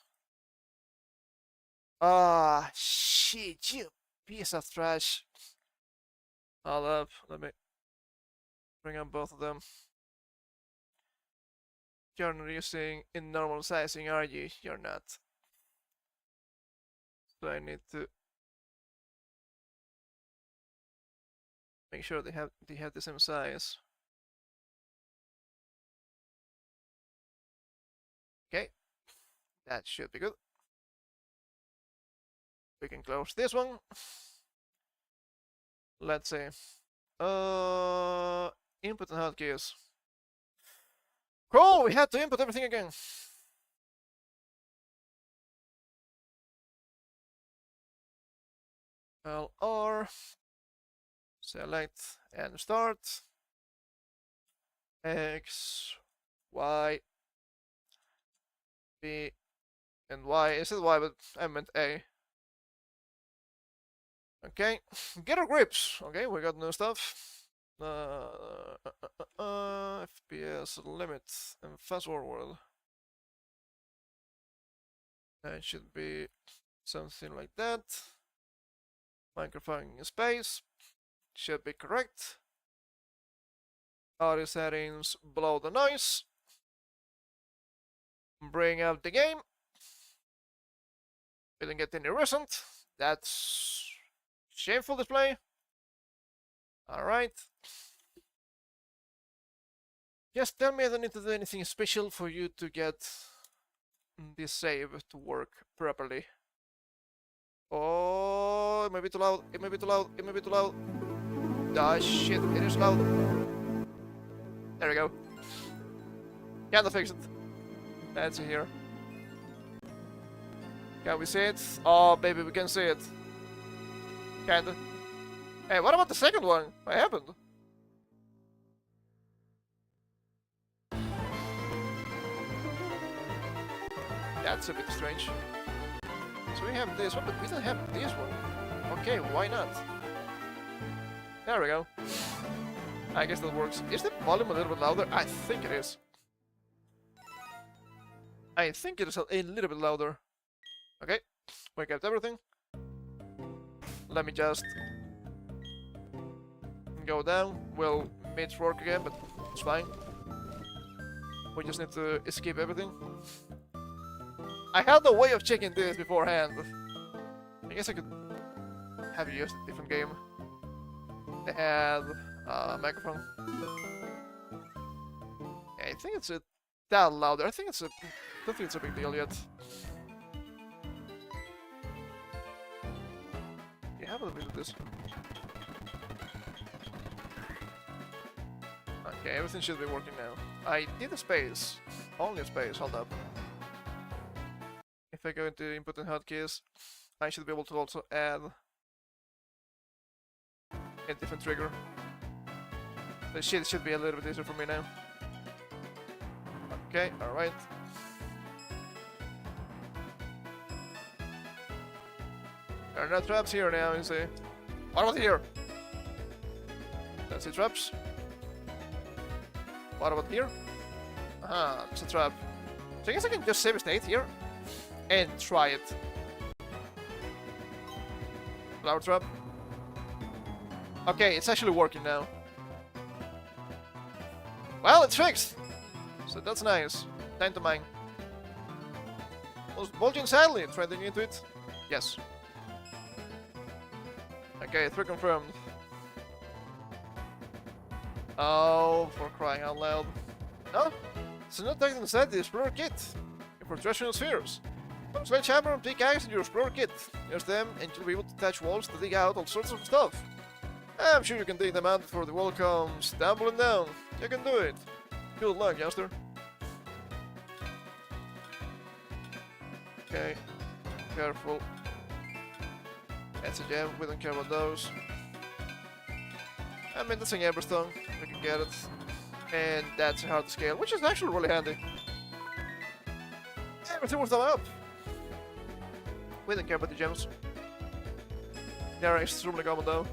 Speaker 1: Ah, shit, you piece of trash. Hold up, let me bring up both of them. You're not using in normal sizing, are you? You're not. So I need to make sure they have the same size. Okay, that should be good. We can close this one. Let's see. Input and hotkeys. Cool, we had to input everything again. LR, select and start. X, Y, B, and Y. Is it Y, but I meant A. Okay, get our grips. Okay, we got new stuff. FPS limit and fast forward. That should be something like that. Microphone in space should be correct. Audio settings below the noise. Bring up the game. We didn't get any recent. That's shameful display. Alright. Just tell me I don't need to do anything special for you to get this save to work properly. Oh, it may be too loud, it may be too loud, it may be too loud. Ah, shit, it is loud. There we go. Kinda fixed it. Let's see here. Can we see it? Oh, baby, we can see it. Kinda. Hey, what about the second one? What happened? That's a bit strange. So we have this one, but we don't have this one. Okay, why not? There we go. I guess that works. Is the volume a little bit louder? I think it is. I think it is a little bit louder. Okay, we kept everything. Let me just go down. Well, mid work again, but it's fine. We just need to escape everything. I had no way of checking this beforehand. I guess I could have used a different game. They had a microphone. I think it's that louder. I think don't think it's a big deal yet. You have a little bit of this. Okay, everything should be working now. I did a space. Only a space, hold up. If I go into input and hotkeys, I should be able to also add a different trigger. The shit should be a little bit easier for me now. Okay, alright. There are no traps here now, you see. What about here? Don't see traps. What about here? Aha, it's a trap. So I guess I can just save a state here and try it. Flower trap. Okay, it's actually working now. Well, it's fixed! So that's nice. Time to mine. Was bulging sadly. Try digging into it? Yes. Okay, 3 confirmed. Oh, for crying out loud. No? So not taking inside the Explorer Kit. For traditional spheres. Some sledgehammer and pickaxe in your Explorer Kit. Use them and you'll be able to touch walls to dig out all sorts of stuff. I'm sure you can dig them out before the wall comes tumbling down. You can do it. Good luck, youngster. Okay. Careful. That's a gem. We don't care about those. I mean, that's an Emberstone. We can get it. And that's a hard to scale, which is actually really handy. Everything was done up. We don't care about the gems. They are extremely common though.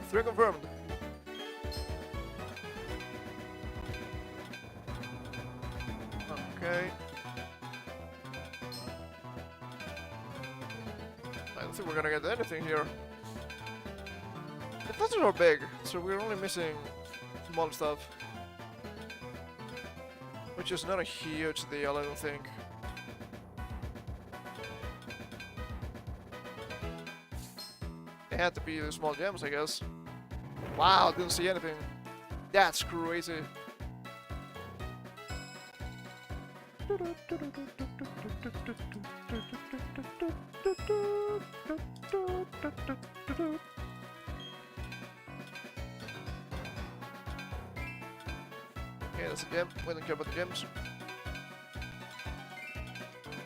Speaker 1: 3 confirmed. Okay. I don't think we're gonna get anything here. The clusters are big, so we're only missing small stuff. Which is not a huge deal, I don't think. They had to be the small gems, I guess. Wow, didn't see anything. That's crazy. Okay, that's a gem. We don't care about the gems.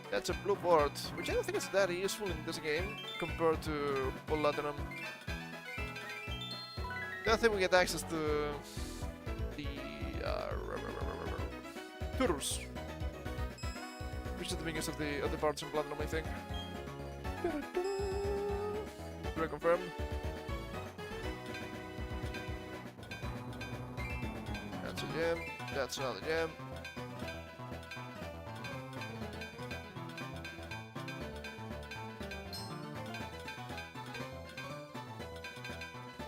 Speaker 1: That's a blue board, which I don't think is that useful in this game compared to Platinum. I don't think we get access to the tutors, which is the biggest of the parts in Platinum, I think. Do I confirm? That's a gem. That's another gem.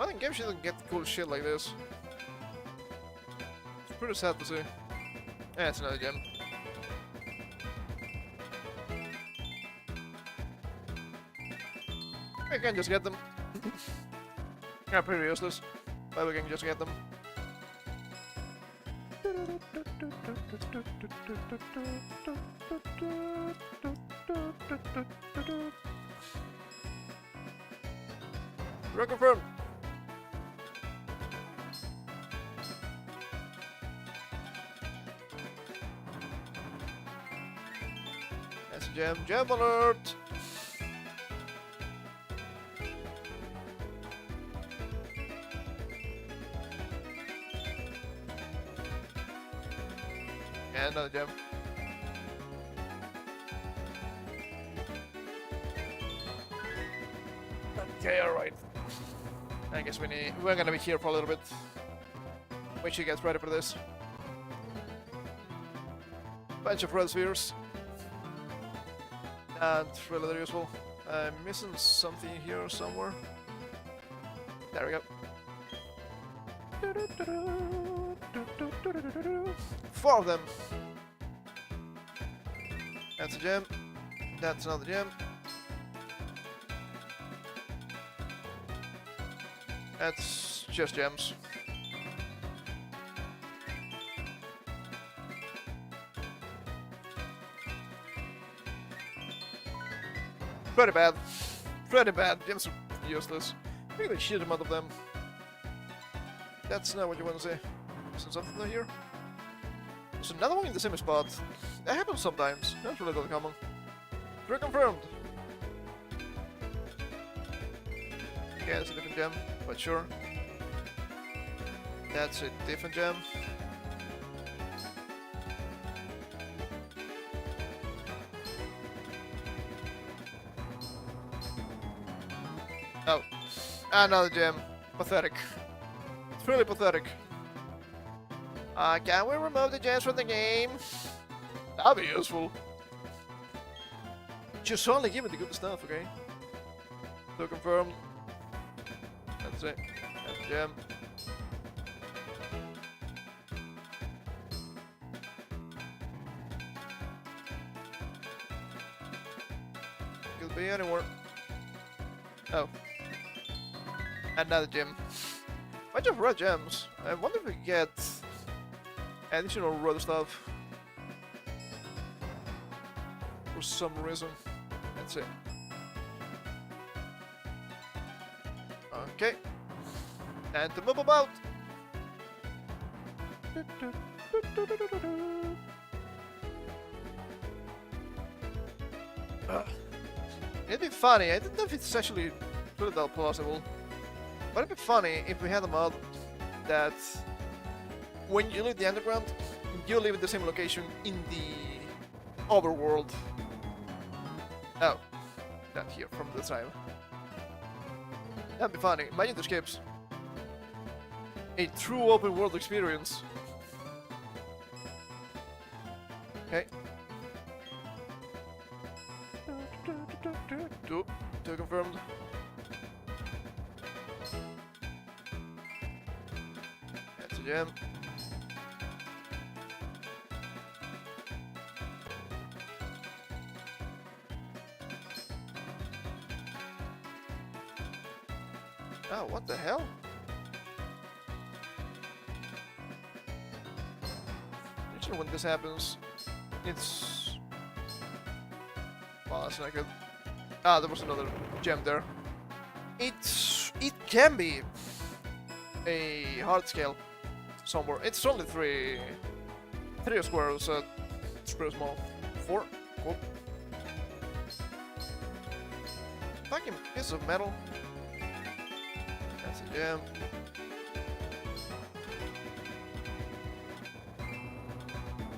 Speaker 1: I think games shouldn't get cool shit like this. It's pretty sad to see. Yeah, it's another gem. I can just get them. Yeah, pretty useless, but we can just get them. Reconfirmed. That's a gem. Gem alert! And another gem. Okay, alright. I guess we're gonna be here for a little bit. When she gets ready for this. Bunch of red spheres. And really useful. I'm missing something here somewhere. There we go. 4 of them. That's a gem. That's another gem. That's just gems. Pretty bad. Pretty bad. Gems are useless. Maybe they shoot amount of them. That's not what you want to say. Is there something here? There's another one in the same spot. That happens sometimes. That's really not common. Reconfirmed. Okay, that's a different gem, but sure. That's a different gem. Oh, another gem. Pathetic. It's really pathetic. Can we remove the gems from the game? That'd be useful. Just only give me the good stuff, okay? So confirmed. That's it. That's a gem. Could be anywhere. Oh. Another gem. Bunch of red gems. I wonder if we get additional red stuff. For some reason. That's it. Okay. And to move about. It'd be funny. I don't know if it's actually really that plausible. But it'd be funny if we had a mod that when you leave the underground, you live in the same location in the overworld. Oh, not here from the side. That'd be funny. Imagine the skips. A true open world experience. Okay. Two confirmed. That's a gem. Oh, what the hell? Usually when this happens, it's... Well, that's not good. Ah, there was another gem there. It can be a hard scale somewhere. It's only three squares, so it's pretty small. 4? Cool. Fucking piece of metal. That's a gem.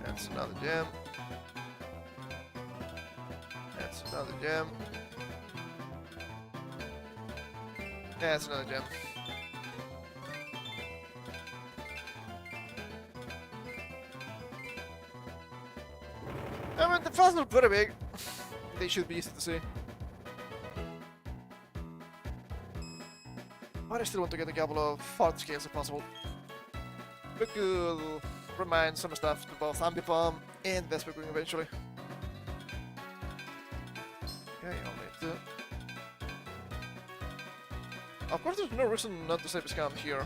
Speaker 1: That's another gem. That's another gem. That's another gem. I mean, the files are pretty big. They should be easy to see. But I still want to get a couple of fart scales if possible. We could remind some stuff to both Ambipom and Vesperwing eventually. Okay, only 2. Of course, there's no reason not to save a scam here.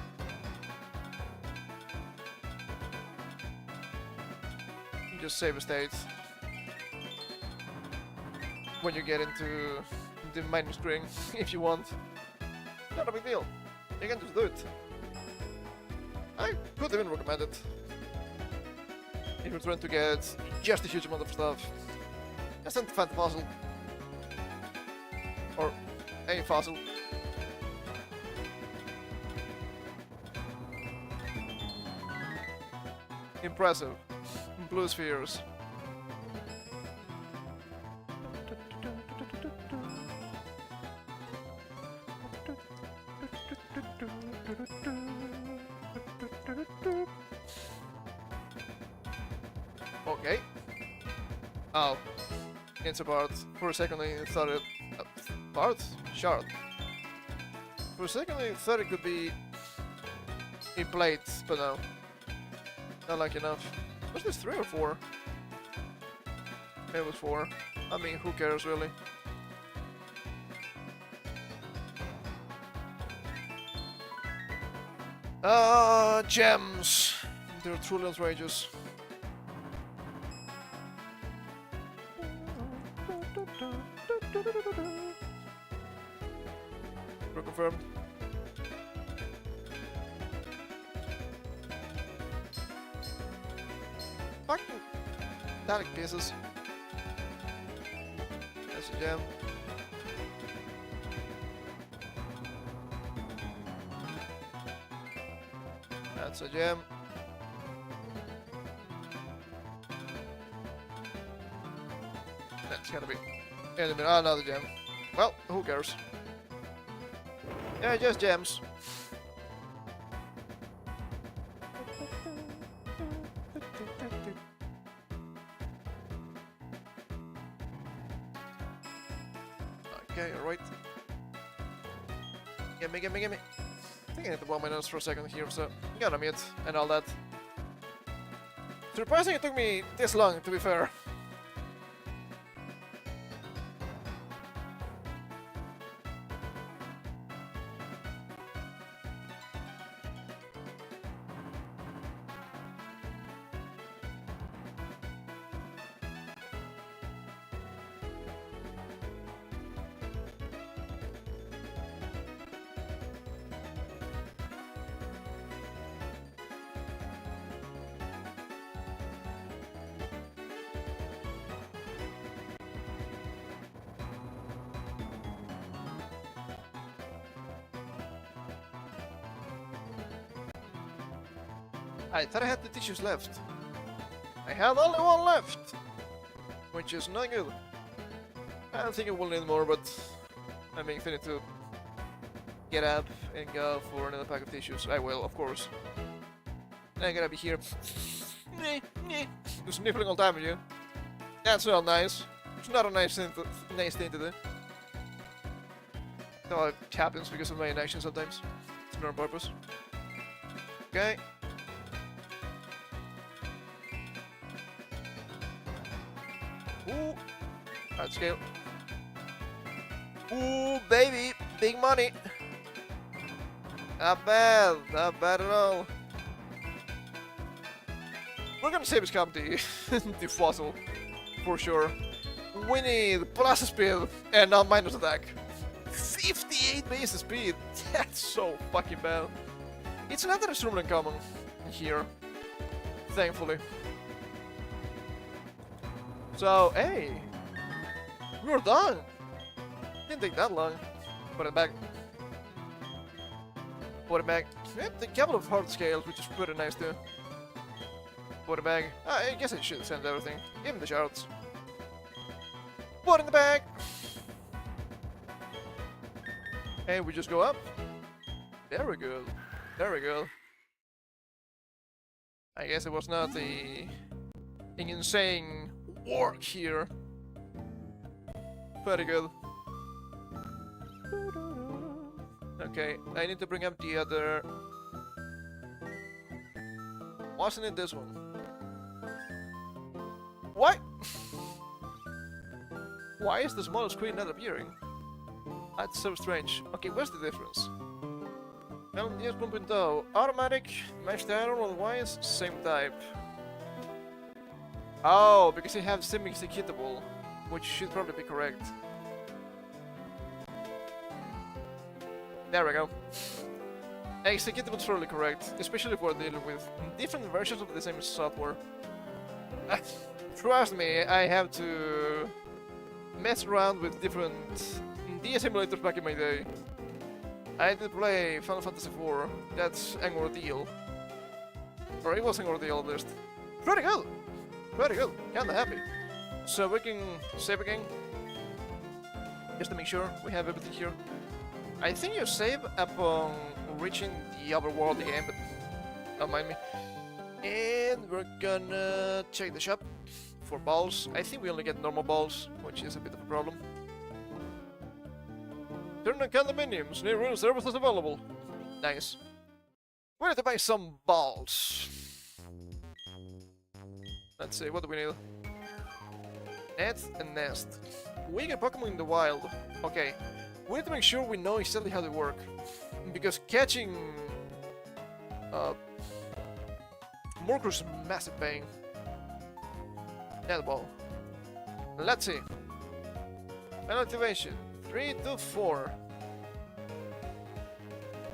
Speaker 1: You just save a state when you get into the mining screen, if you want. Not a big deal. You can just do it. I could even recommend it if you're trying to get just a huge amount of stuff. Just find the fossil. Or a fossil. Impressive. Blue spheres. Okay. Oh. It's a part. For a second I thought it... part? Shard. For a second I thought it could be... in plates, but no. Not like enough. Was this 3 or 4? Maybe it was 4. I mean, who cares really? Gems! They're truly outrageous. Confirmed. Fucking static pieces. That's a gem. That's a gem. That's gotta be another gem. Well, who cares? Yeah, just gems. Okay, alright. Gimme. I think I need to blow my nose for a second here, so I gotta mute and all that. Surprising it took me this long, to be fair. I thought I had the tissues left. I had only one left, which is not good. I don't think I will need more, but I mean, if I need to get up and go for another pack of tissues, I will, of course. I gotta be here. Just nippling all time with you. That's not nice. It's not a nice thing to do. No, it happens because of my inaction sometimes. It's not on purpose. Okay. Ooh, hard scale. Ooh, baby, big money. Not bad at all. We're gonna save his company, the fossil, for sure. We need plus speed and not minus attack. 58 base speed, that's so fucking bad. It's not that extremely common here, thankfully. So, hey, we're done. Didn't take that long. Put it back. Put it back. Yep, a couple of hard scales, which is pretty nice too. Put it back. I guess I should send everything, even the shards. Put in the bag. And we just go up. Very good. Very good. I guess it was not the insane work here. Pretty good. Okay, I need to bring up the other... Wasn't it this one? Why? Why is the small screen not appearing? That's so strange. Okay, what's the difference? LDS 1.0. Automatic, matched iron, otherwise, same type. Oh, because they have semi-executable, which should probably be correct. There we go. Executable is probably correct, especially if we're dealing with different versions of the same software. Trust me, I have to mess around with different DS emulators back in my day. I did play Final Fantasy IV. That's an ordeal. Or it was an ordeal at least. Pretty good! Pretty good. Kinda happy. So we can save again. Just to make sure we have everything here. I think you save upon reaching the overworld again, but don't mind me. And we're gonna check the shop for balls. I think we only get normal balls, which is a bit of a problem. Turn on condominiums, near room services available. Nice. We need to buy some balls. Let's see, what do we need? Net and nest. We get Pokemon in the wild. Okay. We need to make sure we know exactly how they work. Because catching Murkrow's massive pain. Net ball. Let's see. Final activation. 3 to 4.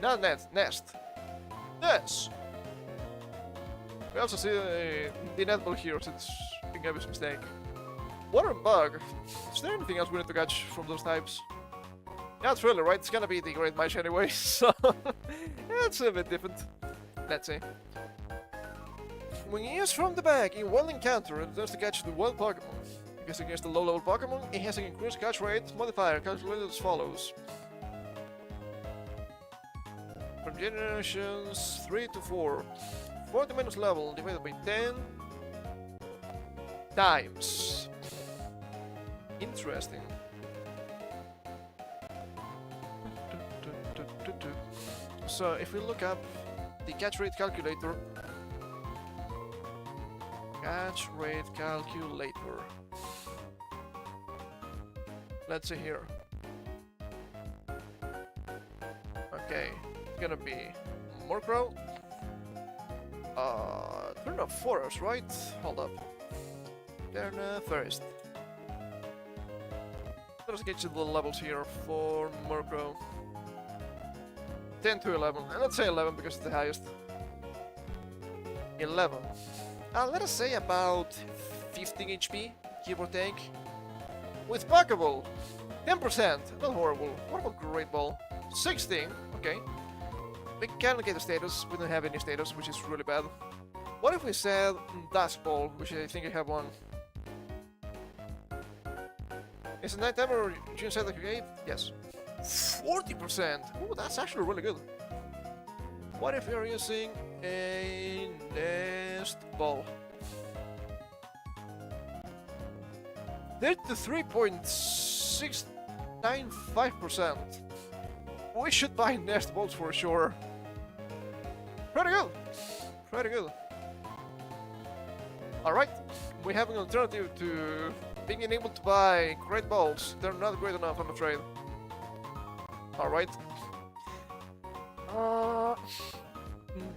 Speaker 1: Not net, nest. Yes! We also see the net ball here since being a mistake. Water and bug. Is there anything else we need to catch from those types? Yeah, it's really right. It's gonna be the great match anyway, so it's a bit different. Let's see. When you use from the back in one encounter, it does to catch the wild Pokemon. Because against the low-level Pokemon, it has an increased catch rate modifier calculated as follows. From generations 3 to 4, 40 minus level divided by 10 times. Interesting. So if we look up the catch rate calculator, let's see here. Okay, it's gonna be Murkrow. Turn off Forest, right? Hold up. Turn first. Let's get you the levels here for Murkrow. 10 to 11, and let's say 11 because it's the highest. 11. Let us say about 15 HP, give or take. With Pokeball, 10%, not horrible. What about Great Ball? 16, okay. We can't get a status, we don't have any status, which is really bad. What if we said Dusk Ball, which I think I have one? Is it nighttime or June side like you gave? Yes. 40%! Oh, that's actually really good. What if you're using a nest ball? 33.695%. We should buy nest balls for sure. Pretty good. Pretty good. Alright, we have an alternative to being able to buy great balls. They're not great enough, I'm afraid. Alright.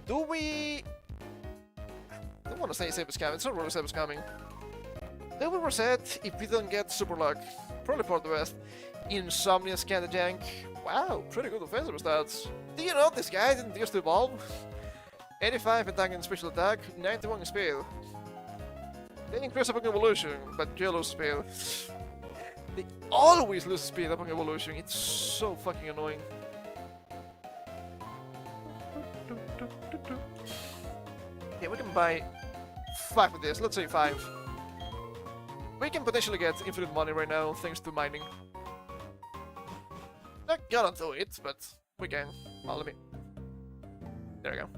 Speaker 1: Do we... I don't want to say save is coming, it's not really save is coming. They will reset if we don't get Super Luck. Probably for the best. Insomnia Scanner Jank. Wow, pretty good offensive stats. Do you know this guy didn't used to evolve? 85 attack and special attack, 91 in speed. They increase upon evolution, but you lose speed. They always lose speed upon evolution, it's so fucking annoying. Yeah, we can buy 5 of this, let's say 5. We can potentially get infinite money right now, thanks to mining. Not gonna do it, but we can. Oh, let me... There we go.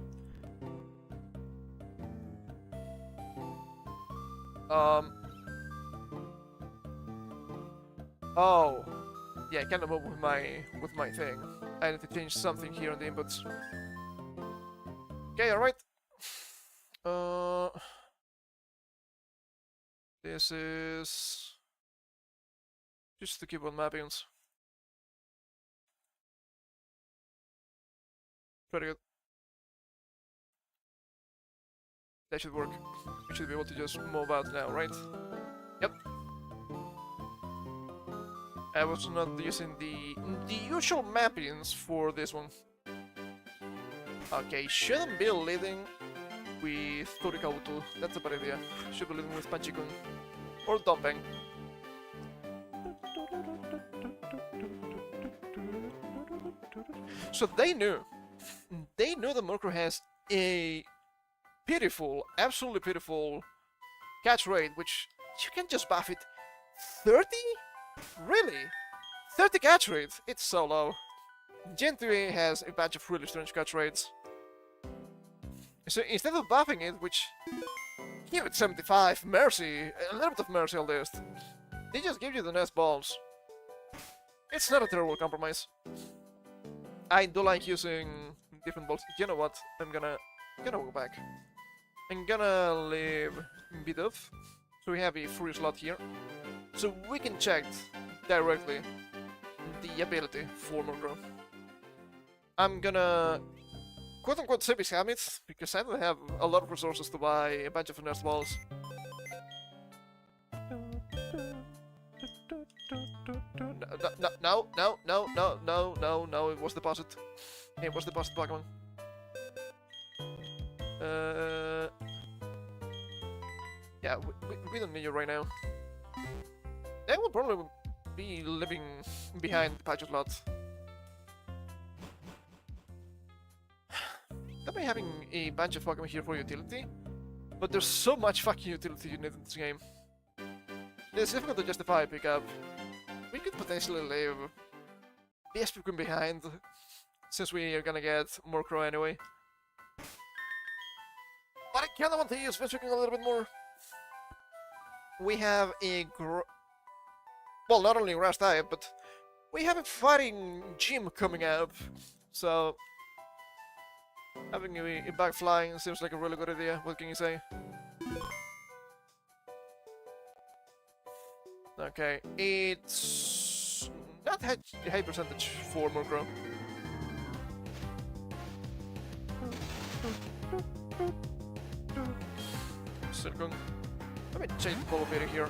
Speaker 1: Oh, yeah, I can't move with my thing. I need to change something here on the inputs. Okay, alright. This is just to keep on mappings. Pretty good. That should work. We should be able to just move out now, right? Yep. I was not using the usual mappings for this one. Okay, shouldn't be leading with Torikabuto. That's a bad idea. Should be leading with Panchikun. Or Dompeng. So they knew that Murkrow has a pitiful, absolutely pitiful catch rate, which you can just buff it. 30? Really? 30 catch rate? It's so low. Gen 3 has a bunch of really strange catch rates. So instead of buffing it, which give it 75, mercy, a little bit of mercy at least, they just give you the nest balls. It's not a terrible compromise. I do like using different balls. You know what? I'm gonna go back. I'm gonna leave Bidov, so we have a free slot here, so we can check directly the ability for Murkrow. I'm gonna quote-unquote save his habits, because I don't have a lot of resources to buy a bunch of nest balls. No, it was deposit. It was deposit Pokemon. Yeah, we don't need you right now. They will probably be living behind the patch lot. They'll be having a bunch of Pokemon here for utility, but there's so much fucking utility you need in this game. It's difficult to justify a pickup. We could potentially leave Pokemon behind, since we are gonna get Murkrow anyway. But I kinda want to use Vespicon a little bit more. We have a well, not only grass type, but we have a fighting gym coming up, so having a back flying seems like a really good idea. What can you say? Okay, it's not high percentage for Murkrow. Circle. Let me change the probability here.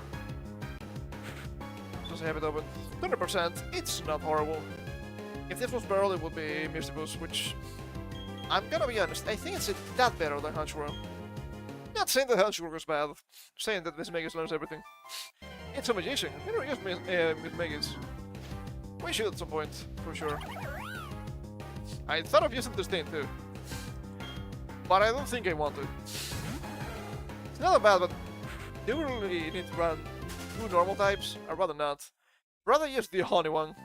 Speaker 1: Just have it open. 100%, it's not horrible. If this was barrel, it would be Misty Boost, which I'm gonna be honest, I think it's that better than Hunchworm. Not saying that Hunchworm is bad, saying that this Megas learns everything. It's a magician. I never used Megas. We should at some point, for sure. I thought of using this thing too, but I don't think I want to. It's not bad, but do we really need to run two normal types? I'd rather not. Rather use the honey one.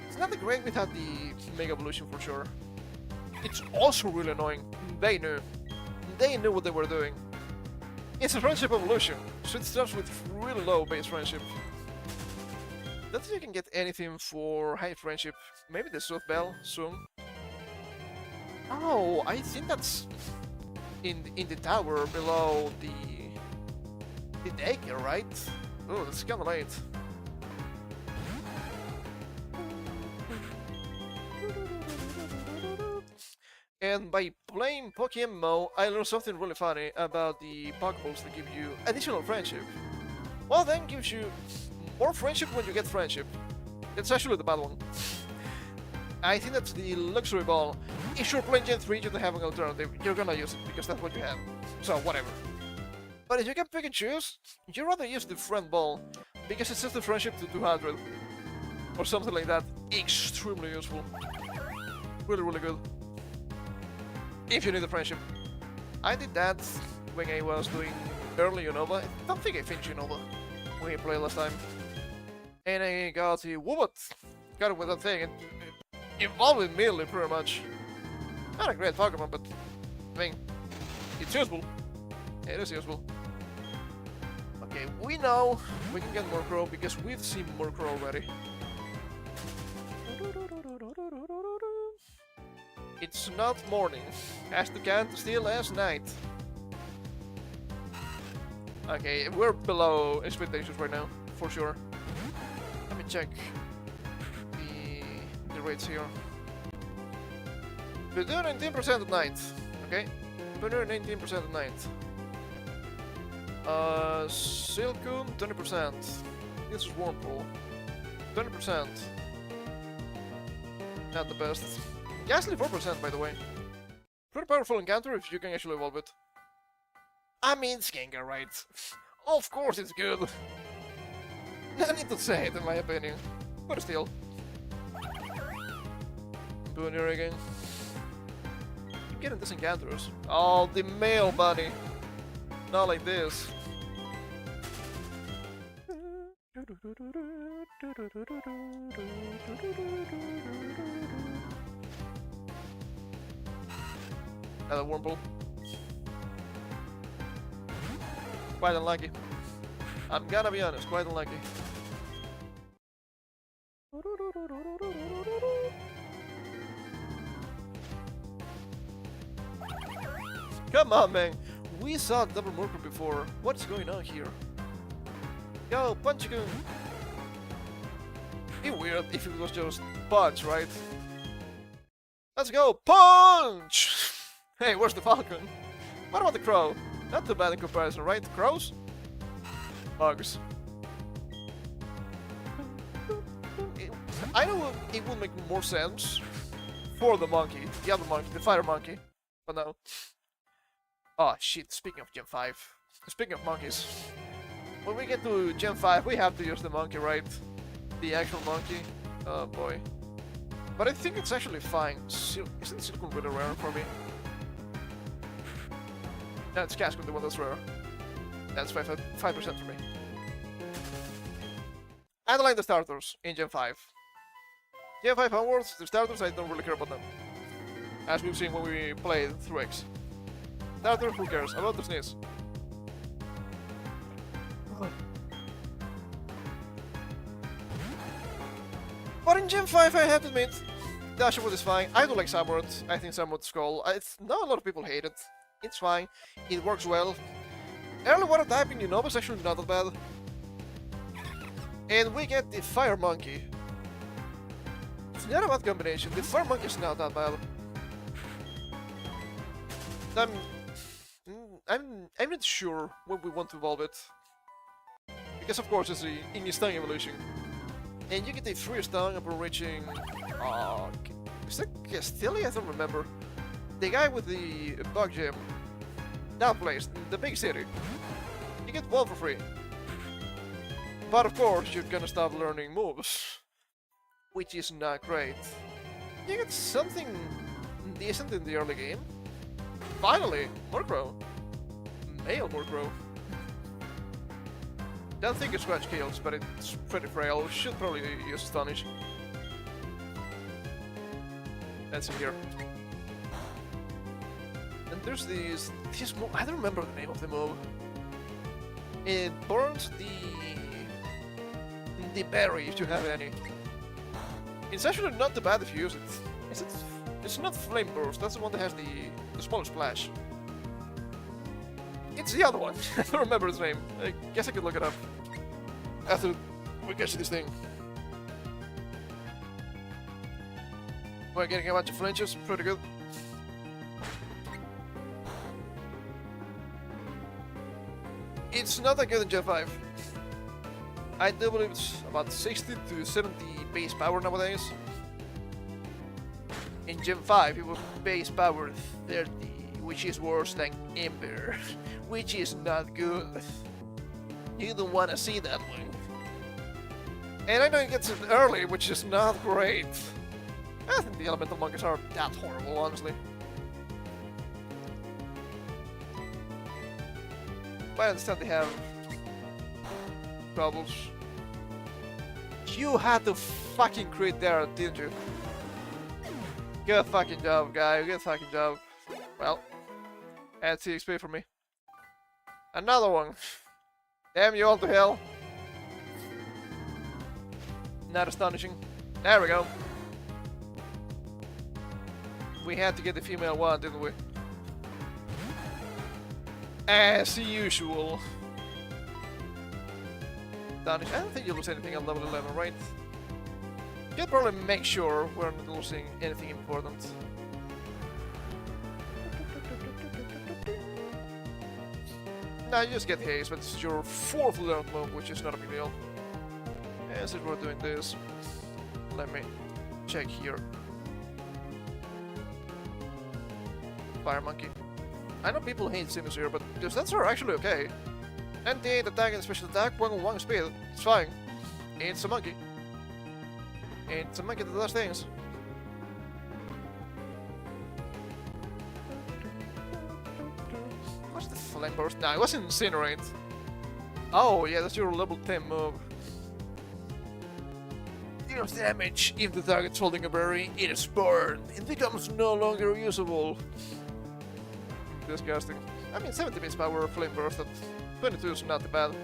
Speaker 1: It's not great without the Mega Evolution for sure. It's also really annoying. They knew. They knew what they were doing. It's a friendship evolution, so it starts with really low base friendship. Don't think you can get anything for high friendship. Maybe the Sooth Bell soon. Oh, I think that's in the tower below the daycare, right? Oh, that's kinda late. And by playing Pokémon, I learned something really funny about the Pokeballs that give you additional friendship. Well, then gives you more friendship when you get friendship. That's actually the bad one. I think that's the luxury ball. If you're playing Gen 3, you don't have an alternative. You're gonna use it because that's what you have. So, whatever. But if you can pick and choose, you'd rather use the friend ball because it sets the friendship to 200 or something like that. Extremely useful. Really, really good. If you need the friendship. I did that when I was doing early Unova. I don't think I finished Unova when I played last time. And I got the Woobat. Got it with that thing. It evolved immediately, pretty much. Not a great Pokemon, but I mean, it's useful. It is useful. Okay, we know we can get Murkrow because we've seen Murkrow already. It's not morning, as the can still as night. Okay, we're below expectations right now, for sure. Let me check the rates here. We do 19% at night. Okay. We do 19% at night. Silcoon, 20%. This is Whirlpool. 20%. Not the best. Ghastly 4% by the way. Pretty powerful encounter if you can actually evolve it. I mean, Skanker, right? Of course it's good. No need to say it in my opinion. But still. Boonier again. I'm getting this encounters. Oh, the male buddy. Not like this. Another Wurmple. Quite unlucky. I'm gonna be honest, quite unlucky. Come on, man! We saw double Murkrow before. What's going on here? Yo, Punch-a-goon! Be weird if it was just Punch, right? Let's go! Punch! Hey, where's the Falcon? What about the Crow? Not too bad in comparison, right? Crows? Bugs. I know it will make more sense for the monkey, the other monkey, the fire monkey, but no. Oh shit, speaking of Gen 5, speaking of monkeys, when we get to Gen 5 we have to use the monkey, right? The actual monkey. Oh boy. But I think it's actually fine. Isn't Silicon really rare for me? No, it's Casco, the one that's rare. That's 5% for me. And I like the starters in Gen 5. Gen 5 onwards, the starters, I don't really care about them. As we've seen when we played through X. Starter, who cares? About the sneeze. But in Gen 5 I have to admit, Dashwood is fine. I do like Samurott. I think Samurott Skull. It's not a lot of people hate it. It's fine. It works well. Early water typing Unova is actually not that bad. And we get the Fire Monkey. It's not a bad combination. The Fire Monkey is not that bad. I'm not sure when we want to evolve it. Because of course it's in the Stung evolution. And you get a free Stung upon reaching... is that Castelli? I don't remember. The guy with the bug gem. That place, the big city. You get one for free. But of course you're gonna stop learning moves. Which is not great. You get something decent in the early game. Finally, Murkrow. Male Murkrow. Don't think it's scratch kills, but it's pretty frail. Should probably use Astonish. That's in here. And there's this move. I don't remember the name of the move. It burns the berry if you have any. It's actually not too bad if you use it. Is it? It's not Flame Burst. That's the one that has the smaller splash. It's the other one. I don't remember its name. I guess I could look it up after we get to this thing. We're getting a bunch of flinches. Pretty good. It's not that good in Gen 5. I do believe it's about 60 to 70 base power nowadays. In Gen 5 it was base power 30, which is worse than Ember, which is not good. You don't want to see that one. And I know it gets it early, which is not great. I think the elemental monkeys are that horrible, honestly. But I understand they have troubles. You had to fucking crit there, didn't you? Good fucking job, guy. Good fucking job. Well, add CXP for me. Another one. Damn you all to hell. Not astonishing. There we go. We had to get the female one, didn't we? As usual. Astonish. I don't think you lose anything at level 11, right? You can probably make sure we're not losing anything important. Nah, you just get haste, but it's your 4th learned move, which is not a big deal. As if we're doing this, let me check here. Fire Monkey. I know people hate Simus here, but the stats are actually okay. 98 attack and special attack, 1 speed, it's fine. It's a monkey. It's a monkey that does things. What's the flame burst? Nah, it was incinerate. Oh yeah, that's your level 10 move. Deals damage if the target's holding a berry, it is burned. It becomes no longer usable. Disgusting. I mean, 70 base power flame burst at 22 is not bad.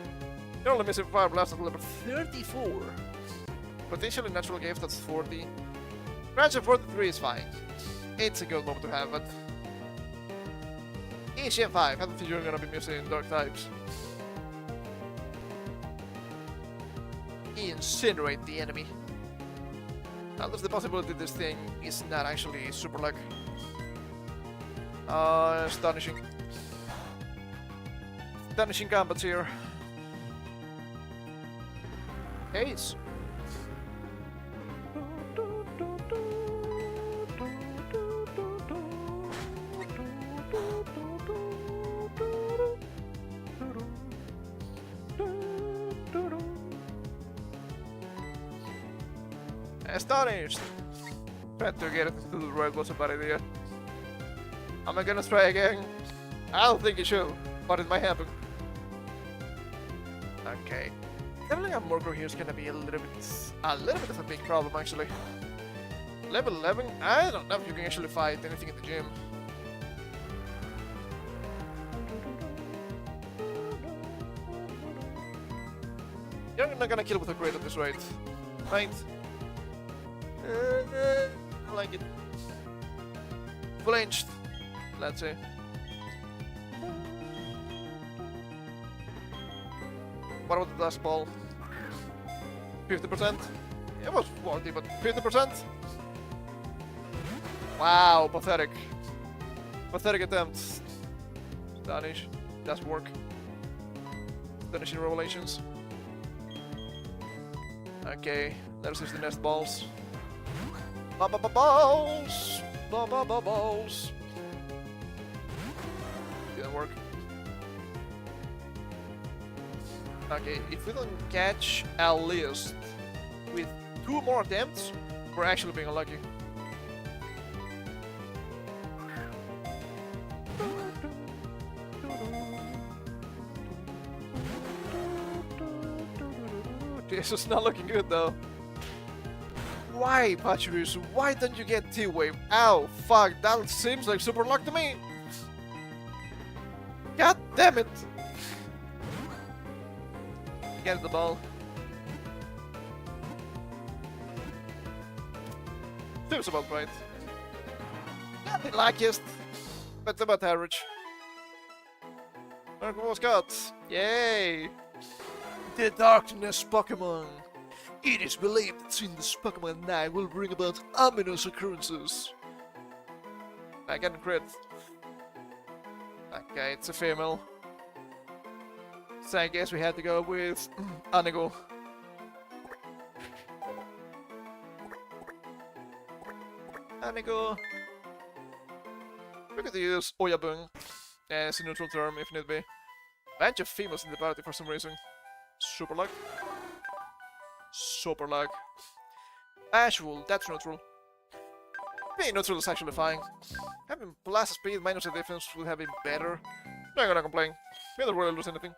Speaker 1: You're only missing fire blast at level 34. Potentially natural gift, that's 40. Range of 43 is fine. It's a good moment to have, but ECM5, I don't think you're gonna be missing dark types. Incinerate the enemy. Now there's the possibility this thing is not actually super luck. Astonishing. Astonishing combats here. Haze. Astonished! Trying to get it to the right was a bad idea. Am I gonna try again? I don't think it should, but it might happen. Okay. Leveling up Murkrow here is gonna be a little bit of a big problem actually. Level 11? I don't know if you can actually fight anything in the gym. You're not gonna kill with a crate at this rate, right? I like it. Flinched, let's say. What about the dust ball? 50%? It was 40, but 50%? Wow, pathetic. Pathetic attempts. Astonish. Doesn't work. Astonishing revelations. Okay, let's use the nest balls. Balls! Balls! Didn't work. Okay, if we don't catch at least with 2 more attempts, we're actually being unlucky. This is not looking good though. Why, Pachyrus? Why don't you get T-Wave? Ow, fuck, that seems like super luck to me! God damn it! Get the ball. Seems about right. Not the luckiest, but about average. Pokemon got. Yay! The Darkness Pokemon. It is believed that seeing this Pokémon Night will bring about ominous occurrences. I can crit. Okay, it's a female. So I guess we had to go with Anigo. Anigo. We could use Oyabun as a neutral term if need be. Bunch of females in the party for some reason. Super luck. Super luck. Bashful, that's neutral. Being neutral is actually fine. Having blast speed minus the defense would have been better. Not gonna complain. We don't really lose anything.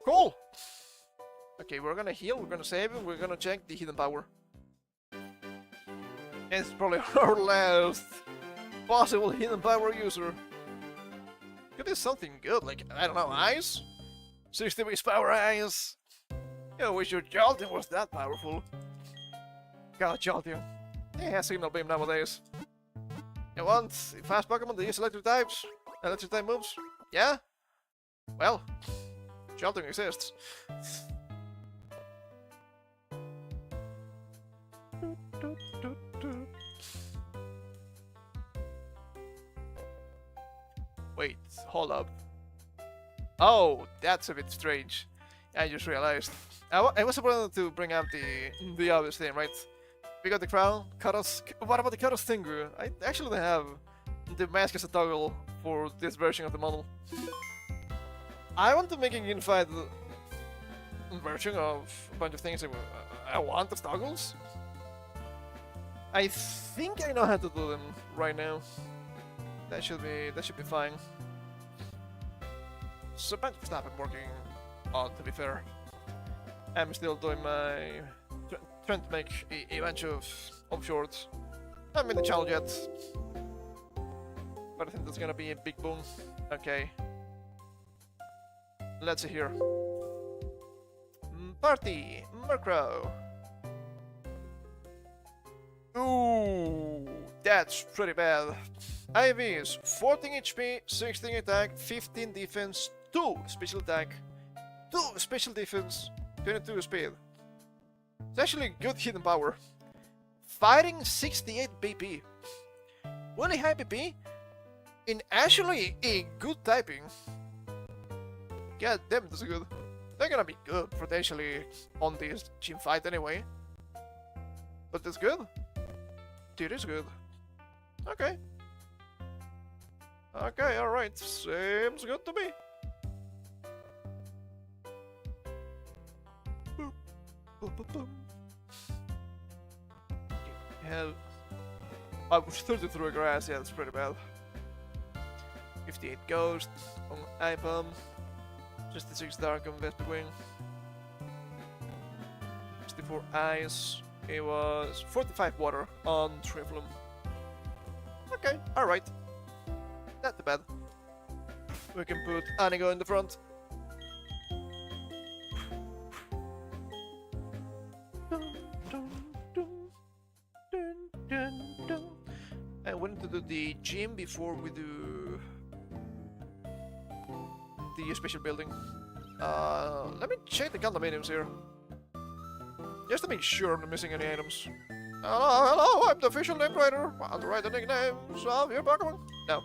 Speaker 1: Cool! Okay, we're gonna heal, we're gonna save, and we're gonna check the hidden power. And it's probably our last possible hidden power user. Could be something good, like, I don't know, ice? 60 base power ice! I wish your Jolteon was that powerful. God, Jolteon. Yeah, Signal Beam nowadays. You want fast Pokemon that use electric types? Electric type moves? Yeah? Well, Jolteon exists. Wait, hold up. Oh, that's a bit strange. I just realized. I was about to bring up the obvious thing, right? We got the crown, Karos. What about the Karos Tengu? I actually don't have the mask as a toggle for this version of the model. I want to make a unified version of a bunch of things I want as toggles. I think I know how to do them right now. That should be fine. So a bunch of stuff I'm working on, to be fair. I'm still doing my trying to make a bunch of shorts. I haven't made the challenge yet, but I think that's gonna be a big boom. Okay, let's see here. Party Murkrow. Ooh, that's pretty bad. IV is 14 HP, 16 attack, 15 defense, 2 special attack, 2 special defense, 22 speed. It's actually good hidden power. Fighting 68 BP. Really high BP, and actually a good typing. God damn, that's good. They're gonna be good potentially on this gym fight anyway. But that's good. It is good. Okay. Okay, alright. Seems good to me. Hell. I was 30 through a grass, yeah, that's pretty bad. 58 Ghost on Ipom. 66 Dark on Vespewing. 64 Ice. It was 45 Water on Triflum. Okay, alright. Not too bad. We can put Anigo in the front. I wanted to do the gym before we do the special building. Let me check the condominiums here. Just to make sure I'm not missing any items. Hello, I'm the official name writer. Want to write the nicknames of your Pokémon? No.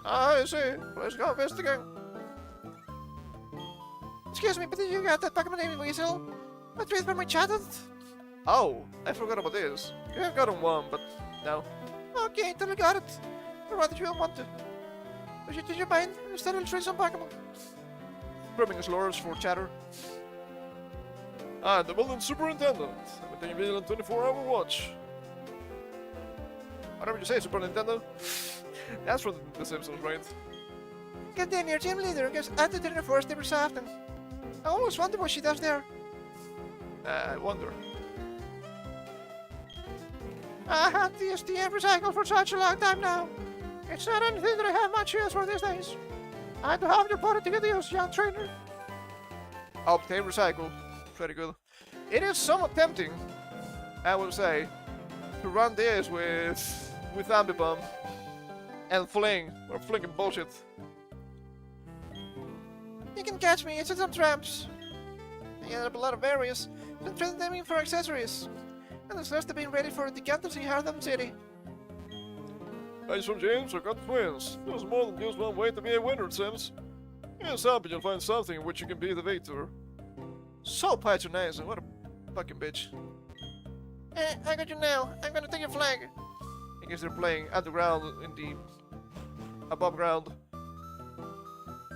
Speaker 1: I see. Please go investigate. Excuse me, but did you got that Pokémon name Weasel? What's with from my childhood? Oh, I forgot about this. You have gotten one, but no. Okay, totally got it. Or rather, you don't want to. Did you mind? Instead, I'll trade some Pokémon. Probing his lures for chatter. I'm the building superintendent. I'm taking vigilant 24-hour watch. Whatever you say, Super Nintendo. That's from the Simpsons, right? Get in, your gym leader goes out to dinner for us every so often. I always wonder what she does there. I wonder. I had to use the recycle for such a long time now. It's not anything that I have much use for these days. I do have your body to get used, young trainer. Obtain recycle. Pretty good. It is somewhat tempting, I would say, to run this with Ambipom and fling or flinging bullshit. You can catch me, it's in some traps. I get up a lot of areas and trade them in for accessories. And there's less to being ready for the captains in Hardham City. Guys from James are got twins. There's more than just one way to be a winner, it seems. Yes, I hope you'll find something in which you can be the vtuber. So patronizing, what a fucking bitch. I got you now. I'm gonna take your flag. I guess they're playing underground in the above ground.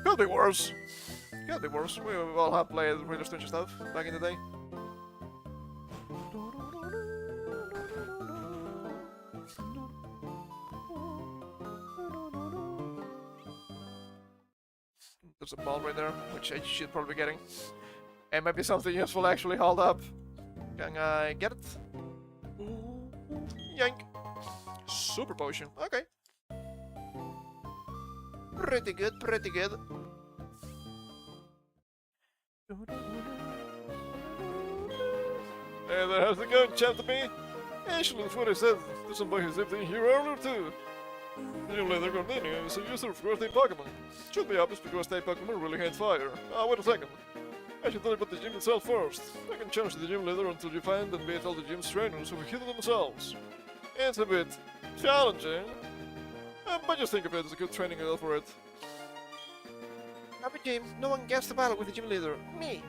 Speaker 1: Could be worse. Could be worse. We all have played really strange stuff back in the day. There's a ball right there, which I should probably be getting. And maybe something useful actually hold up. Can I get it? Yank. Super potion. Okay. Pretty good, pretty good. Hey there, how's it going, chap to me? Actually, that's what I said to somebody who's lived in here earlier too. Anyway, they're continuing, so user of birthday Pokemon. Should be obvious because they Pokemon really hate fire. Wait a second. I should tell you about the gym itself first. I can challenge the gym leader until you find and beat all the gym's trainers who hit themselves. It's a bit challenging. But just think of it as a good training wheel for it. Happy Gym, no one gets to battle with the gym leader. Me.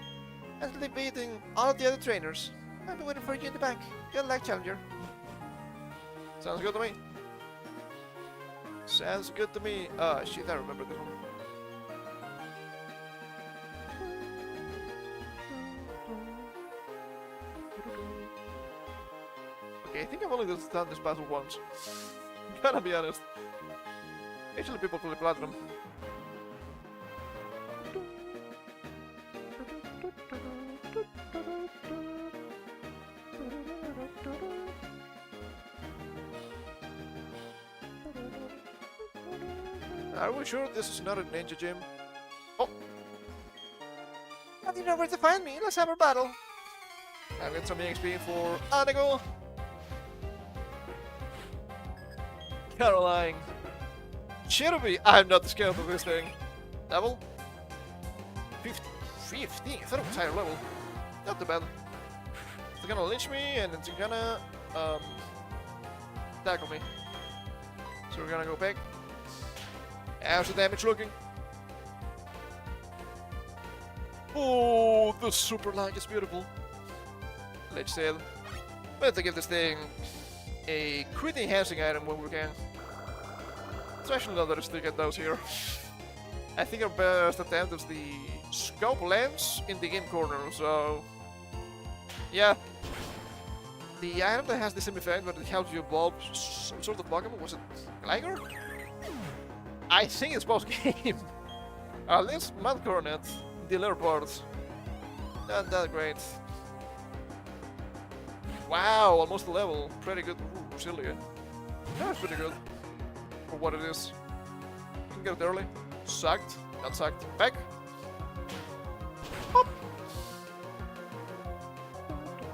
Speaker 1: Until they've beaten all of the other trainers. I've been waiting for you in the back. Good luck, Challenger. Sounds good to me. Sounds good to me. Ah, shit, I remember this one. Okay, I think I've only done this battle once. Gotta be honest. Actually, people call it platinum. Are we sure this is not a ninja gym? Oh! Now you know where to find me. Let's have a battle. I'll get some XP for Anago. Caroline. Cherubie. I'm not scared of this thing. Level? 15. I thought it was higher level. Not too bad. It's gonna lynch me and it's gonna tackle me. So we're gonna go back. How's the damage looking? Oh, the super lag is beautiful. Let's say it. Better give this thing a crit enhancing item when we can. Especially now that I still get those here. I think our best attempt is the scope lens in the in corner, so yeah. The item that has the same effect but it helps you evolve some sort of Pokemon, was it Gligar? I think it's post game. At least Mud Coronet, the leopard. Not that great. Wow, almost a level. Pretty good. Ooh, Roselia. That's pretty good. For what it is. You can get it early. Sucked. Not sucked. Back. Hop.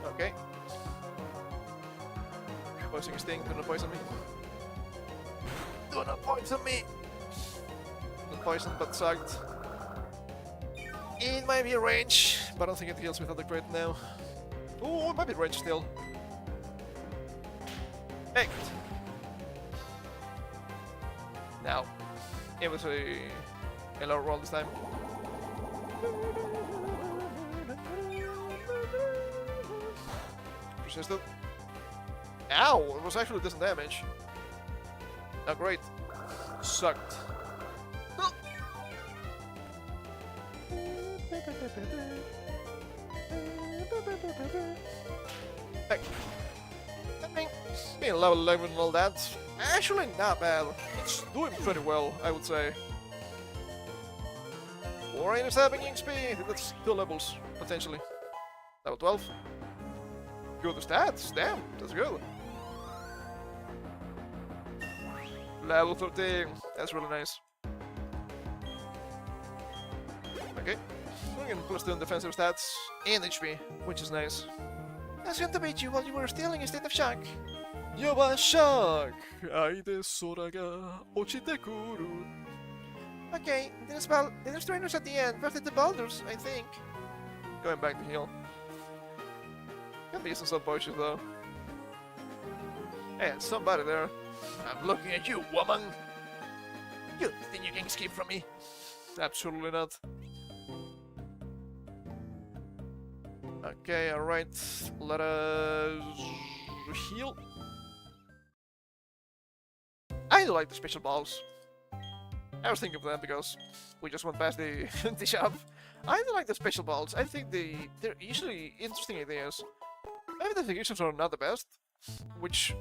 Speaker 1: Okay. Poison Sting, do not poison me. Do not poison me! Not poisoned, but sucked. It might be a range, but I don't think it heals without the crit now. Oh, it might be range still. Hey! Now, it was a low roll this time. Persisted. Ow! It was actually decent damage. Not great. Sucked. Heck. I mean, being level 11 and all that, actually not bad. It's doing pretty well, I would say. 487 XP, that's 2 levels, potentially. Level 12. Good stats, damn, that's good. Level 13, that's really nice. Okay, we're getting plus 2 in defensive stats and HP, which is nice. I was going to beat you while you were still in a state of shock. You were shock! Aide sora ga ochite kuru. Okay, there's trainers at the end, versus the boulders, I think. Going back to heal. Got decent some potions though. Hey, somebody there. I'm looking at you, woman! You think you can escape from me? Absolutely not. Okay, alright. Let us heal. I do like the special balls. I was thinking of them because we just went past the, the shop. I do like the special balls. I think they're usually interesting ideas. Maybe the executions are not the best, which...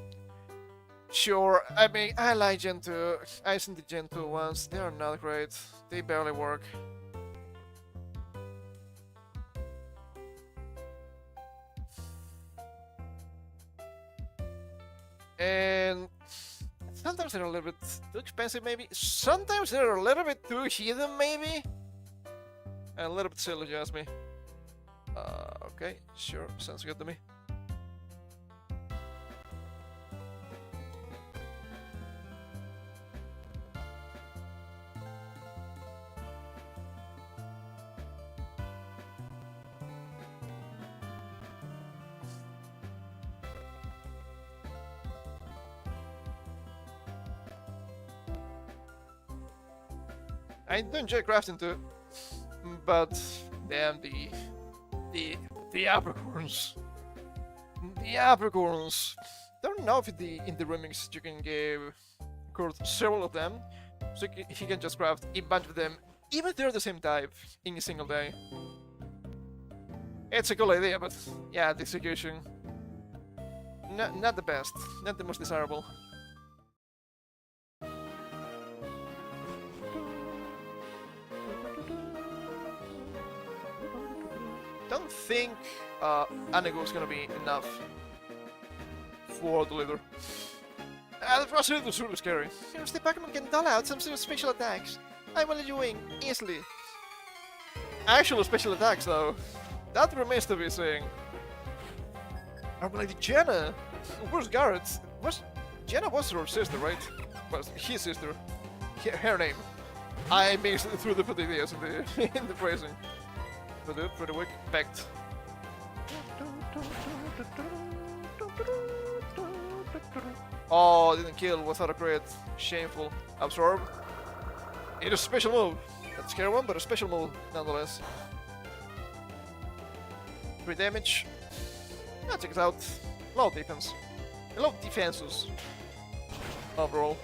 Speaker 1: Sure, I mean, I like Gen 2. I've seen the Gen 2 ones. They are not great. They barely work. And sometimes they're a little bit too expensive, maybe. Sometimes they're a little bit too hidden, maybe. And a little bit silly, if you ask me. Okay, sure, sounds good to me. I do enjoy crafting too, but damn the apricorns. The apricorns. Don't know if in the remix you can give Kurt several of them, so he can just craft a bunch of them, even if they're the same type, in a single day. It's a cool idea, but yeah, the execution not the best, not the most desirable. Don't think Anago is gonna be enough for the leader. The process was really scary. If the Pokemon can dull out some sort of special attacks, I will let you win easily. Actual special attacks, though, that remains to be seen. I'm like Jenna. Where's Garrett? Jenna was her sister, right? Was his sister? Her name. I mixed it through the ideas in the in the phrasing. Pretty weak. Packed. Oh, didn't kill without a crit. Shameful. Absorb. It is a special move. Not a scary one, but a special move nonetheless. 3 damage. I'll check it out. Low defense. Low defenses. Overall.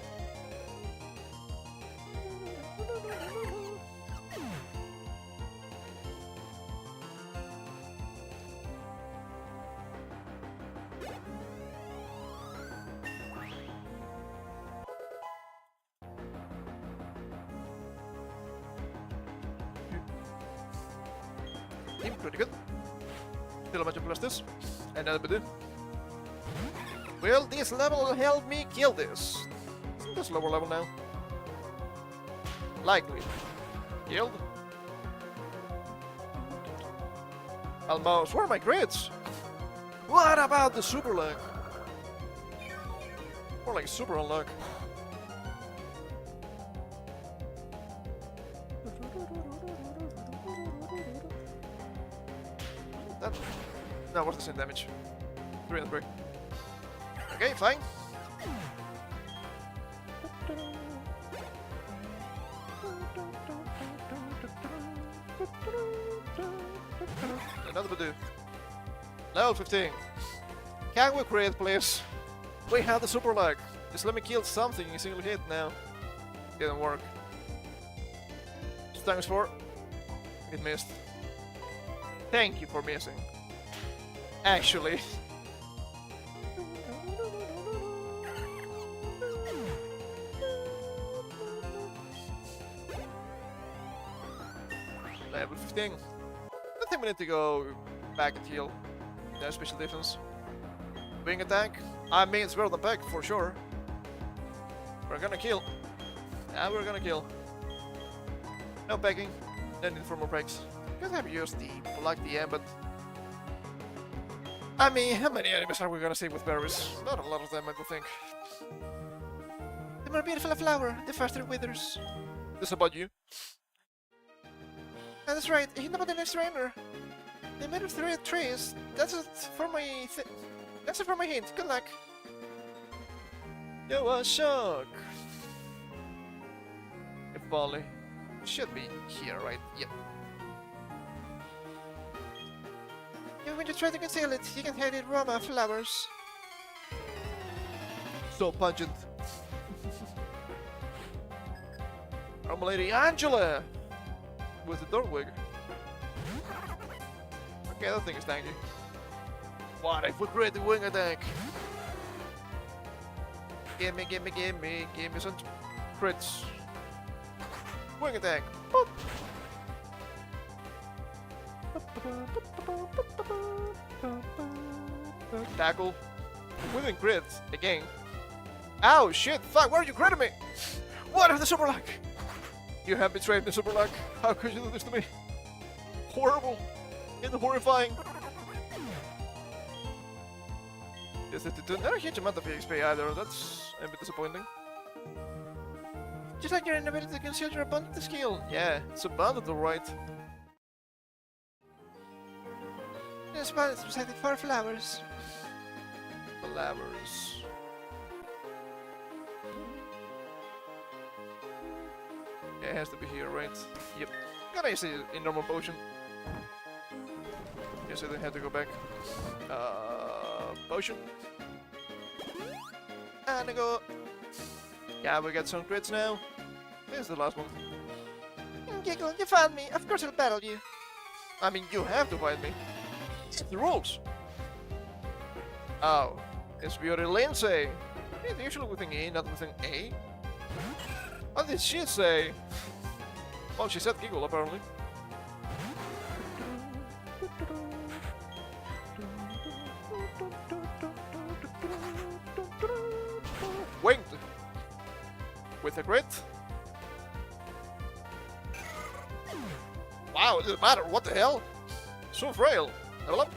Speaker 1: Pretty good. Still a bunch of blasters. Another bit. Will this level help me kill this? Isn't this lower level now? Likely. Killed. Almost. Where are my crits? What about the super luck? More like super unluck. That was the same damage. 3 and 3. Okay, fine. Another Badoo. Level 15. Can we create, please? We have the super luck. Just let me kill something in a single hit now. Didn't work. Thanks for. It missed. Thank you for missing. Actually. Level 15. I think we need to go back and heal. No special defense. Wing attack. I mean, it's better than Peck for sure. We're gonna kill. Yeah, we're gonna kill. No pecking. No need for more pecks. Could have used the Black DM, but I mean, how many enemies are we gonna see with berries? Not a lot of them, I would think. The more beautiful a flower, the faster it withers. This is about you. That's right, you know about the next trainer. They made of 3 trees. That's it for my that's it for my hint. Good luck. You are shock. If only. Should be here, right? Yep. When you try to conceal it, you can hear the aroma of flowers. So pungent. Our Lady Angela! With the door wig. Okay, that thing is tanky. What if we create the wing attack? Give me some crits. Wing attack. Boop. Tackle. Within crit again. Ow, shit, fuck, why are you critting me? What is the super luck? You have betrayed the super luck. How could you do this to me? Horrible and horrifying. Not a huge amount of XP either, that's a bit disappointing. Just like your inability to conceal your abundant skill. Yeah, it's abundant, alright. This spot is presented for flowers. Yeah, it has to be here, right? Yep. Gotta use it in normal potion. Yes, I have to go back. Potion. And I go. Yeah, we got some crits now. This is the last one. Giggle, you found me. Of course I'll battle you. I mean, you have to fight me. It's the rules. Oh, it's Beauty Lindsay. It's usually with an E, not with an A. What did she say? Well, she said giggle, apparently. Winged. With a crit. Wow, it doesn't matter. What the hell? So frail. Level up.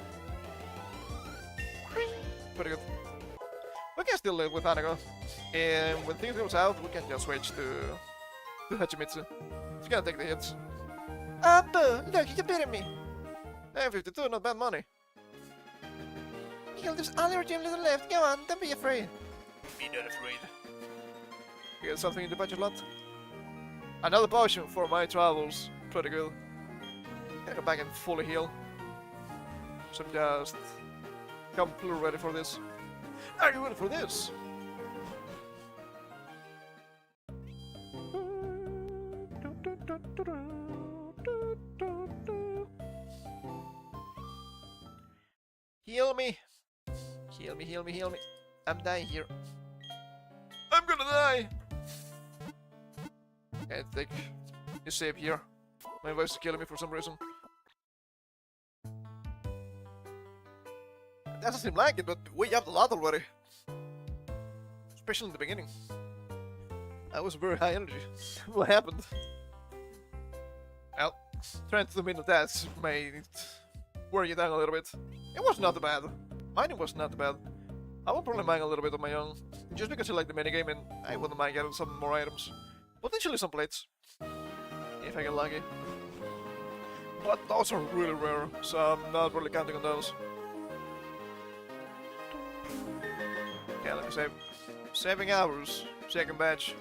Speaker 1: Pretty good. We can still live with Anago. And when things go south, we can just switch to Hachimitsu. She's gonna take the hits. Boo! Look, you beating me! Hey, 52, not bad money. Miguel, there's only a little left. Go on, don't be afraid. Be not afraid. You got something in the budget lot? Another potion for my travels. Pretty good. I go back and fully heal. So I'm just completely ready for this. Are you ready for this? Heal me! Heal me, heal me, heal me. I'm dying here. I'm gonna die! I think you save here. My wife's killing me for some reason. Doesn't seem like it, but we upped a lot already. Especially in the beginning. I was very high energy. What happened? Well, trying to minute that made it wear you down a little bit. It was not bad. Mining was not bad. I will probably mine a little bit on my own, just because I like the minigame and I wouldn't mind getting some more items. Potentially some plates, if I get lucky. But those are really rare, so I'm not really counting on those. Okay, let me save. Saving hours, second batch.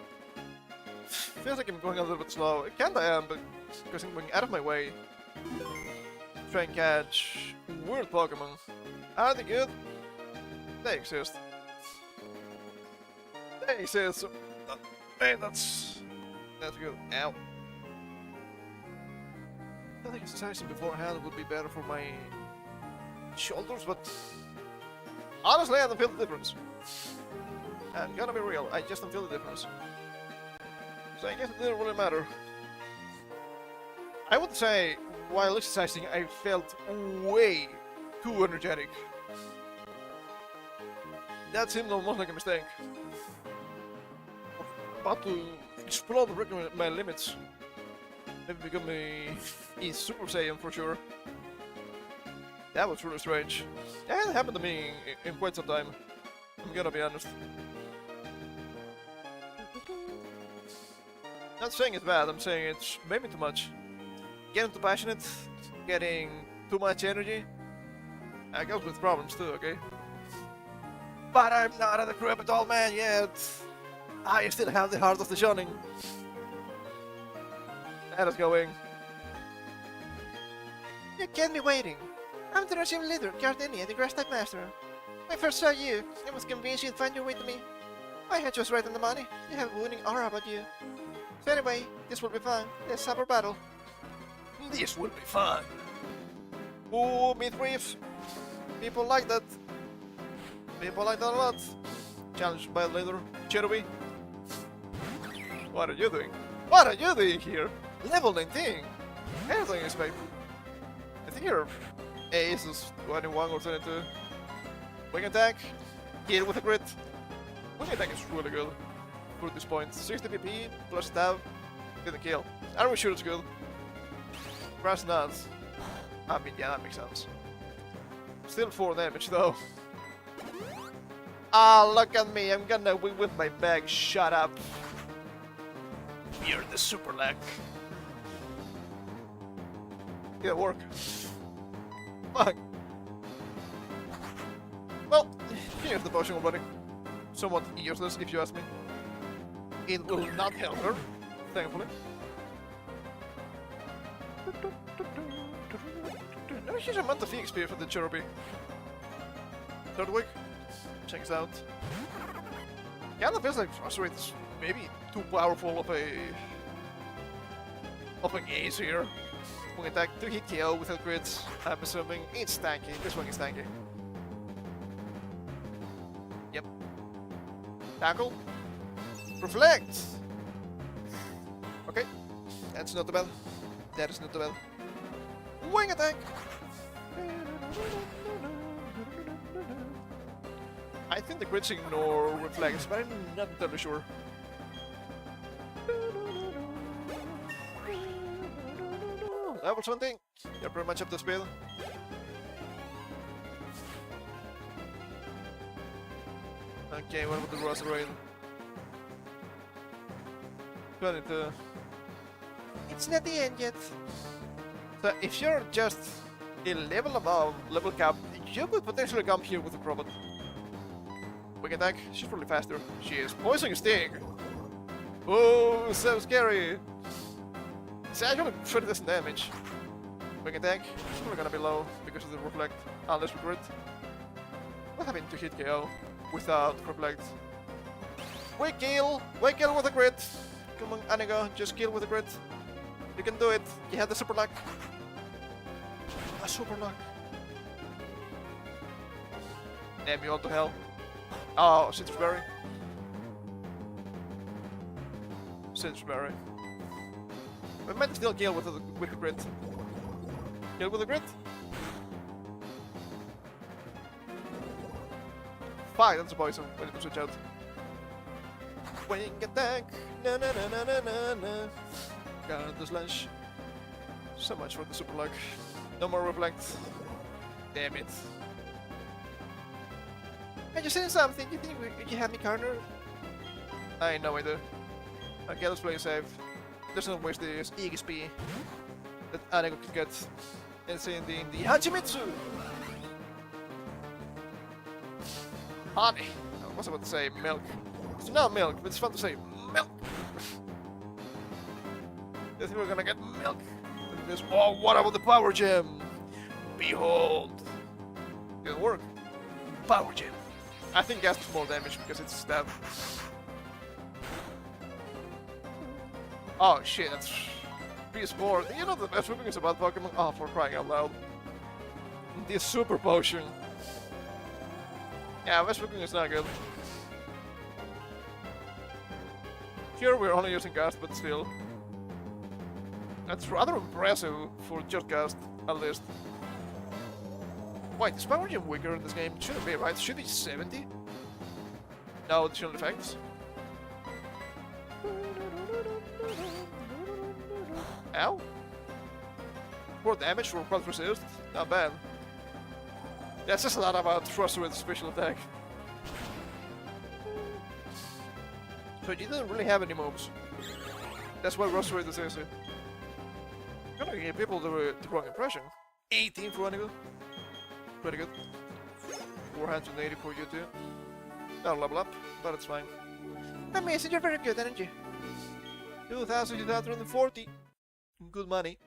Speaker 1: Feels like I'm going a little bit slow. I kinda am, but because I'm going out of my way. Try and catch weird Pokemon. Are they good? They exist. They exist. Hey, that's good. Ow. I think exercising beforehand would be better for my shoulders, but honestly, I don't feel the difference. I'm gonna be real, I just don't feel the difference. So I guess it didn't really matter. I would say, while exercising, I felt way too energetic. That seemed almost like a mistake. About to explode my limits. Maybe become a Super Saiyan for sure. That was really strange. That hasn't happened to me in quite some time. I'm gonna be honest. Not saying it's bad, I'm saying it's maybe too much. Getting too passionate, getting too much energy. I goes with problems too, okay? But I'm not a decrepit old man yet. I still have the heart of the shonen. That is going. You can't be waiting. I'm the regime leader, Gardenia, the grass type master. When I first saw you, I was convinced you'd find your way to me. My head was right on the money. You have a winning aura about you. So anyway, this will be fun. Let's have our battle. This will be fun. Ooh, midriff. People like that. People like that a lot. Challenged by leader Cherubie. What are you doing? What are you doing here? Level 19. Anything expect. I think your ace is 21 or 22. Wing attack. Hit with a crit. Wing attack is really good. For this point. 60 PP plus stab. Didn't kill. I'm really sure it's good. Grass nuts. I mean, yeah, that makes sense. Still 4 damage though. Ah, look at me. I'm gonna win with my bag. Shut up. You're the super lag. Didn't work. Fuck. Well, here's the potion already. Somewhat useless if you ask me. It will not help her, thankfully. No huge amount of XP for the Cherubi. Third week. Check this out. Yeah, that feels like Frostwraith is maybe too powerful of an ace here. One attack, 2 hit KO without crits. I'm assuming it's tanky. This one is tanky. Yep. Tackle. Reflect! Okay. That's not too bad. That is not too bad. Wing attack! I think the crits ignore reflects, but I'm not entirely sure. Level 20. You're pretty much up to speed. Okay, what about the Rust Rain? 22. It's not the end yet. So if you're just a level above level cap, you could potentially come here with a robot. Quick attack, she's probably faster. She is poison sting. Oh, so scary. It's actually 30% damage. Quick attack, she's probably gonna be low because of the reflect, unless we crit. What happened to hit KO without reflect? Quick kill with a crit. Come on, Anigo, just kill with a crit. You can do it. You have the super luck. A super luck. Damn you all to hell. Oh, Citrusberry. Citrusberry. We might still kill with the crit. Kill with the crit. Fuck, that's a poison. We need to switch out. Wing attack. Na na na na na na na. Got the slash. So much for the super luck. No more reflect. Damn it. I just said something. You think you have me cornered? I know I do. Okay, let's play safe. Let's not waste this EXP that Anigo could get. And say in the Hachimitsu! Honey! I was about to say milk. It's not milk, but it's fun to say milk! I think we're gonna get milk. This, oh, what about the power gem? Behold! Didn't work. Power gem. I think that's more damage because it's stab. Oh shit, that's piece more. You know the best thing about Pokemon? Oh, for crying out loud. This super potion. Yeah, best looking is not good. Here we're only using cast, but still. That's rather impressive for just cast, at least. Wait, is Power Gem weaker in this game? Shouldn't be, right? Should be 70? No additional effects. Ow. 4 damage for quad resist? Not bad. That says a lot about Frostwraith's special attack. So you didn't really have any moves. That's why Frostwraith is easy. Gonna give people the wrong impression. 18 for Anigo. Pretty good. 480 for you too. That'll level up, but it's fine. Amazing, you're very good, aren't you? 2,240. Good money.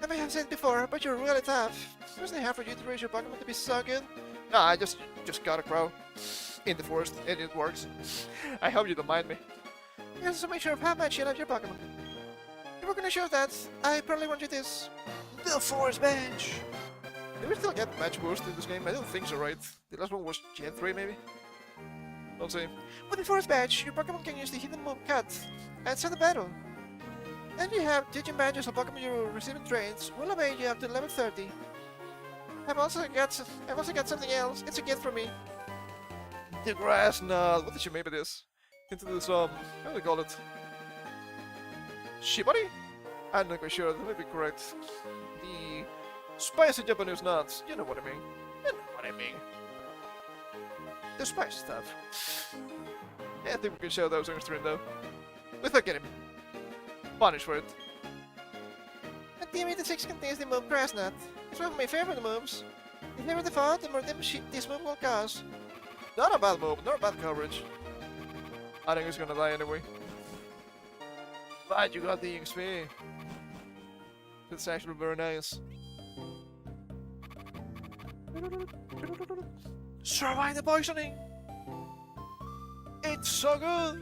Speaker 1: I may have said before, but you're really tough. There's no half for you to raise your Pokemon to be so good. No, I just got a crow in the forest, and it works. I hope you don't mind me. Just to make sure of how much you love your Pokemon. If we're gonna show that, I probably want you this. The Forest Badge! Do we still get match boost in this game? I don't think so, right? The last one was Gen 3, maybe? Don't say. With the Forest Badge, your Pokemon can use the hidden move Cut and start the battle. And you have teaching badges of Pokemon you're receiving trains will obey you up to level 30. I've also got something else. It's a gift from me. The Grass Knot. What did you maybe this? Into this how do they call it? Shibari? I'm not quite sure. That might be correct. The spicy Japanese nuts. You know what I mean. You know what I mean. The spicy stuff. Yeah, I think we can show those on stream though. Without getting punished for it. And TM86 contains the move Grass Knot. It's one of my favorite moves. The never the fault, the more damage this move will cause. Not a bad move, not a bad coverage. I think he's gonna die anyway. But you got the XP. That's actually very nice. Survive the poisoning! It's so good!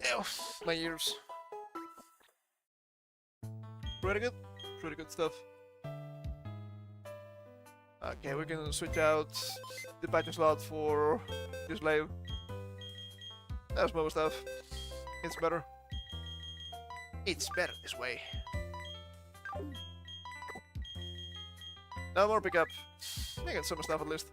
Speaker 1: Ew, my ears. Pretty good stuff. Okay, we can switch out the patching slot for this slave. That's more stuff. It's better. It's better this way. No more pickup. I get some stuff at least.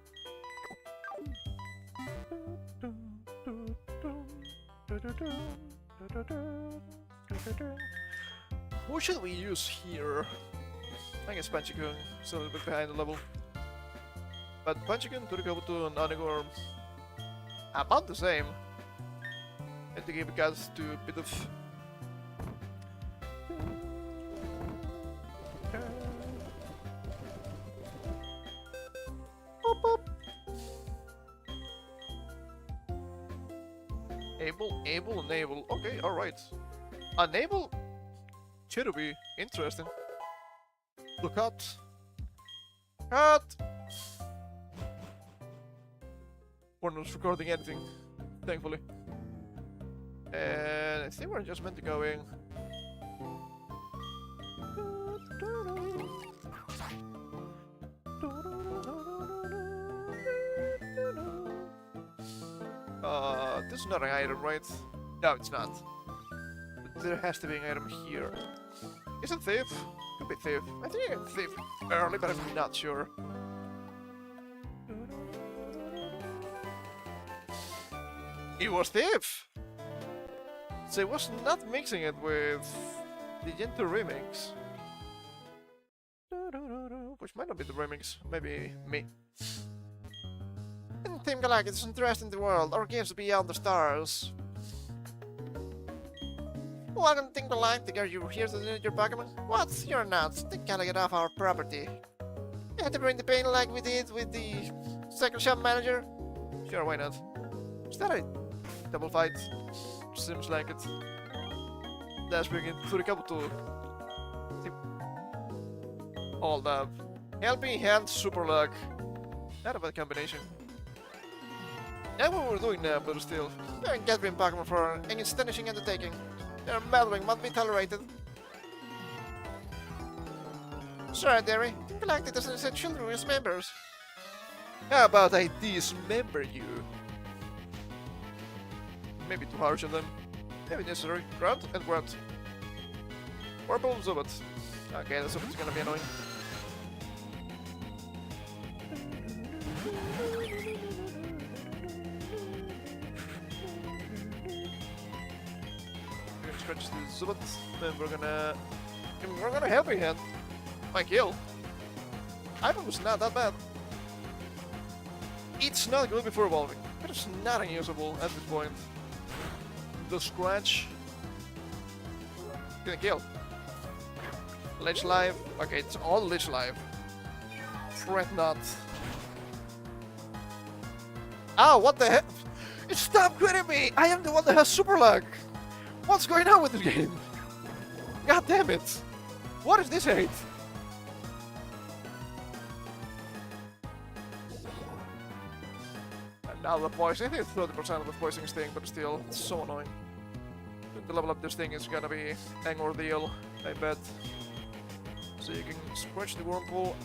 Speaker 1: What should we use here? I guess Panchikun is a little bit behind the level. But Panchikun could go to an Onigorm about the same. And to give a gas to a bit of Able, enable. Okay, alright. Enable? Should be interesting. Look out. Cut! We're not recording anything, thankfully. And I think we're just meant to go in. This is not an item, right? No, it's not. But there has to be an item here. Is it thief? Could be thief. I think I can thief early, but I'm not sure. It was thief! So it was not mixing it with the Gentoo remix. Which might not be the remix, maybe me. In Team Galactic is interesting in the world, our games beyond the stars. Welcome to Team Galactic, are you here to delete your Pokémon? What? You're nuts, they gotta get off our property. You have to bring the pain like we did with the second shop manager? Sure, why not? Is that a double fight? Seems like it. Let's bring it to the Kabuto. Hold up. Helping hand, super luck. Not a bad combination. That's what we're doing now, but still. You're gathering Pokémon for an astonishing undertaking. Their meddling must be tolerated. Sorry, Derry. Galactic doesn't send children as members. How about I dismember you? Maybe too harsh on them. Maybe necessary. Grunt and grunt. Purple Zubat. Okay, that's what's gonna be annoying. We're gonna scratch the Zubat, then we're gonna Helping Hand. My kill. I thought it was not that bad. It's not good before evolving, but it's not unusable at this point. The scratch. Gonna kill. Lich Live. Okay, it's all Lich Live. Fret not. Ah, what the heck? Stop quitting me! I am the one that has super luck! What's going on with this game? God damn it! What is this hate? And now the poison. I think it's 30% of the poisoning sting, but still, it's so annoying. The level up this thing is gonna be an ordeal, I bet. So you can scratch the Whirlpool.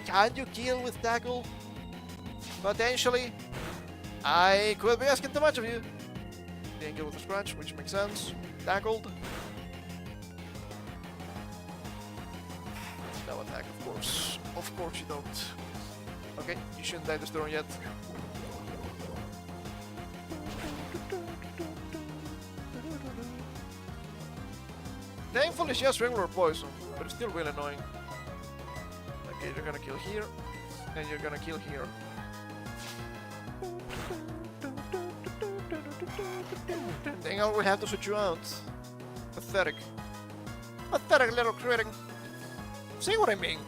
Speaker 1: Can you kill with Tackle? Potentially. I could be asking too much of you. Didn't kill with a scratch, which makes sense. Tackled. No attack, of course. Of course you don't. Okay, you shouldn't die this turn yet. Thankfully it's just regular poison, but it's still really annoying. Okay, you're gonna kill here, and you're gonna kill here. Dang, I will have to switch you out. Pathetic. Pathetic little critic. See what I mean?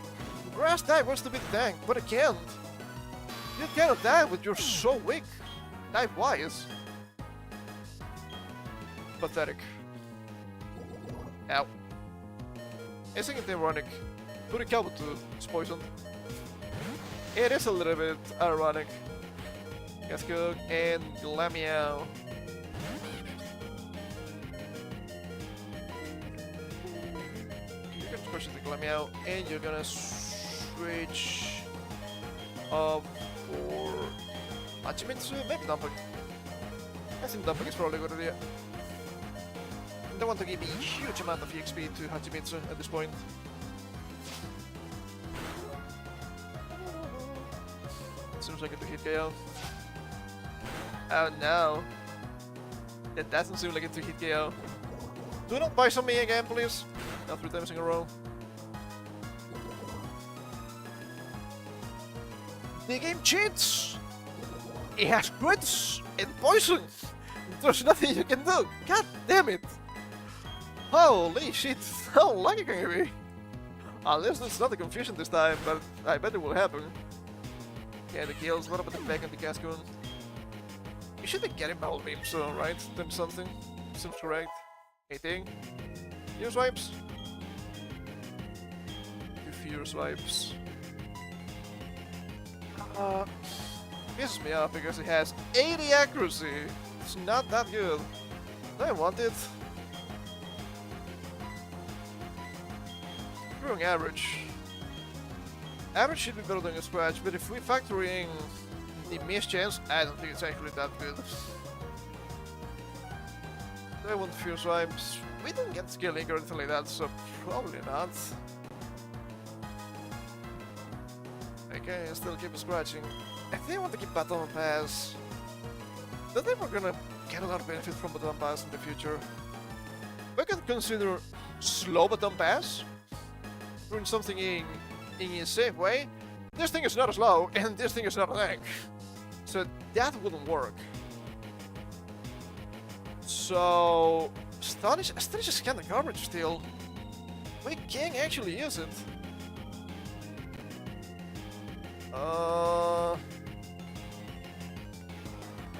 Speaker 1: Grass type wants to be the tank, but it can't. You cannot die, but you're so weak. Type-wise. Pathetic. Ow. Isn't it ironic? To the Kabuto, it's poisoned. It is a little bit ironic. Cascook and Glameow. You're gonna push the Glameow and you're gonna switch up for Hachimitsu, maybe Dumping. I think Dumping is probably a good idea. I don't want to give a huge amount of EXP to Hachimitsu at this point. Seems like a two-hit KO. Oh no. That doesn't seem like a two-hit KO. Do not poison me again, please. Not 3 times in a row. The game cheats! It has crits and poison! There's nothing you can do! God damn it! Holy shit! How lucky can you be? At least it's not a confusion this time, but I bet it will happen. Yeah, the kills. What about the back and the Cascoon? You should be getting Bubble Beam soon, right? Then something. Seems correct. 18. Fear Swipes. 2 Fear Swipes. Pisses me off because it has 80 accuracy. It's not that good. Do I want it? Wrong average. Average should be better than a scratch, but if we factor in the miss chance, I don't think it's actually that good. Do I want Fear Swipes? We didn't get Skill Link or anything like that, so probably not. Okay, I still keep scratching. I think I want to keep Baton Pass. Don't think we're gonna get a lot of benefit from Baton Pass in the future. We can consider slow Baton Pass, doing something in a safe way. This thing is not slow, and this thing is not a tank. So that wouldn't work. So Astonish is kinda garbage still. We can actually use it. I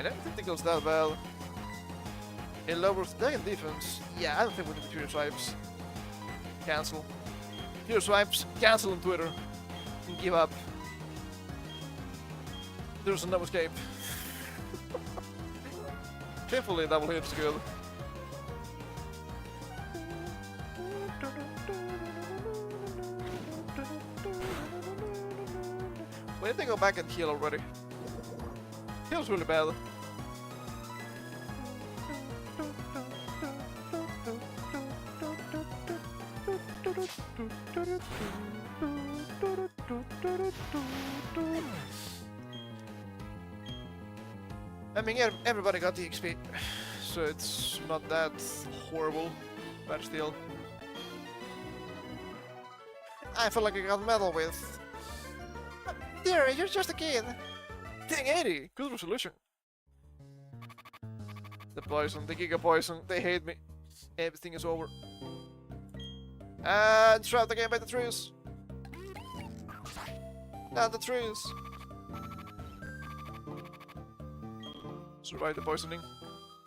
Speaker 1: don't think it goes that well. It lowers attack and defense. Yeah, I don't think we need Fear Swipes. Cancel. Fear Swipes, cancel on Twitter. And give up. There's no escape. Carefully, double hit's good. We need to go back and heal already. Heal's really bad. I mean, everybody got the XP, so it's not that horrible, but still. I feel like I got medal with. Dear, you're just a kid. Dang 80, good resolution. The poison, the Giga Poison, they hate me. Everything is over. And trapped again by the trees. Down the trees. Survive the poisoning.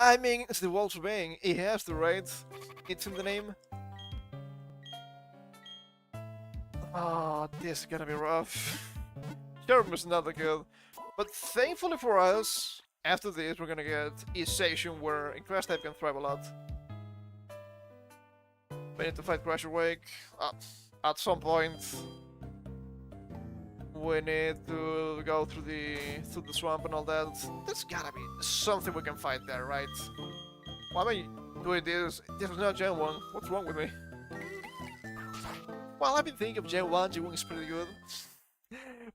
Speaker 1: I mean, it's the Wolf's Bane. He has the right. It's in the name. Oh, this is gonna be rough. Sherm is not that good. But thankfully for us, after this we're gonna get a station where a Crash type can thrive a lot. We need to fight Crusher Wake at some point. We need to go through the swamp and all that. There's gotta be something we can fight there, right? Why am I doing this? This is not Gen 1. What's wrong with me? Well, I've been thinking of Gen 1. Gen 1 is pretty good.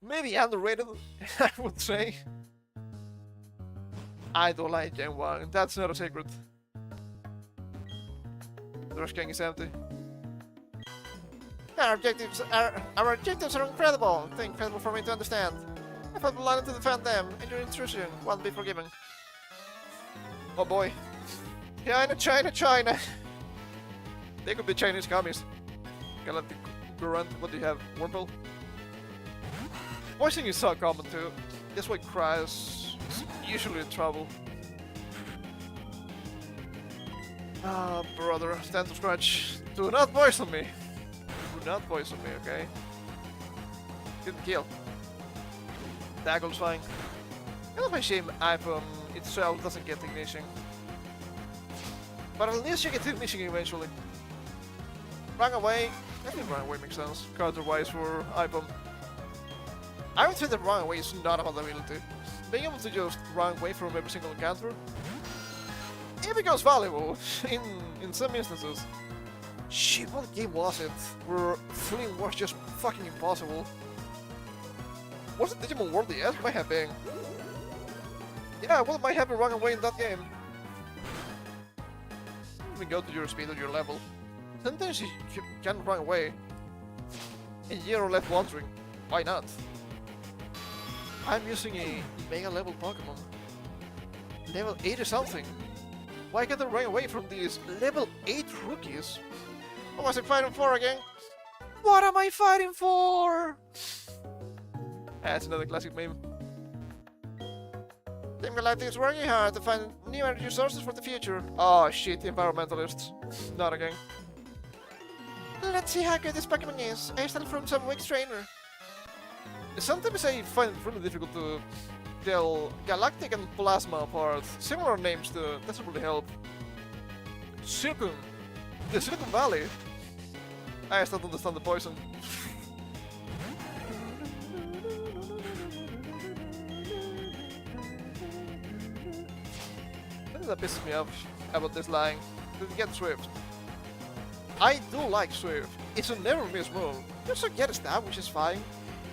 Speaker 1: Maybe underrated, I would say. I don't like Gen 1. That's not a secret. The Rush King is empty. Our objectives are incredible. Too incredible for me to understand. I felt blind to defend them, and your intrusion won't be forgiven. Oh boy. China, China, China! They could be Chinese commies. Galactic Grunt, what do you have? Wurmple? Voicing is so common too. That's why Crash is usually in trouble. Ah, brother, stand to scratch. Do not poison me. Do not poison me, okay? Good kill. Tackle's fine. Kind of a shame item itself doesn't get ignition. But at least you get ignition eventually. Run away. I think run away makes sense. Counter-wise for item. I would say that run away is not about ability. Being able to just run away from every single encounter, it becomes valuable in some instances. Shit, what game was it where fleeing was just fucking impossible? Was it Digimon World DS? Might have been. Yeah, what might have been run away in that game? Even go to your speed or your level. Sometimes you can run away, and you're left wondering, why not? I'm using a mega level Pokemon. Level 8 or something. Why can't I run away from these level 8 rookies? What was I fighting for again? What am I fighting for? That's another classic meme. Team Galactic is working hard to find new energy sources for the future. Oh shit, the environmentalists. Not again. Let's see how good this Pokemon is. I stole from some weak trainer. Sometimes I find it really difficult to tell Galactic and Plasma apart. Similar names doesn't really help. Silicon. The Silicon Valley. I still don't understand the poison. That pisses me off about this line. Didn't get Swift. I do like Swift. It's a never miss move. You also get a stab, which is fine.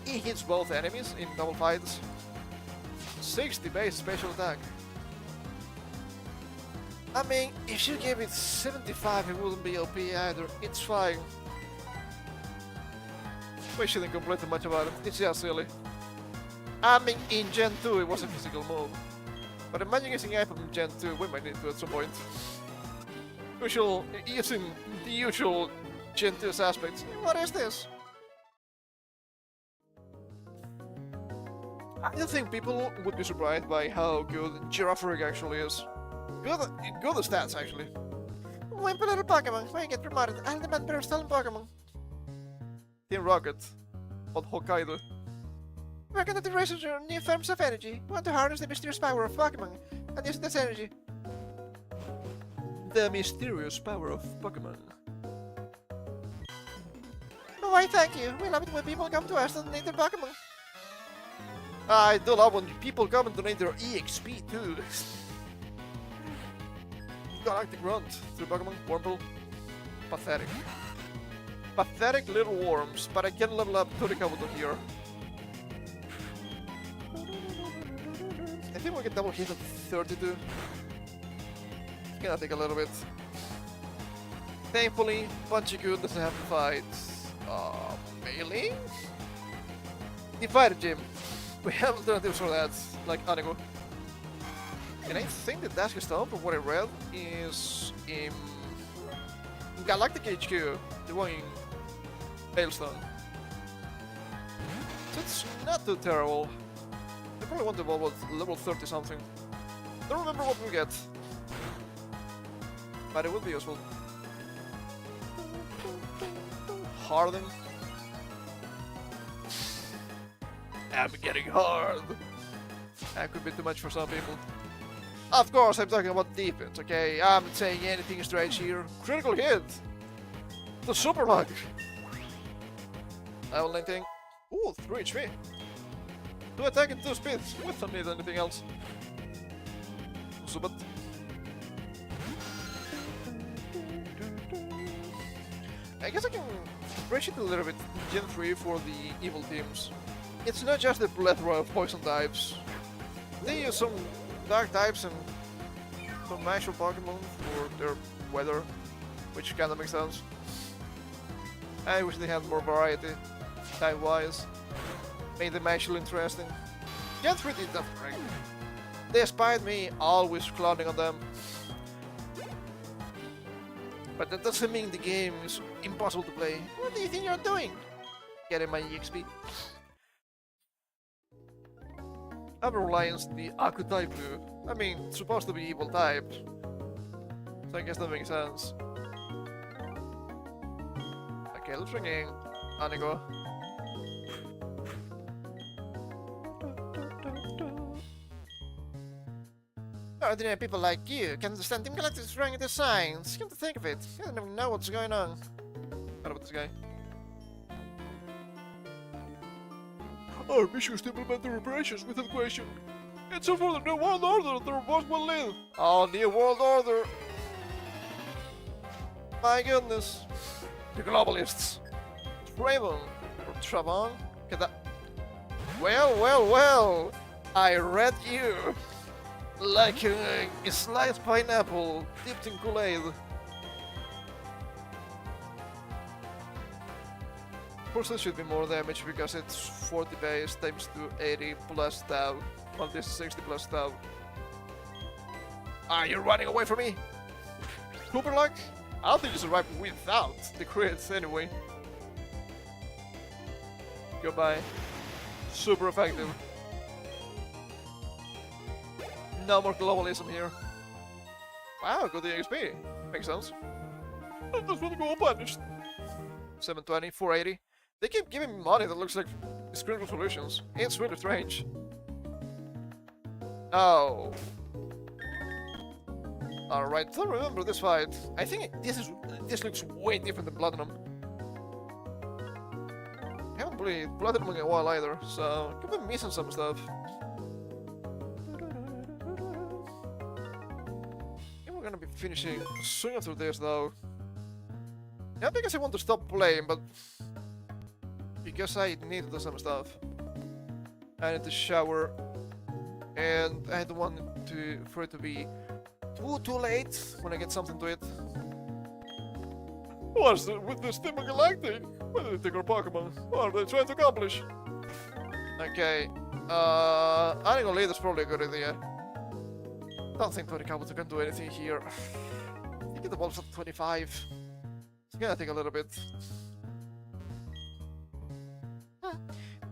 Speaker 1: He hits both enemies in double fights. 60 base special attack. I mean, if you gave it 75, it wouldn't be OP either. It's fine. We shouldn't complain too much about it. It's just silly. I mean, in Gen 2 it was a physical move. But imagine using item in Gen 2, we might need to at some point. Using the usual Gen 2's aspects. What is this? I don't think people would be surprised by how good Girafarig actually is. Good stats, actually. Wimp little Pokemon, when you get promoted, I'll demand better stolen Pokemon. Team Rocket on Hokkaido. Working on the research on new forms of energy. Want to harness the mysterious power of Pokemon and use this energy. The mysterious power of Pokemon. Why, thank you. We love it when people come to us to donate their Pokemon. I do love when people come and donate their EXP too. Galactic Grunt through Pokemon Wurmple. Pathetic. Pathetic little worms, but I can level up to the Kabuto here. I think we can double hit at 32. It's gonna take a little bit. Thankfully, Punchikun doesn't have to fight. Melee? He fighted Jim. We have alternatives for that, like Anigo. And I think the Dash Stone, from what I read, is in Galactic HQ, the one in Hailstone. So it's not too terrible. I probably want to evolve at level 30 something. Don't remember what we get. But it would be useful. Harden. I'm getting hard. That could be too much for some people. Of course, I'm talking about defense, okay? I'm not saying anything strange here. Critical hit! The Super Mug! Level 19. Ooh, 3 HP. 2 attack and 2 speed. We don't need anything else. Super. I guess I can bridge it a little bit Gen 3 for the evil teams. It's not just the plethora of poison types. They use some dark types and some natural Pokemon for their weather, which kinda makes sense. I wish they had more variety, type-wise. Made them actually interesting. Gen 3 did that right. Despite me always clowning on them. But that doesn't mean the game is impossible to play. What do you think you're doing? Getting my EXP. I'm relying on the Aku type. I mean, it's supposed to be evil type. So I guess that makes sense. Okay, let's bring in Anigo. Ordinary people like you can understand Team Galactic's wrong designs. Come to think of it, I don't even know what's going on. What about this guy? Our mission is to implement the reparations without question. It's all for the New World Order that the revolt will lead. Oh, New World Order! My goodness. The globalists. Raven. Trabon. Well. I read you. Like a sliced pineapple dipped in Kool-Aid. Of course there should be more damage because it's 40 base times to 80 plus tau. Well, this is 60 plus tau. Ah, you're running away from me? Super luck? I don't think you survived without the crits anyway. Goodbye. Super effective. No more globalism here. Wow, good EXP. Makes sense. I just want to go unpunished. 720, 480. They keep giving me money that looks like critical solutions. It's really strange. Oh. Alright, don't remember this fight. I think this looks way different than Platinum. I haven't played Platinum in a while either, so I could be missing some stuff. I'm gonna be finishing soon after this though. Not because I want to stop playing, but because I need to do some stuff. I need to shower, and I don't want for it to be too late when I get something to eat. What's with this Team Galactic? What do they think our Pokemon? What are they trying to accomplish? Okay, adding a lead is probably a good idea. Don't think 20 Kabuto can do anything here. I think it evolves at 25. It's gonna take a little bit.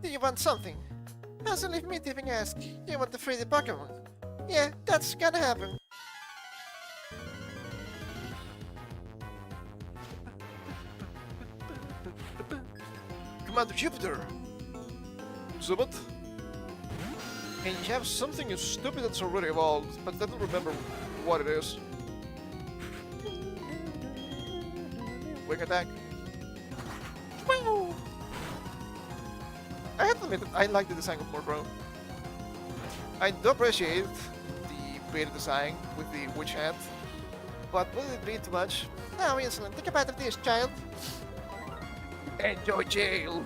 Speaker 1: Do you want something? Doesn't leave me to even ask. You want to free the Pokemon? Yeah, that's gonna happen. Commander Jupiter! Zubat? And you have something stupid that's already evolved, but I don't remember what it is. Wing attack. I have to admit that I like the design of more, bro. I do appreciate the beta design with the witch hat, but will it be too much? Now, Insolent, think about this, child. Enjoy jail,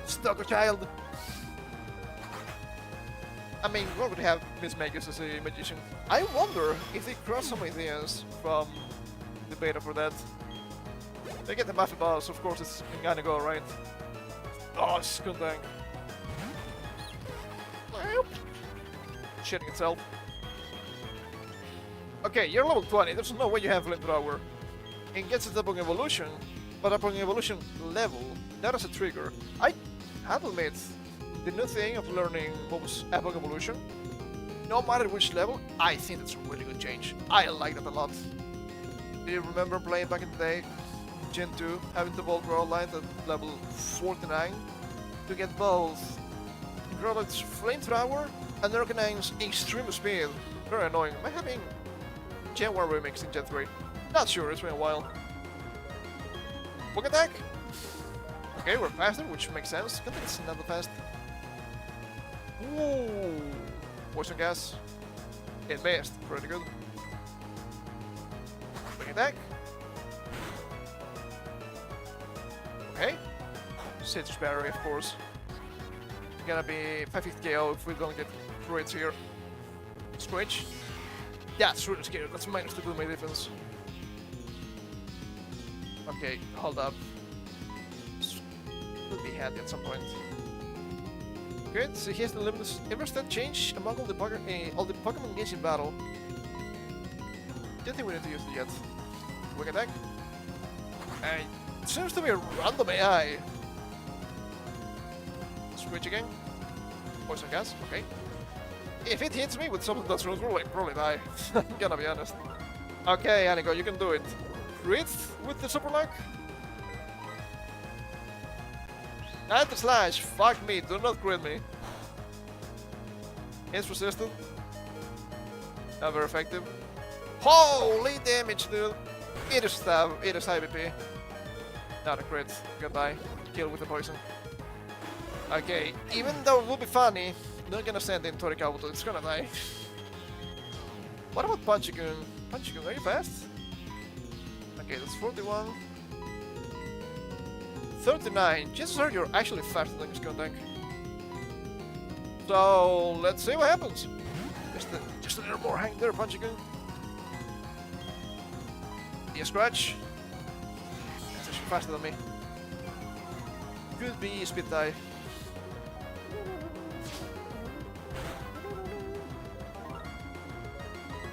Speaker 1: stalker child. I mean, what would have Miss Magus as a magician? I wonder if they cross some ideas from the beta for that. They get the Mafia boss, of course it's gonna go, right? Oh, Skundang. Shitting itself. Okay, you're level 20, there's no way you have Flamethrower. It gets it up on evolution, but up on evolution level, not as a trigger. I have to admit, the new thing of learning moves Epoch Evolution, no matter which level, I think that's a really good change. I like that a lot. Do you remember playing back in the day, Gen 2, having to evolve Growlithe at level 49 to get both Growlithe's Flamethrower and Arcanine's Extreme Speed? Very annoying. Am I having Gen 1 remix in Gen 3? Not sure, it's been a while. Book attack! Okay, we're faster, which makes sense. I think it's not that fast. Ooh, poison gas. It missed. Pretty good. Big attack. Okay. Citrus Berry, of course. It's gonna be 550 KO if we don't get crits here. Switch. That's really scary. That's minus 2 to my defense. Okay, hold up. This will be handy at some point. Good, so he has the limitless instant change among all the Pokemon engaged in battle. Don't think we need to use it yet. Quick attack. And it seems to be a random AI. Switch again. Poison gas, okay. If it hits me with something that's rules, we'll probably die. I'm gonna be honest. Okay, Anigo, you can do it. Crit with the super luck? And the slash, fuck me, do not crit me. It's resisted. Not very effective. Holy damage, dude! It is stab, it is high BP. Not a crit, goodbye. Kill with the poison. Okay, even though it will be funny, I'm not gonna send in Torikabuto, it's gonna die. What about Punchigun? Punchigun, are you fast? Okay, that's 41. 39. Chances are you're actually faster than your Skuntank. So let's see what happens. Just a little more hang there, Punchigun. Yeah, scratch. That's actually faster than me. Could be speed dive.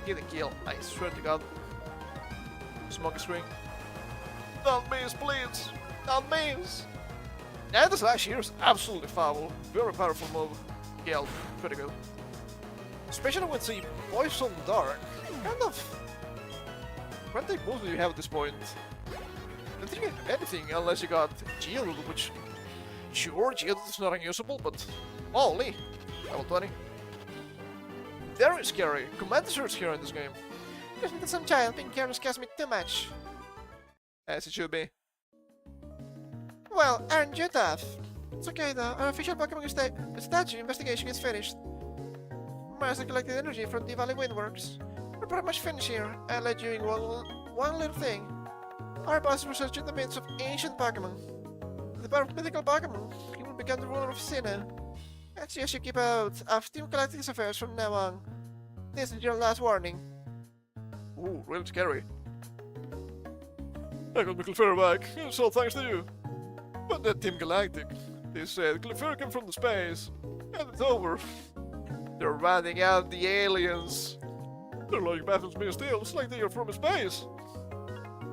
Speaker 1: Get a kill, I swear to god. Smoky string. Don't miss, please! Don't miss! And the slash here is absolutely foul. Very powerful move. Kill, pretty good. Especially when the Poison Dark. Kind of. What type move do you have at this point? I don't think you have anything unless you got Geodude, which. Sure, Geodude is not unusable, but. Holy! Level 20. Very scary. Commander is here in this game. Listen to some child being careless scares me too much. As it should be. Well, aren't you tough? It's okay though, our official Pokémon statue investigation is finished. Master collected energy from the Valley Windworks. We're pretty much finished here. I'll let you in one little thing. Our boss is researching the myths of ancient Pokémon. With the power of mythical Pokémon, he will become the ruler of Sinnoh. I suggest you keep out of team collecting affairs from now on. This is your last warning. Ooh, really scary. I got my Clefairy back, it's all thanks to you. But that Team Galactic, they said Clefairy came from the space, and it's over. They're ratting out the aliens. They're like battles me still, it's like they are from space.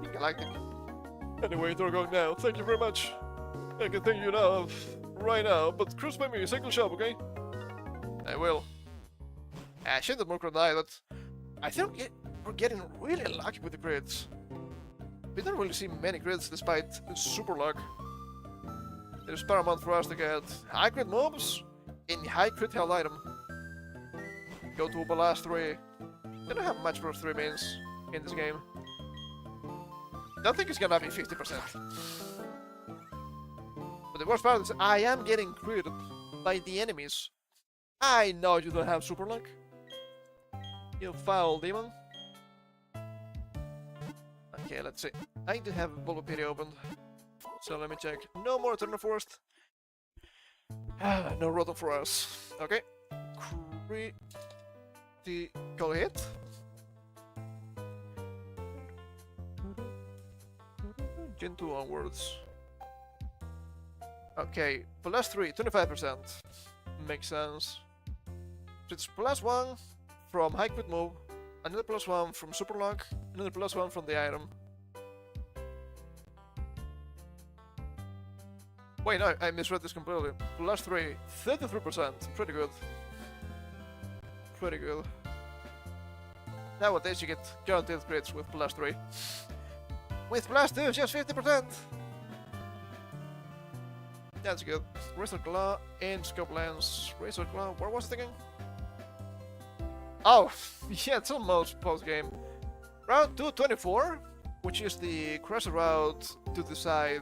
Speaker 1: Team Galactic. Anyway, they're going now, thank you very much. I can thank you now, right now, but cruise by me a second shop, okay? I will. I shouldn't have more die, but I think we're getting really lucky with the crits. We don't really see many crits despite super luck. There's paramount for us to get high crit mobs in high crit held item. Go to the last 3. They don't have much for 3 means in this game. Don't think it's gonna be 50%. But the worst part is I am getting critted by the enemies. I know you don't have super luck. You foul demon. Okay, let's see. I do have Bulbapedia opened. So let me check. No more Eternal Forest. No Rotom for us. Okay. Critical hit. Gen 2 onwards. Okay, plus 3, 25%. Makes sense. So it's plus 1 from high crit move, another plus 1 from super luck, another plus 1 from the item. Wait, no, I misread this completely. Plus 3, 33%. Pretty good. Pretty good. Nowadays you get guaranteed crits with plus 3. With plus 2, just 50%! That's good. Razor Claw and Scope Lens. Razor Claw, where was it again? Oh, yeah, it's almost post-game. Route 224, which is the cross route to the side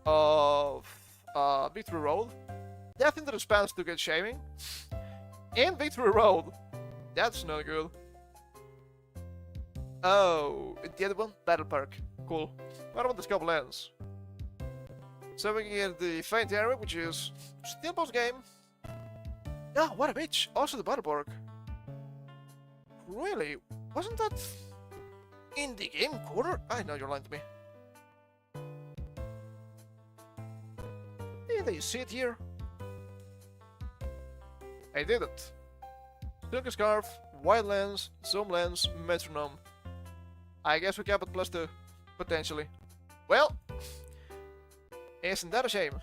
Speaker 1: of Victory Road. Death into the spans to get shaving. And Victory Road. That's not good. Oh, the other one? Battle Park. Cool. What about the Scope Lens? So we can get the Faint Area, which is still post-game. Ah, what a bitch! Also the Battle Park. Really? Wasn't that in the game quarter? I know you're lying to me. Did I see it here? I did it. Silky Scarf, Wild Lens, Zoom Lens, Metronome. I guess we cap at plus 2, potentially. Well, isn't that a shame?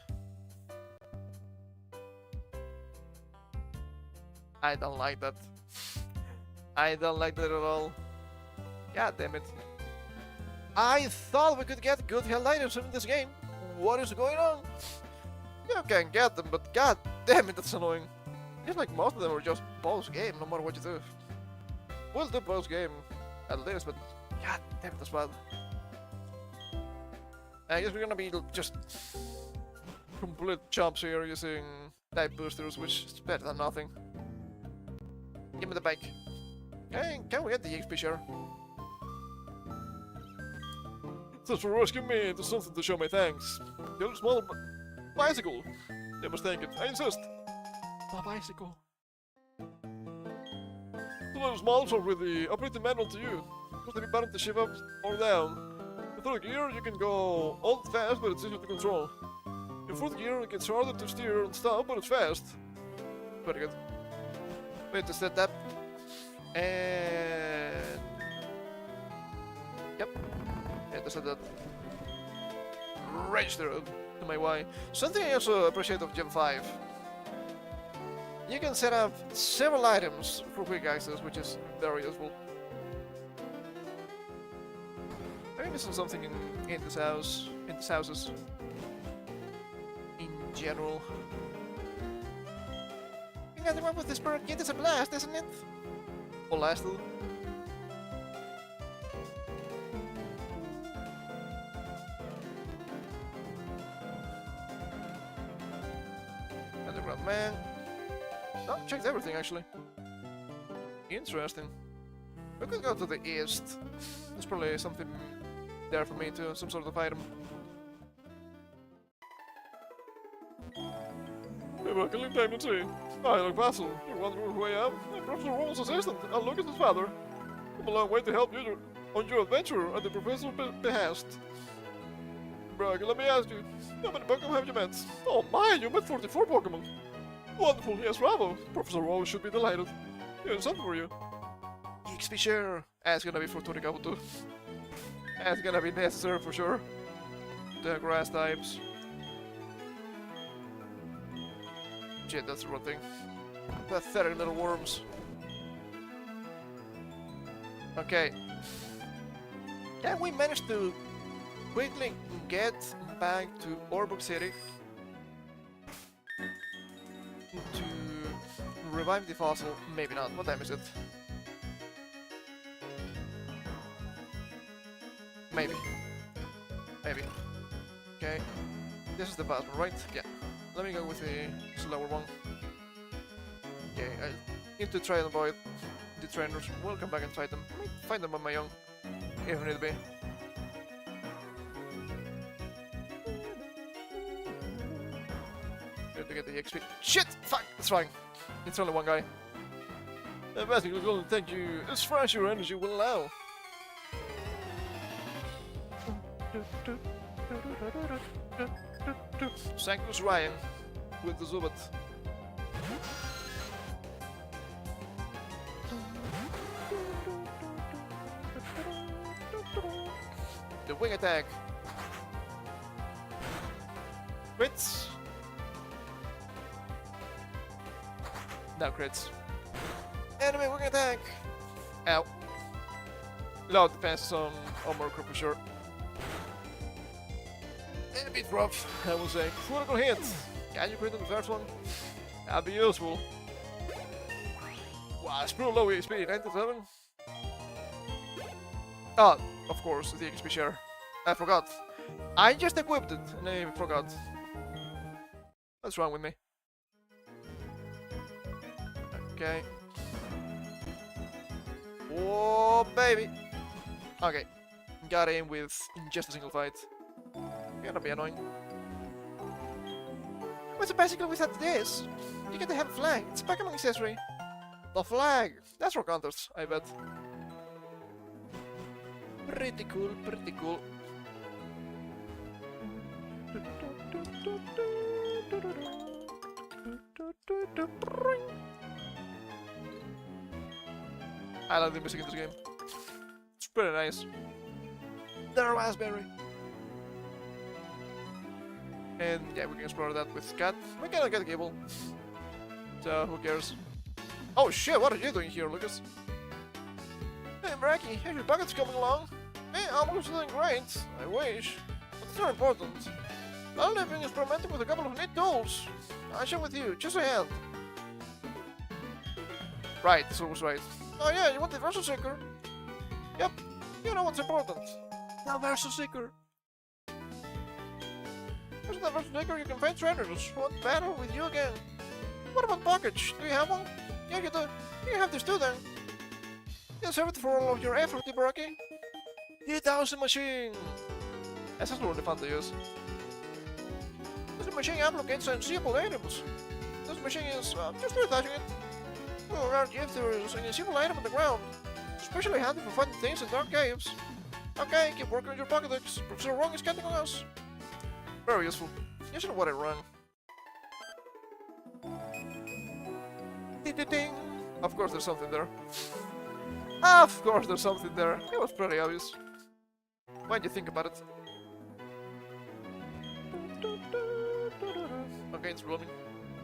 Speaker 1: I don't like that. I don't like that at all. God damn it. I thought we could get good health items in this game. What is going on? You can get them, but god damn it, that's annoying. It's like most of them are just boss game, no matter what you do. We'll do boss game at least, but god damn it, that's bad. I guess we're gonna be just complete chumps here using type boosters, which is better than nothing. Give me the bike. Can we get the XP share? Thanks for rescuing me into something to show my thanks. Your small bicycle. You must thank it. I insist. My bicycle. The little smalls are with the operating manual to you. Must be button to shift up or down. In third gear, you can go all fast, but it's easier to control. In fourth gear, it gets harder to steer and stop, but it's fast. Very good. Wait to set that. And... Yep. Yeah, to set that. Register to my Y. Something I also appreciate of Gen 5. You can set up several items for quick access, which is very useful. I'm missing something in this house, in these houses, in general. You got the one with this bird, it is a blast, isn't it? Blasted. Underground man. Oh, checked everything actually. Interesting. We could go to the east. There's probably something there for me too, some sort of item. Ibaraki Diamond My. Hi, look Vassal. You're wondering who I am? I'm Professor Roll's assistant, and Lucas' father. I'm a long way to help you on your adventure at the professor's behest. Ibaraki, let me ask you, how many Pokémon have you met? Oh my, you met 44 Pokémon. Wonderful, yes, bravo. Professor Roll should be delighted. Here's something for you. XP share. That's gonna be for Torikawa too. That's gonna be necessary for sure. The grass types. Shit, that's the wrong thing. Pathetic little worms. Okay. Can we manage to quickly get back to Orbok City to revive the fossil? Maybe not. What time is it? Maybe. Maybe. Okay. This is the fast one, right? Yeah. Let me go with the slower one. Okay, I need to try and avoid the trainers. We'll come back and fight them. I might find them on my own, if need be. Good to get the XP. Shit! Fuck! It's fine. It's only one guy. I'm basically going to thank you as far as your energy will allow. Sanctus Ryan with the Zubat. The wing attack. Crits. No crits. Enemy wing attack. Ow. Load depends on Murkrow for sure. A bit rough, I will say. Critical hit! Can you crit on the first one? That'd be useful. Wow, it's pretty low XP, 97. Ah, of course, the XP share. I forgot. I just equipped it and I forgot. What's wrong with me? Okay. Oh, baby! Okay. Got in with just a single fight. Gonna be annoying. What's a bicycle without this? You get to have a flag. It's a Pokémon accessory. The flag. That's for counters, I bet. Pretty cool, pretty cool. I like the music in this game. It's pretty nice. The raspberry. And yeah, we can explore that with Cat. We cannot get a cable. So who cares? Oh shit, what are you doing here, Lucas? Hey, Ibaraki, have your buckets coming along? Hey, I'm doing great. I wish. But it's not important. All I'm doing is experimenting with a couple of neat tools. I'll share with you. Just a hand. Right, so was right. Oh yeah, you want the Versus Seeker? Yep, you know what's important. The Versus Seeker. Using the Versus Seeker, you can find trainers who want to battle with you again. What about Package? Do you have one? Yeah, you do. You have this too then. You deserve it for all of your effort, Ibaraki. The 1000 machine! That's really fun to use. This machine applicates unseeable items. This machine is just retouching it. Go around if there is an unseeable item on the ground. Especially handy for finding things in dark caves. Okay, keep working on your pocketbooks. Professor Wrong is counting on us. Very useful. You should know what I run. Ding ding ding! Of course there's something there. Of course there's something there. It was pretty obvious. Why'd you think about it? Okay, it's running.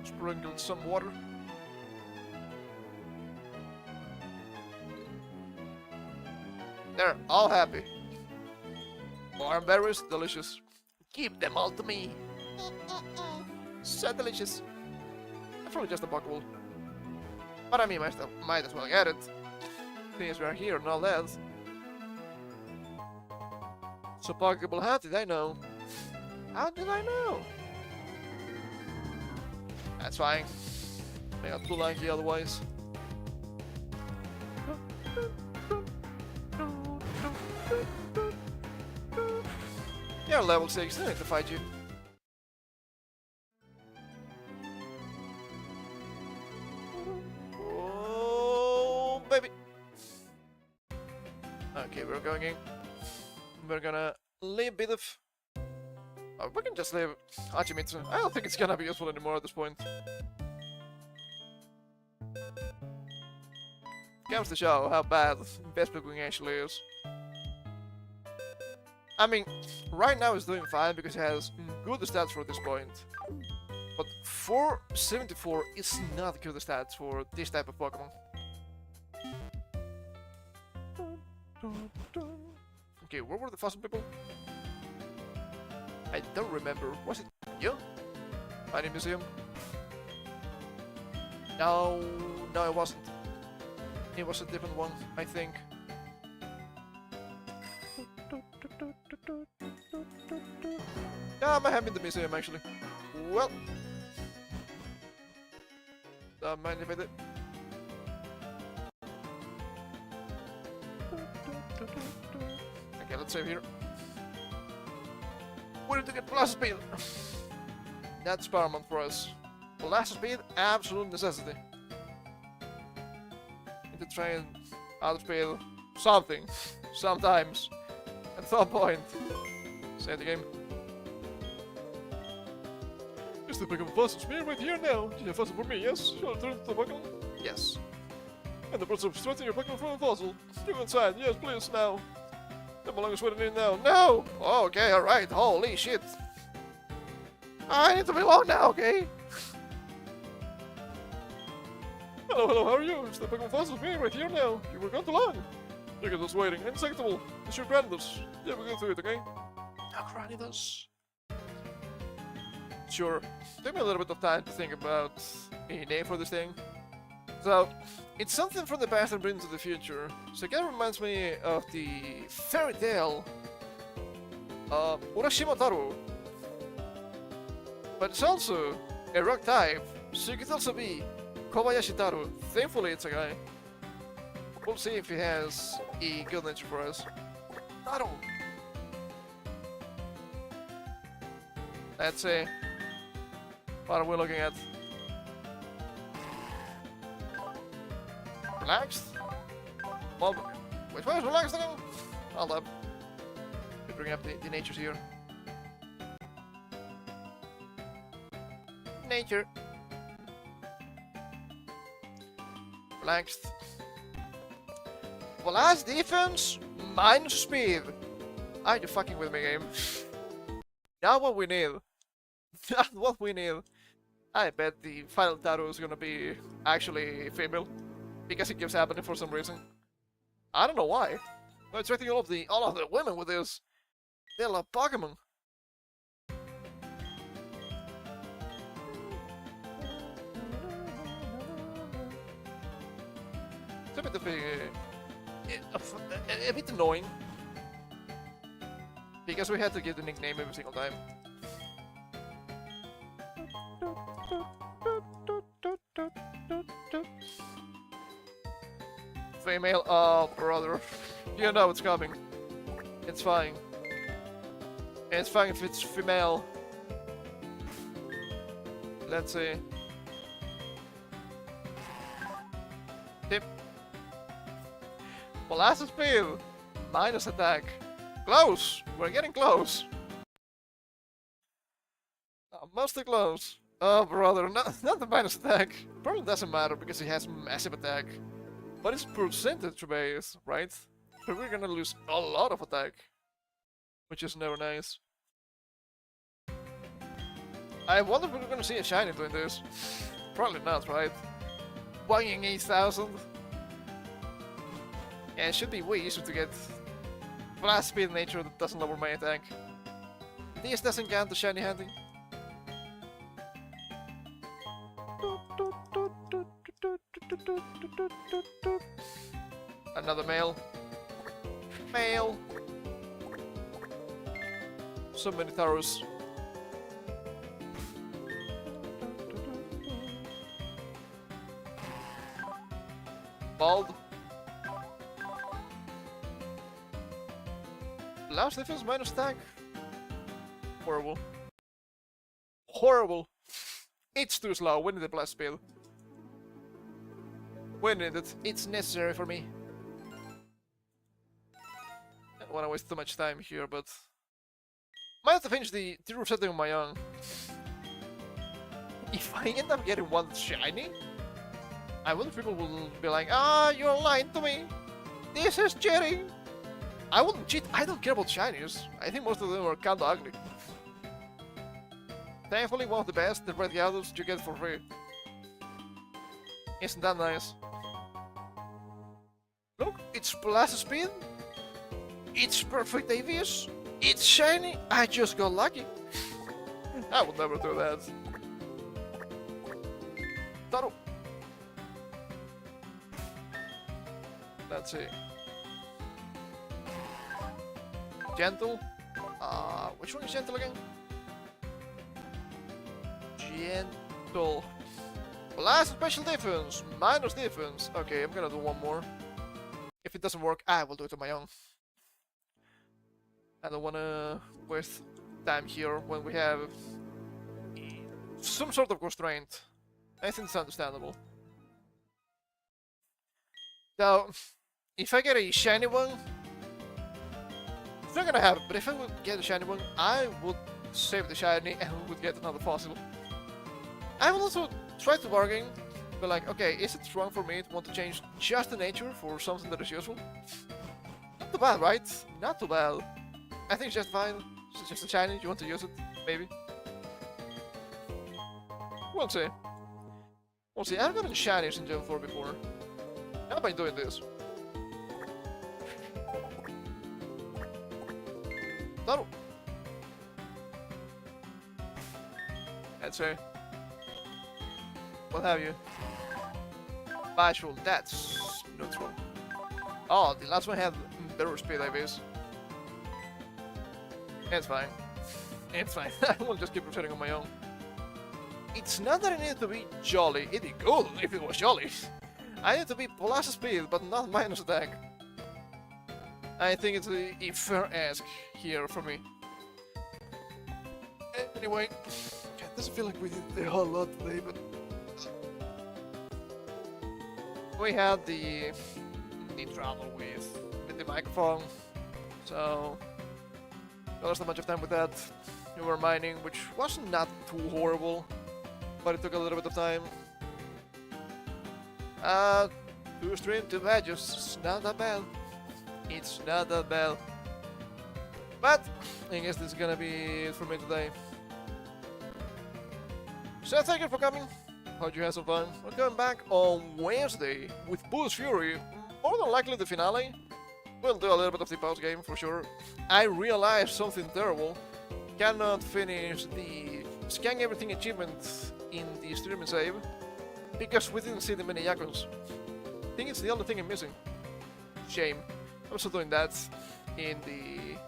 Speaker 1: Sprinkled some water. They're all happy. Warm berries, delicious. Keep them all to me. So delicious. That's probably just a Pokeball. But I mean, might as well get it. Since we're here and all that. So Pokeball, how did I know? How did I know? That's fine. I got too lanky otherwise. You're level 6, I need to fight you. Oh, baby. Okay, we're going in. We're gonna leave a bit of... Oh, we can just leave Hachimitsu. I don't think it's gonna be useful anymore at this point. Comes to show how bad Vespa-Wing actually is. I mean, right now it's doing fine because it has good stats for this point. But 474 is not good stats for this type of Pokemon. Okay, where were the fossil people? I don't remember. Was it you? Mining Museum? No, no it wasn't. It was a different one, I think. Yeah, I might have been the museum actually. Well, don't mind if I did. Okay, let's save here. We need to get blast speed. That's paramount for us. Blast speed, absolute necessity. Need to try and outspeed something, sometimes, at some point. Save the game. It's the Pokemon Fossils me right here now. Do you have fossil for me? Yes. Shall I turn to the Pokemon? Yes. And the process of extracting your Pokemon from a fossil. You go inside. Yes, please, now. I'm longest waiting in now. No! Oh, okay, alright. Holy shit. I need to be alone now, okay? Hello, hello, how are you? It's the Pokemon Fossils me right here now. You were gone too long. Look at us waiting. Insectable. It's your Grandus. Yeah, we'll go through it, okay? Now, Grandus. Sure. Take me a little bit of time to think about a name for this thing. So, it's something from the past and brings to the future. So it kind of reminds me of the fairy tale Urashima Taro. But it's also a rock type, so it could also be Kobayashi Taro. Thankfully it's a guy. We'll see if he has a good nature for us. Taro! Let's see. What are we looking at? Relaxed? Well, which one is relaxed again? Hold up. We bring up the natures here. Nature. Relaxed. Blast defense, minus speed. Are you fucking with me, game? Not what we need. Not what we need. I bet the final Taro is gonna be actually female. Because it keeps happening for some reason. I don't know why. I'm attracting all of the women with this. They love Pokemon. It's a bit of a bit annoying. Because we had to give the nickname every single time. Female, oh brother. You know it's coming. It's fine. It's fine if it's female. Let's see. Tip. Molasses speed. Minus attack. Close! We're getting close. Mostly close. Oh brother, not the minus attack. Probably doesn't matter because he has massive attack. But it's percentage based, right? So we're gonna lose a lot of attack. Which is never nice. I wonder if we're gonna see a shiny doing this. Probably not, right? Buying 8,000. Yeah, it should be way easier to get blast speed nature that doesn't lower my attack. This doesn't count the shiny hunting. Another male. Male. So many Taurus. Bald. Blast defense minus attack. Horrible. Horrible. It's too slow. We need the blast speed. We need it. It's necessary for me. I don't want to waste too much time here, but might have to finish the tier setting on my own. If I end up getting one shiny, I wonder if people will be like, "Ah, you're lying to me. This is cheating." I wouldn't cheat. I don't care about shinies. I think most of them are kinda ugly. Thankfully, one of the best, the red Gyarados, you get for free. Isn't that nice? Look, it's blast speed. It's perfect AVs. It's shiny. I just got lucky. I would never do that. Taro. Let's see. Gentle. Which one is gentle again? Gentle. Blast special defense. Minus defense. Okay, I'm gonna do one more. If it doesn't work, I will do it on my own. I don't wanna waste time here when we have some sort of constraint. I think it's understandable. Now, if I get a shiny one, it's not gonna happen, but if I would get a shiny one, I would save the shiny and we would get another fossil. I will also try to bargain, but like, okay, is it wrong for me to want to change just the nature for something that is useful? Not too bad, right? Not too bad. I think it's just fine. It's just a shiny, you want to use it, maybe. We'll see. We'll see. I've gotten shinies in Gen 4 before. How am I doing this? Taro. Let's see. What have you? Bashful, that's neutral. Oh, the last one had better speed, I guess. It's fine. It's fine. I will just keep rotating on my own. It's not that I need to be jolly. It'd be cool if it was jolly. I need to be plus speed, but not minus attack. I think it's a fair ask here for me. Anyway, it doesn't feel like we did a whole lot today, but we had the trouble with the microphone, so I lost a bunch of time with that. We were mining, which was not too horrible, but it took a little bit of time. 2 stream, 2 badges, it's not that bad. It's not that bad. But I guess this is gonna be it for me today. So thank you for coming. hope you had some fun. We're going back on Wednesday with Bull's Fury. More than likely the finale. We'll do a little bit of the post game for sure. I realized something terrible. Cannot finish the scan everything achievement in the stream and save because we didn't see the mini Yakons. I think it's the only thing I'm missing. Shame. I'm also doing that in the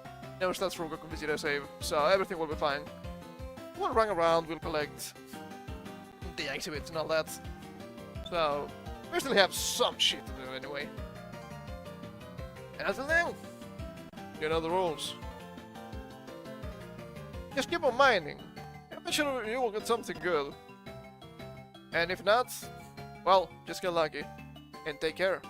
Speaker 1: never starts from Goku Vegeta save, so everything will be fine. We'll run around, we'll collect the exhibits and all that. So we still have some shit to do anyway. And until then, you know the rules. Just keep on mining. Eventually you will get something good. And if not, well, just get lucky. And take care.